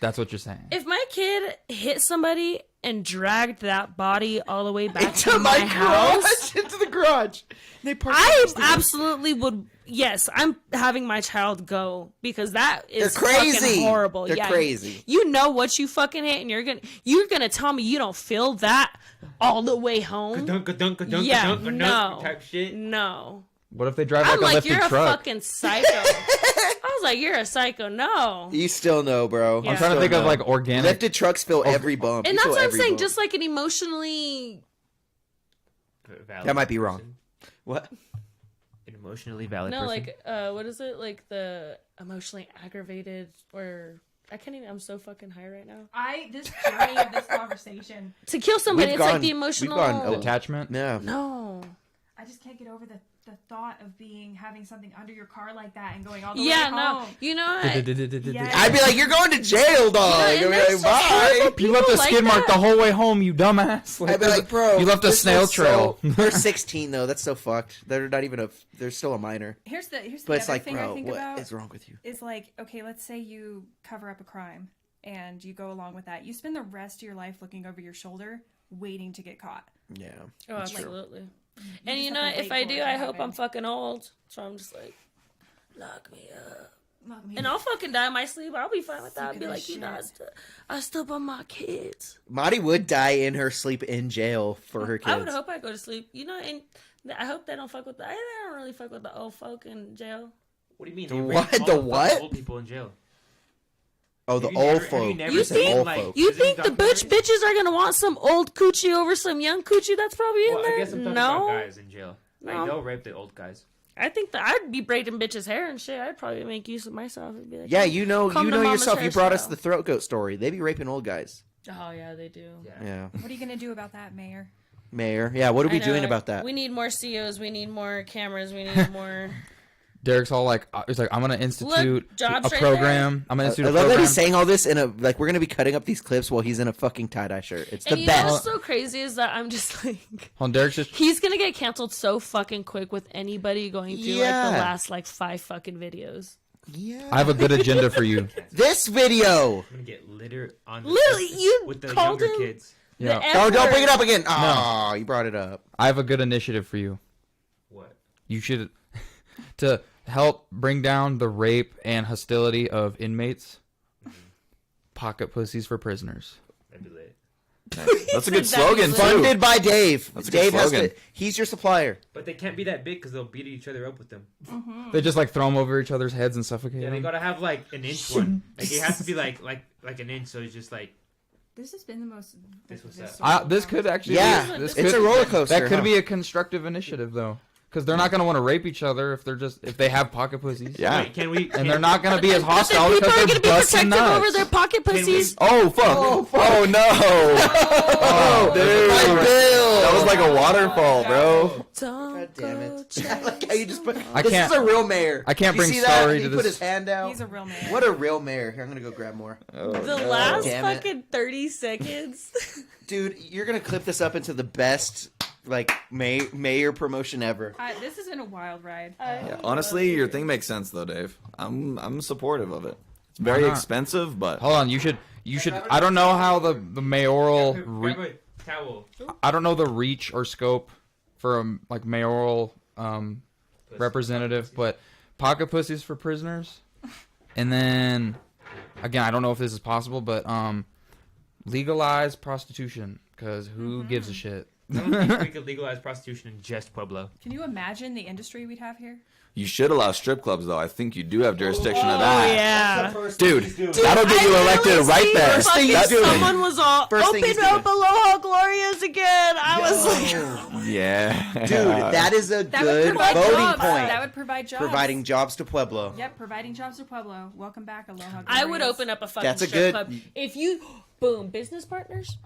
That's what you're saying. If my kid hit somebody and dragged that body all the way back Into to my house, garage. Into the garage. They parked I next to me. absolutely would. Yes, I'm having my child go because that is They're crazy. fucking horrible. They're yeah, crazy. You know what you fucking hit, and you're gonna tell me you don't feel that all the way home. Ka-dunk, Yeah, no. type shit. No, What if they drive like I'm a like, lifted you're truck? a fucking psycho. I was like, you're a psycho. No, You still know, bro. Yeah. I'm trying to think of like organic. Lifted trucks feel every bump. and You that's feel what I'm every saying. bump. Just like an emotionally valid. That might be wrong. person. What? An emotionally valid No, person. like what is it? Like the emotionally aggravated or I can't even. I'm so fucking high right now. This journey of this conversation, To kill somebody, We've it's like gone- the we've emotional. gone- Attachment. No. No. I just can't get over the thought of having something under your car like that and going all the Yeah, way no. home. You know what? Yeah. I'd be like, you're going to jail, dog. Yeah, I'd and be there's like, just bye. horrible You left a people skid like mark that. the whole way home, you dumbass. Like, I'd be like, bro, you left a this snail was trail. So, they're 16 though. That's so fucked. They're not even they're still a minor. Here's the But it's other like, thing I bro, think what about is wrong with you? is like, okay, let's say you cover up a crime and you go along with that. You spend the rest of your life looking over your shoulder, waiting to get caught. Yeah. Oh, that's true. absolutely. And you just know, have to if wait I for do, it to I hope I'm happen. fucking old. So I'm just like, lock me up. Lock me And I'll fucking die in my sleep. I'll be fine with that. I'll Sick be of like, this you know, shit. I still love my kids. Marty would die in her sleep in jail for her kids. I would hope I go to sleep. You know, and I hope they don't fuck with I don't really fuck with the old folk in jail. What do you mean? The They rape what? all The fucking what? Old people in jail. Oh, the Have you old never- have folk. you never You seen, think- old like, folk. You prison think the butch documentaries? bitches are gonna want some old coochie over some young coochie that's probably in Well, there? I guess I'm talking No. about guys in jail. Like, No. they'll rape the old guys. I think that I'd be braiding bitches' hair and shit. I'd probably make use of myself and be like, Yeah, you know Come to Mama's yourself. You brought us hairstyle. the throat goat story. They be raping old guys. Oh yeah, they do. Yeah. Yeah. What are you gonna do about that, Mayor? Mayor. Yeah, what are we I know, doing like, about that? We need more CEOs. We need more cameras. We need more. Derek's all like, it's like, I'm gonna institute jobs a right program. I'm gonna I institute a love that program. he's saying all this in a like we're gonna be cutting up these clips while he's in a fucking tie-dye shirt. It's And the you know what's best. so crazy is that I'm just like, Hold on, Derek's just he's gonna get canceled so fucking quick with anybody going through like Yeah. the last like 5 fucking videos. Yeah. I have a good agenda for you. This video. I'm gonna get littered on the Literally, you with the called younger him kids. the Yeah. F Don't bring word. it up again. Oh, you brought it up. I have a good initiative for you. What? You should to help bring down the rape and hostility of inmates. Pocket pussies for prisoners. That'd be lit. That's a good Exactly. slogan too. Funded by Dave. That's a good Dave has slogan. to. He's your supplier. But they can't be that big because they'll beat each other up with them. They just like throw them over each other's heads and suffocate Yeah, they them. gotta have like an inch one. Like it has to be like an inch. So it's just like This has been the most. This was sad. This could actually Yeah, be, this it's could, a roller coaster. that could huh? be a constructive initiative though. Because they're not going to want to rape each other if they have pocket pussies. Yeah. Wait, can we? And they're not going to be as But then hostile people because are they're gonna be busting protective over nuts. their pocket Can we- pussies. Oh fuck! Oh, no! Oh, dude, My bill. that was like a waterfall, bro. Don't God damn go it! check I like how you just put. I This can't- is a real mayor. I can't You bring see that? sorry He to put this- his hand out. He's a real man. What a real mayor. Here, I'm gonna go grab more. The last damn it. fucking 30 seconds. Dude, you're gonna clip this up into the best like mayor promotion ever. This has been a wild ride. Yeah, honestly, your thing makes sense though, Dave. I'm supportive of it. It's very Why not? expensive, but Hold on, you should. I don't know how the mayoral. Grab a towel. I don't know the reach or scope for a like mayoral representative, but pocket pussies for prisoners, and then again, I don't know if this is possible, but legalize prostitution because who gives a shit? I don't think we could legalize prostitution in just Pueblo. Can you imagine the industry we'd have here? you should allow strip clubs though. I think you do have jurisdiction of Oh, that. yeah. Dude, that'll get you elected right there. Fucking Dude. someone was all, First thing open he's up doing. Aloha Glorias again. I was like, Yeah, Dude, that is a That good would provide voting jobs. point. That would provide jobs. Providing jobs to Pueblo. Yep, providing jobs to Pueblo. Welcome back, Aloha. I would Glorious. open up a fucking That's a strip good- club. If you, boom, business partners.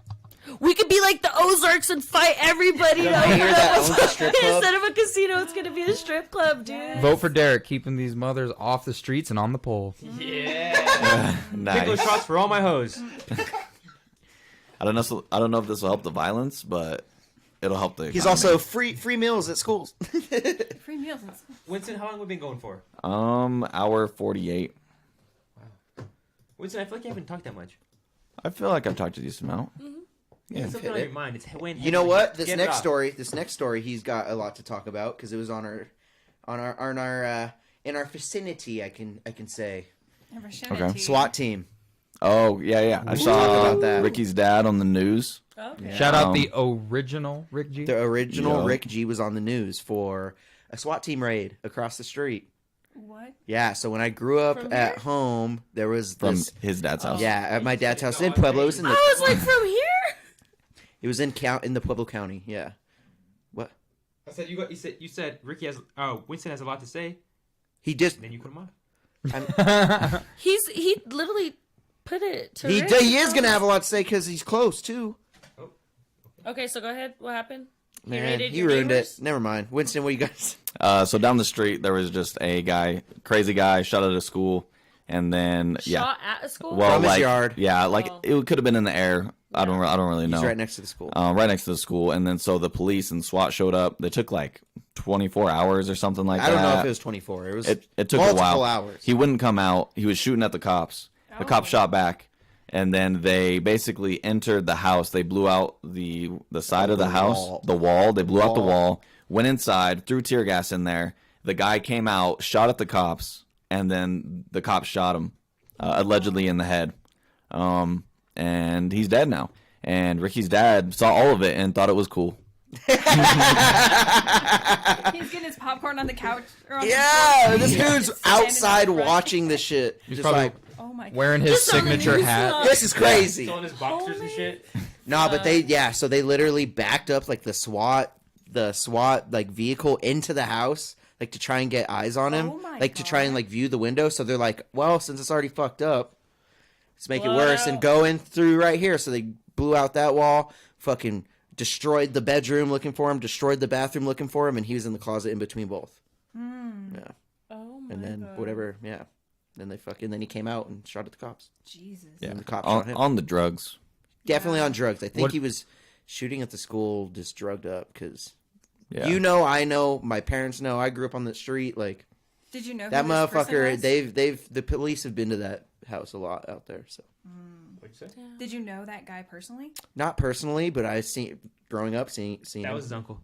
We could be like the Ozarks and fight everybody to open mayor that up a owns a strip club? Instead of a casino, it's gonna be a strip club, dude. Vote for Deryk, keeping these mothers off the streets and on the pole. Yeah. Pickle nice. shots for all my hoes. I don't know if this will help the violence, but it'll help the. He's economy. also free meals at schools. Free meals. and- Winston, how long have we been going for? hour 48. Winston, I feel like you haven't talked that much. I feel like I've talked a decent amount. It's something on your mind. It's when You know what? This Get it next off. story, he's got a lot to talk about because it was in our vicinity. I can say Virginity. SWAT team. Oh yeah. I talk saw about that. Ricky's dad on the news. Okay. Shout out Um, the original Rick G. The original Yeah. Rick G was on the news for a SWAT team raid across the street. What? Yeah, so when I grew up From at here? home, there was From this. his dad's house. Yeah, at my dad's house in Pueblo. It was in I the. was like, from here? It was in the Pueblo County. Yeah. What? I said you said Ricky has Winston has a lot to say. He just Then you put him on. He literally put it to he Rick. is gonna have a lot to say because he's close too. Okay, so go ahead. What happened? Man, he your ruined neighbors? it. Never mind. Winston, what you guys? So down the street there was just a guy, crazy guy, shot at a school, and then Shot at a school? well, From his like yard. yeah, like Oh. it could have been in the air. I don't really know. He's right next to the school. Right next to the school, and then so the police and SWAT showed up. They took like 24 hours or something like that. I don't know if it was 24. It was. It took multiple a while. hours. He wouldn't come out. He was shooting at the cops. The cops shot back, and then they basically entered the house. They blew out the side of the house, wall. the wall. They blew out the wall. Went inside, threw tear gas in there. The guy came out, shot at the cops, and then the cops shot him, allegedly in the head. And he's dead now. And Ricky's dad saw all of it and thought it was cool. He's getting his popcorn on the couch. Or on the Yeah, porch. this He's dude's standing outside up front. watching this shit. He's Just probably like, Oh my god. wearing his Just on the signature news hat. now. this is crazy. Still in his boxers and shit. No, but so they literally backed up like the SWAT like vehicle into the house, like to try and get eyes on him, Oh my like to try and God. like view the window. So they're like, well, since it's already fucked up, let's make it Blow it worse out. and go in through right here. So they blew out that wall, fucking destroyed the bedroom looking for him, destroyed the bathroom looking for him, and he was in the closet in between both. Yeah, Oh my and then God. whatever, yeah. Then then he came out and shot at the cops. Jesus. Yeah, And the cops shot him. on the drugs. Definitely on drugs. I think What- he was shooting at the school, just drugged up. Because Yeah. you know, I know, my parents know. I grew up on the street. Like Did you know who that this person motherfucker. was? The police have been to that house a lot out there. So What'd you say? Did you know that guy personally? not personally, but I seen growing up, seeing That him. was his uncle.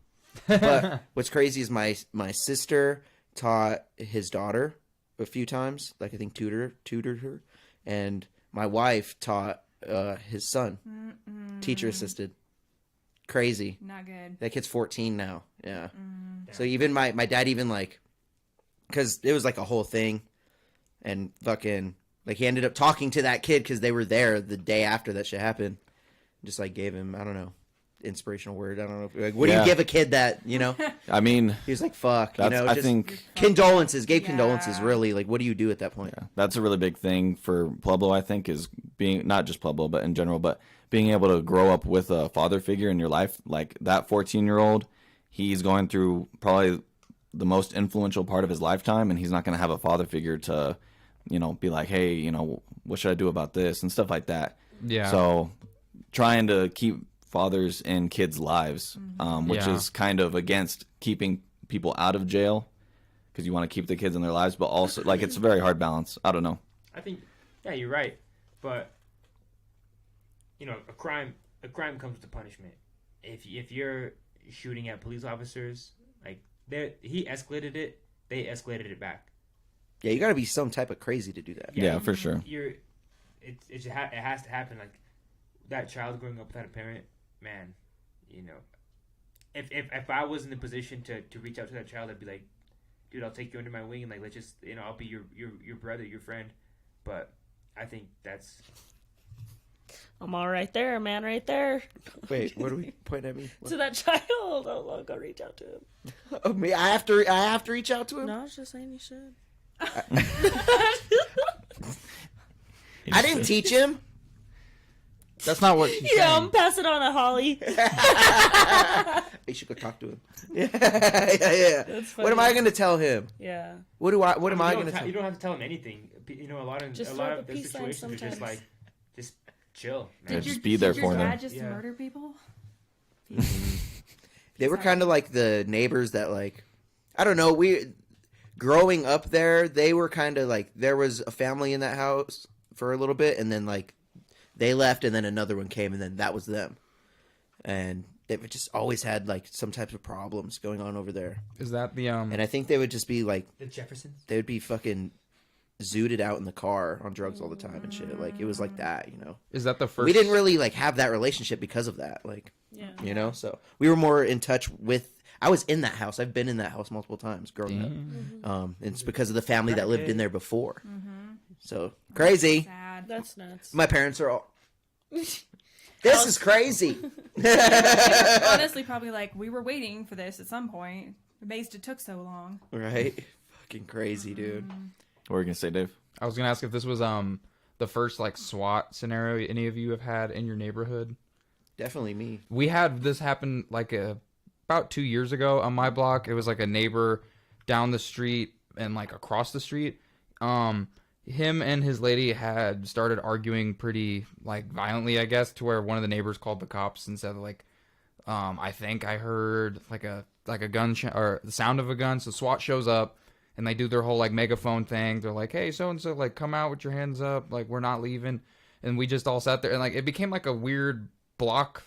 But what's crazy is my sister taught his daughter a few times. Like I think tutored her, and my wife taught his son, teacher assisted. Crazy. Not good. That kid's 14 now. Yeah. So even my dad even like, because it was like a whole thing, and fucking like he ended up talking to that kid because they were there the day after that shit happened. Just like gave him, I don't know, inspirational word. I don't know. Like, what do you Yeah. give a kid that, you know? I mean, He was like, fuck, you that's, know, I just think condolences, gave condolences Yeah. really. Like, what do you do at that point? that's a really big thing for Pueblo, I think, is being, not just Pueblo, but in general, but being able to grow up with a father figure in your life. Like that 14-year-old, he's going through probably the most influential part of his lifetime, and he's not going to have a father figure to, you know, be like, hey, you know, what should I do about this and stuff like that. Yeah. So trying to keep fathers in kids' lives, which Yeah. is kind of against keeping people out of jail because you want to keep the kids in their lives, but also like it's a very hard balance. I don't know. I think, yeah, you're right, but you know, a crime comes with punishment. If you're shooting at police officers, like he escalated it, they escalated it back. Yeah, you got to be some type of crazy to do that. Yeah, for sure. It has to happen. Like that child growing up without a parent, man, you know, if I was in the position to reach out to that child, I'd be like, dude, I'll take you under my wing and like let's just, you know, I'll be your brother, your friend. But I think that's I'm all right there, man, right there. Wait, what are we pointing at me? To that child. I'll go reach out to him. Oh, me? I have to reach out to him. No, I was just saying you should. I didn't teach him. That's not what she's Yeah, saying. I'm passing on to Holly. You should go talk to him. Yeah. That's What am funny. I going to tell him? Yeah. What am I going to you tell don't him? have to tell him anything. You know, a lot of Just a throw lot the of those peace sign situations are just sometimes. like just chill, Yeah, man. just be there did your for them. dad just Yeah. murder people? They were kind of like the neighbors that like, I don't know, growing up there, they were kind of like, there was a family in that house for a little bit, and then like they left, and then another one came, and then that was them. And they've just always had like some types of problems going on over there. Is that the And I think they would just be like, The Jeffersons. they would be fucking zooted out in the car on drugs all the time and shit. Like it was like that, you know. is that the first? We didn't really like have that relationship because of that, like, Yeah. you know. So we were more in touch with. I was in that house. I've been in that house multiple times growing up. And it's because of the family that lived in there before. So crazy. Sad. That's nuts. My parents are all. This is crazy. Honestly, probably like, we were waiting for this at some point. Amazed it took so long. Right? Fucking crazy, dude. What were you gonna say, Dave? I was gonna ask if this was the first like SWAT scenario any of you have had in your neighborhood. Definitely me. We had this happen like about 2 years ago on my block. It was like a neighbor down the street and like across the street. Him and his lady had started arguing pretty like violently, I guess, to where one of the neighbors called the cops and said like, I think I heard like a gun or the sound of a gun. So SWAT shows up and they do their whole like megaphone thing. They're like, hey, so and so, like, come out with your hands up, like, we're not leaving. And we just all sat there and like it became like a weird block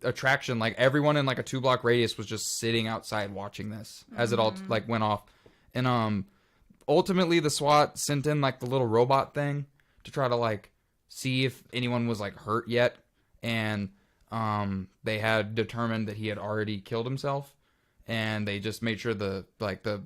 attraction. Like everyone in like a 2-block radius was just sitting outside watching this as it all like went off. And ultimately the SWAT sent in like the little robot thing to try to like see if anyone was like hurt yet. And they had determined that he had already killed himself, and they just made sure the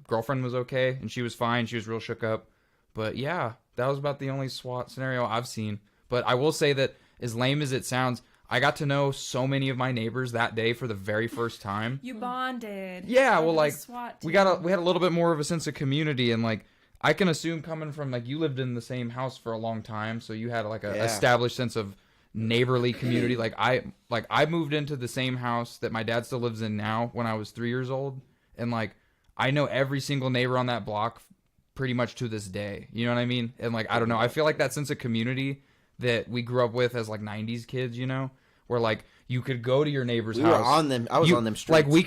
girlfriend was okay and she was fine. She was real shook up. But yeah, that was about the only SWAT scenario I've seen. But I will say that as lame as it sounds, I got to know so many of my neighbors that day for the very first time. You bonded. Yeah, well, Under the like SWAT we team. had a little bit more of a sense of community, and like I can assume coming from like you lived in the same house for a long time, so you had like a established sense of neighborly community. Like I moved into the same house that my dad still lives in now when I was 3 years old, and like I know every single neighbor on that block pretty much to this day. You know what I mean? And like I don't know, I feel like that sense of community that we grew up with as like 90s kids, you know, where like you could go to your neighbor's house. Were on them. I was on them streets. Like we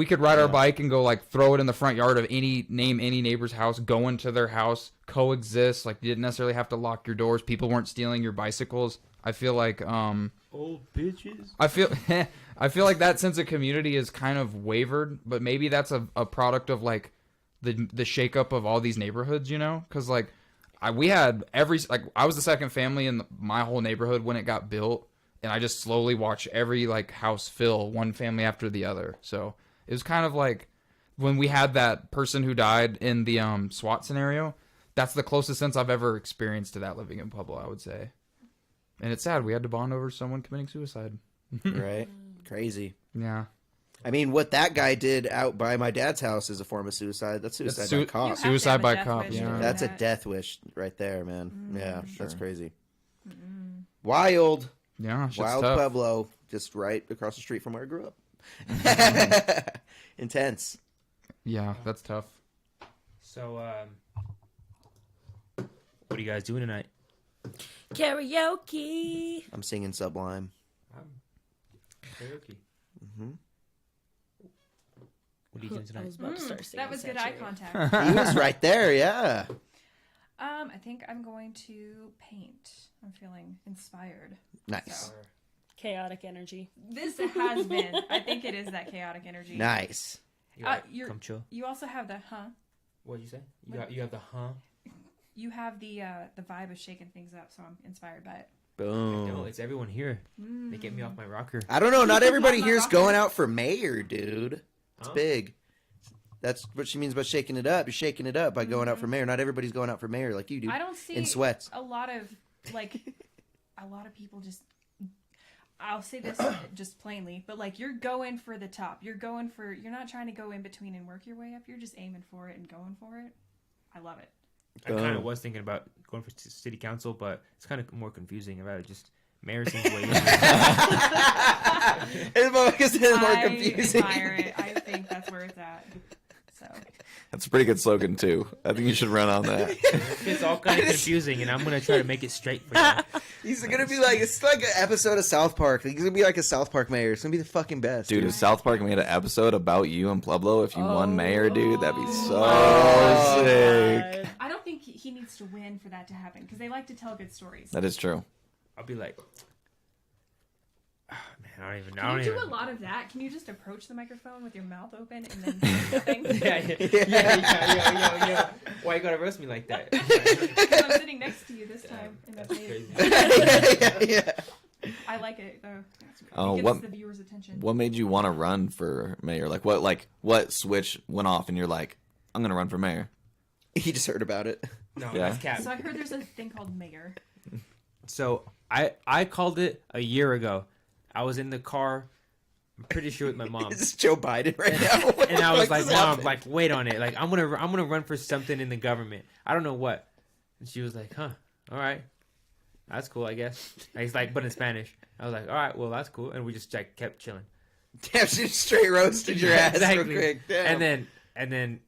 could ride our bike and go like throw it in the front yard of any neighbor's house, go into their house, coexist. Like you didn't necessarily have to lock your doors. People weren't stealing your bicycles. I feel like old bitches. I feel like that sense of community is kind of wavered, but maybe that's a product of like the shakeup of all these neighborhoods, you know? Because like we had I was the second family in my whole neighborhood when it got built, and I just slowly watched every like house fill, one family after the other. So it was kind of like when we had that person who died in the SWAT scenario. That's the closest sense I've ever experienced to that living in Pueblo, I would say. And it's sad we had to bond over someone committing suicide. Right? Crazy. Yeah. I mean, what that guy did out by my dad's house is a form of suicide. That's suicide by cop. You have to Suicide have a by death cop, wish yeah. to do That's a that. death wish right there, man. Yeah, Sure. that's crazy. Wild. Yeah, shit's Wild tough. Pueblo, just right across the street from where I grew up. Intense. Yeah, that's tough. So, what are you guys doing tonight? Karaoke. I'm singing Sublime. Karaoke. Mm-hmm. What are you doing I tonight? was about to start singing. That was good eye Saturday. contact. He was right there, yeah. I think I'm going to paint. I'm feeling inspired. Nice. So. Chaotic energy. This has been. I think it is that chaotic energy. Nice. You like, you're- come chill. You also have the What did you say? You have the huh? You have the vibe of shaking things up, so I'm inspired by it. Boom. No, it's everyone here. They get me off my rocker. I don't know. Not everybody here's going out for mayor, dude. It's Huh? big. That's what she means by shaking it up. You're shaking it up by going out for mayor. Not everybody's going out for mayor like you do. I don't see in sweats. a lot of people just. I'll say this just plainly, but like you're going for the top. You're not trying to go in between and work your way up. You're just aiming for it and going for it. I love it. I kind of was thinking about going for city council, but it's kind of more confusing. I'd rather just mayor seems way easier. It's more I confusing. admire it. I think that's where it's at. So That's a pretty good slogan too. I think you should run on that. It's all kind of confusing, and I'm gonna try to make it straight for you. He's gonna be like, it's like an episode of South Park. He's gonna be like a South Park mayor. It's gonna be the fucking best, Dude, if South Park made an episode about you and Pueblo, if you won mayor, dude, that'd be so Oh, sick. I don't think he needs to win for that to happen because they like to tell good stories. That is true. I'll be like, man, I don't even. Can you do a lot of that? Can you just approach the microphone with your mouth open and then do nothing? Yeah. Why you gotta roast me like that? Because I'm sitting next to you this time. And that's crazy. yeah. I like it though. Oh, It gets the viewers' attention. What made you want to run for mayor? What switch went off and you're like, I'm gonna run for mayor? He just heard about it. No, Yeah. that's cap. So I heard there's a thing called mayor. So I called it a year ago. I was in the car. I'm pretty sure with my mom. Is this Joe Biden right now? And I was like, What's Mom, happening? like, wait on it. Like, I'm gonna run for something in the government. I don't know what. And she was like, huh, all right, that's cool, I guess. And he's like, but in Spanish. I was like, all right, well, that's cool. And we just like kept chilling. Damn, she straight roasted your ass real quick. Damn. And then.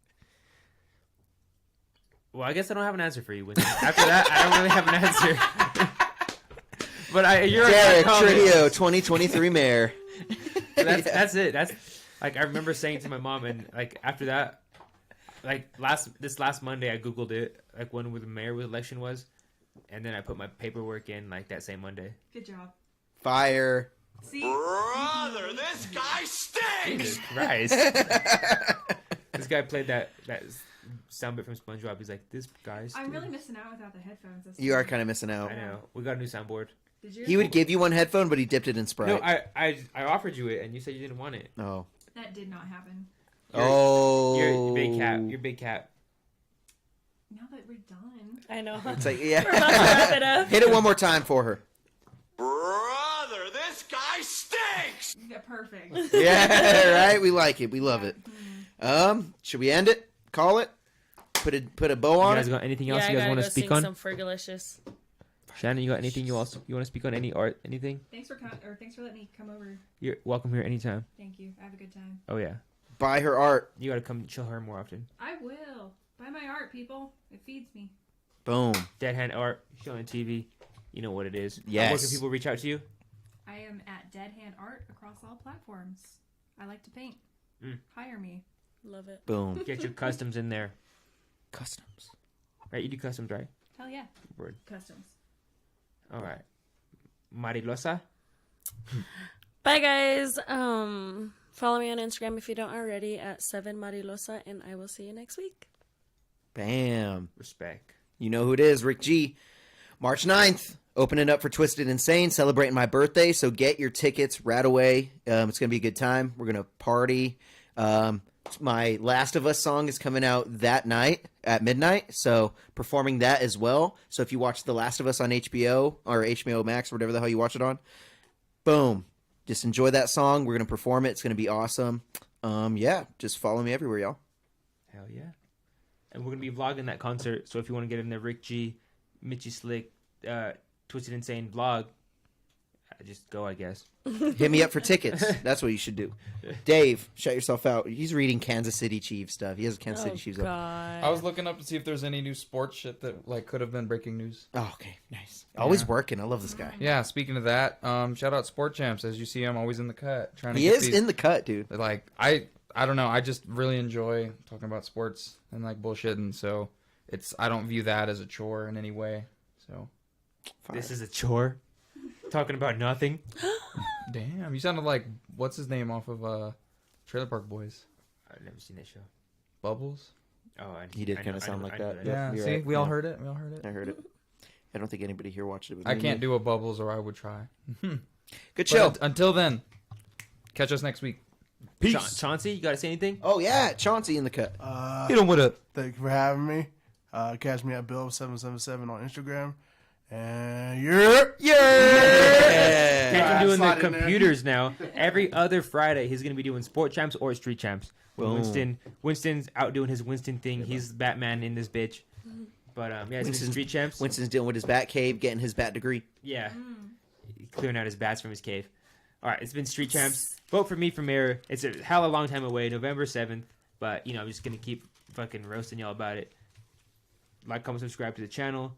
Well, I guess I don't have an answer for you. Winston. After that, I don't really have an answer. But you're Deryk Trio 2023 mayor. So that's it. That's like I remember saying to my mom, and like after that, like this last Monday, I googled it, like when the mayor election was, and then I put my paperwork in like that same Monday. Good job. Fire. See? Brother, this guy stinks! Jesus Christ! This guy played that sound bit from SpongeBob. He's like, this guy's. I'm really missing out without the headphones. That's You are kind of missing out. I know. We got a new soundboard. Did you? He would give you one headphone, but he dipped it in Sprite. No, I offered you it, and you said you didn't want it. Oh. That did not happen. You're big cat. You're big cat. Now that we're done. I know. It's like, We're about to wrap it yeah. up. Hit it one more time for her. Brother, this guy stinks! Yeah, perfect. Yeah, right. We like it. We love it. Should we end it? Call it? Put a bow You on guys it? got anything Yeah, else I you guys gotta want go to speak sing on? some Fergalicious. Shannon, you got anything you want to speak on? Any art? Anything? Thanks for letting me come over. You're welcome here anytime. Thank you. I have a good time. Oh yeah, Buy her art. you got to come chill her more often. I will. Buy my art, people. It feeds me. Boom. Deadhand Art, show on TV. You know what it is. Yes. Where can people reach out to you? I am at Deadhand Art across all platforms. I like to paint. Hire me. Love it. Boom. Get your customs in there. Customs. Right, you do customs, right? Hell yeah. Word. Customs. All right. Marilosa. Bye, guys. Follow me on Instagram if you don't already at 7marilosa, and I will see you next week. Bam. Respect. You know who it is, Rick G. March 9th, opening up for Twisted Insane, celebrating my birthday. So get your tickets right away. It's going to be a good time. We're going to party. My Last of Us song is coming out that night at midnight. So performing that as well. So if you watch The Last of Us on HBO or HBO Max or whatever the hell you watch it on, boom. Just enjoy that song. We're going to perform it. It's going to be awesome. Yeah, just follow me everywhere, y'all. Hell yeah. And we're going to be vlogging that concert. So if you want to get in the Rick G, Mitchy Slick, Twisted Insane vlog, just go, I guess. Hit me up for tickets. That's what you should do. Dave, shut yourself out. He's reading Kansas City Chiefs stuff. He has Kansas City Chiefs up. God. I was looking up to see if there's any new sports shit that like could have been breaking news. Oh, okay, nice. Always working. I love this guy. Yeah, speaking of that, shout out Sport Champs. As you see, I'm always in the cut trying to. He get is these, in the cut, dude. like I don't know. I just really enjoy talking about sports and like bullshitting. So I don't view that as a chore in any way. So Fire. This is a chore. Talking about nothing. damn, you sounded like what's his name off of Trailer Park Boys? I've never seen that show. Bubbles. Oh, He did kind of sound like that. Yeah. you're See, right. we all Yeah. heard it. We all heard it. I heard it. I don't think anybody here watched it with I me. can't do a Bubbles, or I would try. Good But show. until then, catch us next week. Peace. Chauncey, you got to say anything? Oh, yeah. Chauncey in the cut. Hit him with a. Thank you for having me. Catch me at Bill777 on Instagram. And yeah. Catch him doing the Slide in there. computers now. Every other Friday, he's going to be doing Sport Champs or Street Champs. Boom. Winston's out doing his Winston thing. He's Batman in this bitch. But yeah, it's been Street Champs. Winston's dealing with his bat cave, getting his bat degree. Yeah. Clearing out his bats from his cave. All right, it's been Street Champs. Vote for me for mayor. It's a hell of a long time away, November 7th. But, I'm just going to keep fucking roasting y'all about it. Like, comment, subscribe to the channel.